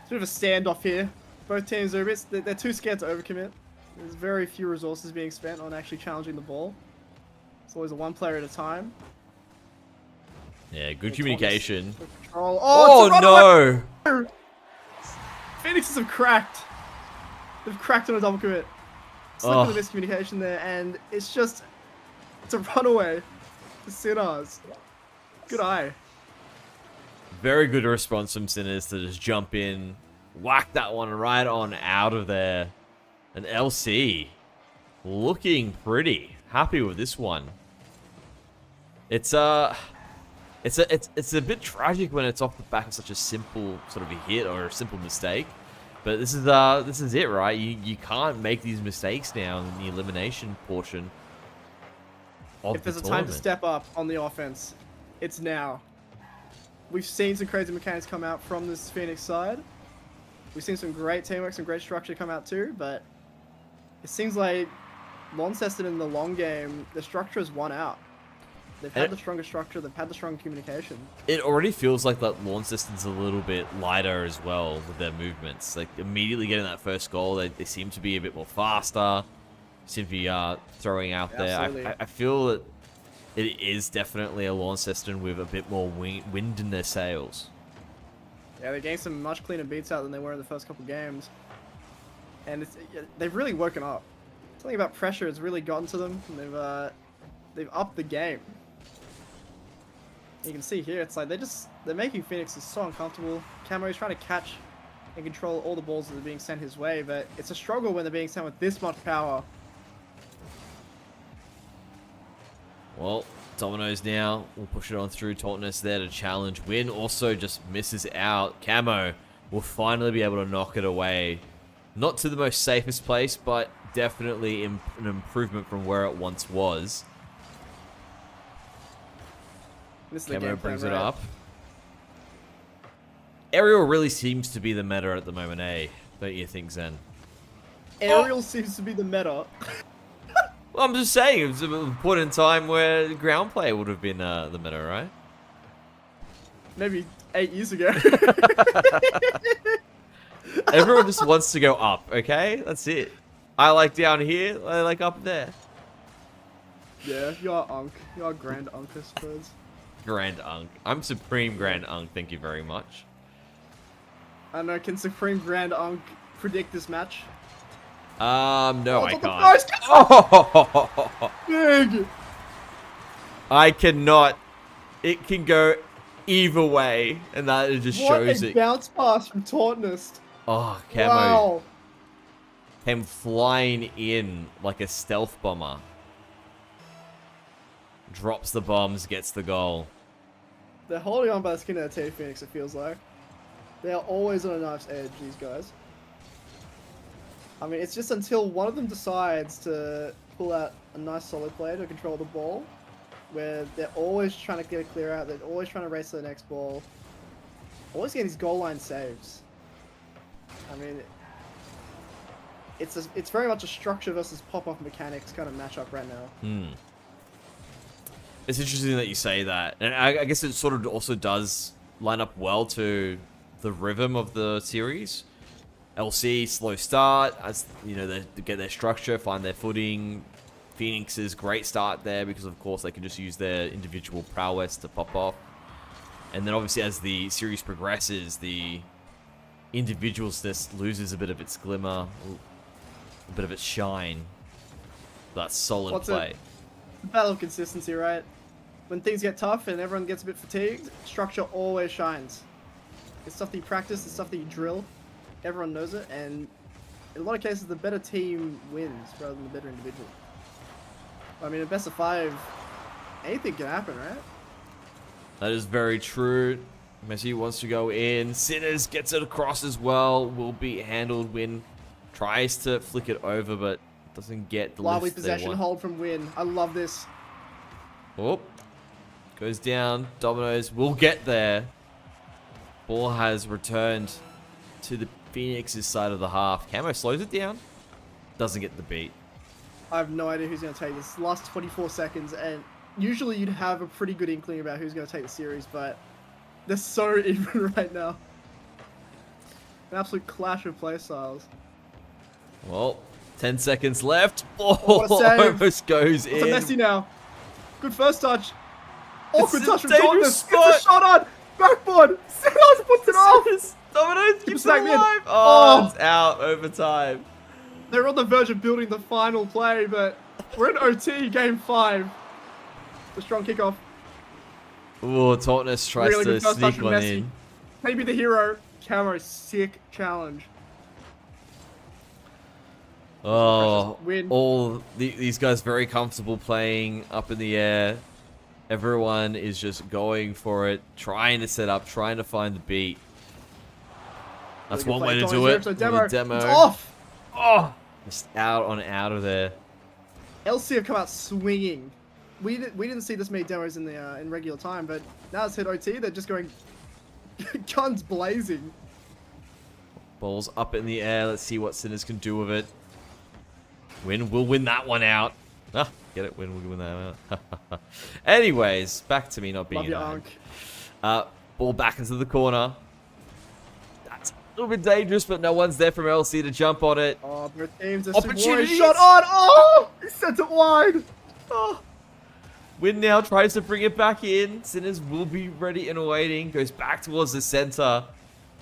Speaker 2: bit of a standoff here. Both teams are they're too scared to overcommit. There's very few resources being spent on actually challenging the ball. It's always a one player at a time.
Speaker 1: Yeah, good communication.
Speaker 2: Control.
Speaker 1: Oh no!
Speaker 2: Phoenixes have cracked. They've cracked on a double commit. Slip of the miscommunication there, and it's a runaway for Sinners. Good eye.
Speaker 1: Very good response from Sinners to just jump in, whack that one right on out of there. And LC looking pretty happy with this one. It's a bit tragic when it's off the back of such a simple sort of a hit or a simple mistake. But this is it, right? You can't make these mistakes now in the elimination portion of
Speaker 2: if there's
Speaker 1: the
Speaker 2: a time to step up on the offense, it's now. We've seen some crazy mechanics come out from this Phoenix side. We've seen some great teamwork, some great structure come out too, but it seems like Launceston in the long game, the structure has won out. They've had the stronger structure, they've had the stronger communication.
Speaker 1: It already feels like that Launceston's a little bit lighter as well with their movements. Like, immediately getting that first goal, they seem to be a bit more faster, seem to be throwing out there. I feel that it is definitely a Launceston with a bit more wind in their sails.
Speaker 2: Yeah, they're getting some much cleaner beats out than they were in the first couple games. And they've really woken up. Something about pressure has really gotten to them, and they've upped the game. You can see here, it's like they're making Phoenix so uncomfortable. Camo's trying to catch and control all the balls that are being sent his way, but it's a struggle when they're being sent with this much power.
Speaker 1: Well, Dominoes now will push it on through. Tautness there to challenge. Win also just misses out. Camo will finally be able to knock it away. Not to the most safest place, but definitely an improvement from where it once was. Camo brings it up. Aerial really seems to be the meta at the moment, eh? Don't you think, Zen?
Speaker 2: Aerial seems to be the meta.
Speaker 1: Well, I'm just saying, it was a point in time where ground play would have been the meta, right?
Speaker 2: Maybe 8 years ago.
Speaker 1: Everyone just wants to go up, okay? That's it. I like down here, I like up there.
Speaker 2: Yeah, you're Unk. You're Grand Unk, I suppose.
Speaker 1: Grand Unk. I'm Supreme Grand Unk, thank you very much.
Speaker 2: I don't know, can Supreme Grand Unk predict this match?
Speaker 1: No, I can't.
Speaker 2: Oh! Big!
Speaker 1: I cannot. It can go either way, and that just shows it.
Speaker 2: Bounce pass from Tautness.
Speaker 1: Oh, Camo.
Speaker 2: Wow.
Speaker 1: Came flying in like a stealth bomber. Drops the bombs, gets the goal.
Speaker 2: They're holding on by the skin of their teeth, Phoenix, it feels like. They're always on a knife's edge, these guys. I mean, it's just until one of them decides to pull out a nice solid play to control the ball, where they're always trying to get a clear out, they're always trying to race to the next ball, always getting these goal line saves. I mean, it's very much a structure versus pop-off mechanics kind of matchup right now.
Speaker 1: It's interesting that you say that, and I guess it sort of also does line up well to the rhythm of the series. LC, slow start, as you know, they get their structure, find their footing. Phoenix's great start there because, of course, they can just use their individual prowess to pop off. And then, obviously, as the series progresses, the individualness loses a bit of its glimmer, a bit of its shine. That solid play.
Speaker 2: Battle of consistency, right? When things get tough and everyone gets a bit fatigued, structure always shines. It's stuff that you practice, it's stuff that you drill. Everyone knows it, and in a lot of cases, the better team wins rather than the better individual. I mean, in best of 5, anything can happen, right?
Speaker 1: That is very true. Messi wants to go in. Sinners gets it across as well. Will be handled. Win tries to flick it over, but doesn't get the
Speaker 2: Lively
Speaker 1: lift they
Speaker 2: possession
Speaker 1: want.
Speaker 2: hold from Win. I love this.
Speaker 1: Oh, goes down. Dominoes will get there. Ball has returned to the Phoenix's side of the half. Camo slows it down. Doesn't get the beat.
Speaker 2: I have no idea who's going to take this. Last 24 seconds, and usually you'd have a pretty good inkling about who's going to take the series, but They're so even right now. An absolute clash of play styles.
Speaker 1: Well, 10 seconds left.
Speaker 2: what a
Speaker 1: Oh,
Speaker 2: save.
Speaker 1: almost goes
Speaker 2: It's a
Speaker 1: in.
Speaker 2: Messi now. Good first touch. Awkward
Speaker 1: It's
Speaker 2: touch
Speaker 1: a
Speaker 2: from
Speaker 1: dangerous
Speaker 2: Totness. Gets a shot on. Backboard. Sinos puts it off.
Speaker 1: Domino's keeps it
Speaker 2: snag me in.
Speaker 1: alive.
Speaker 2: Oh.
Speaker 1: It's out overtime.
Speaker 2: They're on the verge of building the final play, but we're in OT game 5. It's a strong kickoff.
Speaker 1: Oh, Totness tries
Speaker 2: Really
Speaker 1: to
Speaker 2: good first touch
Speaker 1: sneak
Speaker 2: from
Speaker 1: one
Speaker 2: Messi.
Speaker 1: in.
Speaker 2: Maybe the hero. Camo, sick challenge.
Speaker 1: Oh,
Speaker 2: Win.
Speaker 1: all these guys very comfortable playing up in the air. Everyone is just going for it, trying to set up, trying to find the beat. That's
Speaker 2: Really good
Speaker 1: one way
Speaker 2: play.
Speaker 1: to do it.
Speaker 2: So
Speaker 1: With
Speaker 2: demo.
Speaker 1: a
Speaker 2: It's off.
Speaker 1: Oh, just out of there.
Speaker 2: LC have come out swinging. We didn't see this many demos in the in regular time, but now it's hit OT. They're just going guns blazing.
Speaker 1: Ball's up in the air. Let's see what Sinners can do with it. We'll win that one out. Ah, get it? We'll win that out. Anyways, back to me not being
Speaker 2: Love you,
Speaker 1: ball back into the corner. That's a little bit dangerous, but no one's there from LC to jump on it.
Speaker 2: Oh, their teams are
Speaker 1: Opportunities.
Speaker 2: shot on. Oh, he sent it wide.
Speaker 1: Oh. Win now tries to bring it back in. Sinners will be ready and waiting. Goes back towards the center.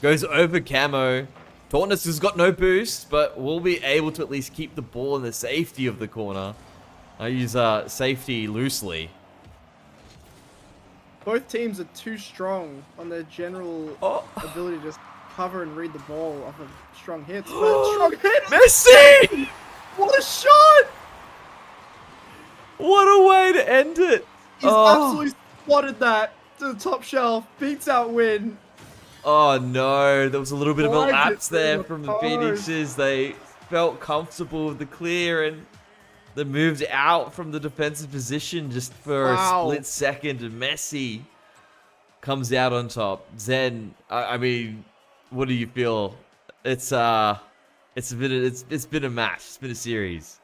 Speaker 1: Goes over Camo. Tornus has got no boost, but will be able to at least keep the ball in the safety of the corner. I use safety loosely.
Speaker 2: Both teams are too strong on their general ability to just cover and read the ball off of strong hits. But strong hit!
Speaker 1: Messi!
Speaker 2: What a shot!
Speaker 1: What a way to end it!
Speaker 2: He's absolutely spotted that to the top shelf. Beats out Win.
Speaker 1: Oh no, there was a little bit of a
Speaker 2: Like
Speaker 1: lapse
Speaker 2: it
Speaker 1: there
Speaker 2: in
Speaker 1: from
Speaker 2: the
Speaker 1: the
Speaker 2: post.
Speaker 1: Phoenixes. They felt comfortable with the clear and they moved out from the defensive position just for a split second, and Messi comes out on top. Zen, I mean, what do you feel? It's been a match. It's been a series.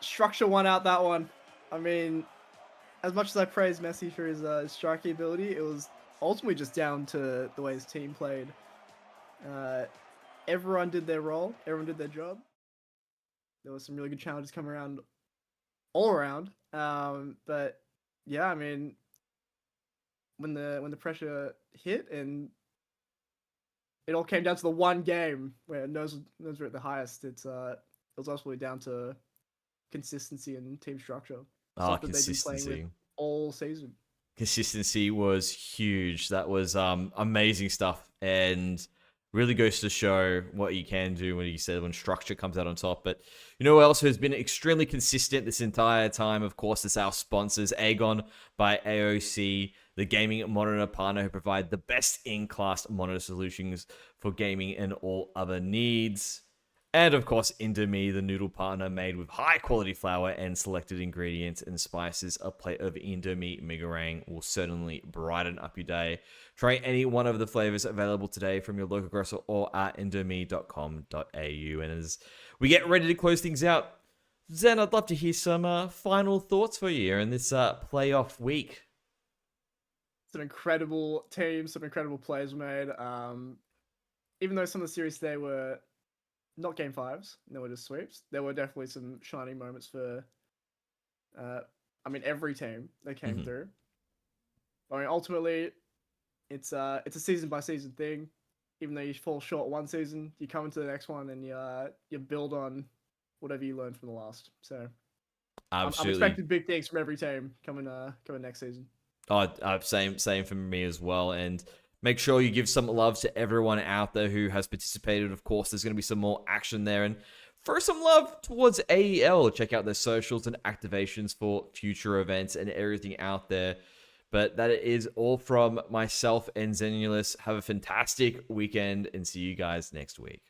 Speaker 2: Structure won out that one. I mean, as much as I praise Messi for his striking ability, it was ultimately just down to the way his team played. Everyone did their role. Everyone did their job. There was some really good challenges coming around, all around. But yeah, I mean, when the pressure hit and it all came down to the one game where nose were at the highest, it was absolutely down to consistency and team structure. Stuff that they've been playing with all season.
Speaker 1: Consistency was huge. That was amazing stuff, and really goes to show what you can do when structure comes out on top. But you know who else has been extremely consistent this entire time? Of course, it's our sponsors, AGON by AOC, the gaming monitor partner who provide the best in-class monitor solutions for gaming and all other needs. And of course, Indomie, the noodle partner made with high quality flour and selected ingredients and spices. A plate of Indomie Migarang will certainly brighten up your day. Try any one of the flavors available today from your local grocer or at indomie.com.au. And as we get ready to close things out, Zen, I'd love to hear some final thoughts for you in this playoff week.
Speaker 2: It's an incredible team, some incredible plays made. Even though some of the series today were not game 5s, they were just sweeps, there were definitely some shining moments for every team that came through. I mean, ultimately it's a season by season thing. Even though you fall short one season, you come into the next one and you build on whatever you learned from the last. So I'm expecting big things from every team coming next season.
Speaker 1: Same for me as well. And make sure you give some love to everyone out there who has participated. Of course, there's going to be some more action there. And throw some love towards AEL. Check out their socials and activations for future events and everything out there. But that is all from myself and Zenulous. Have a fantastic weekend and see you guys next week.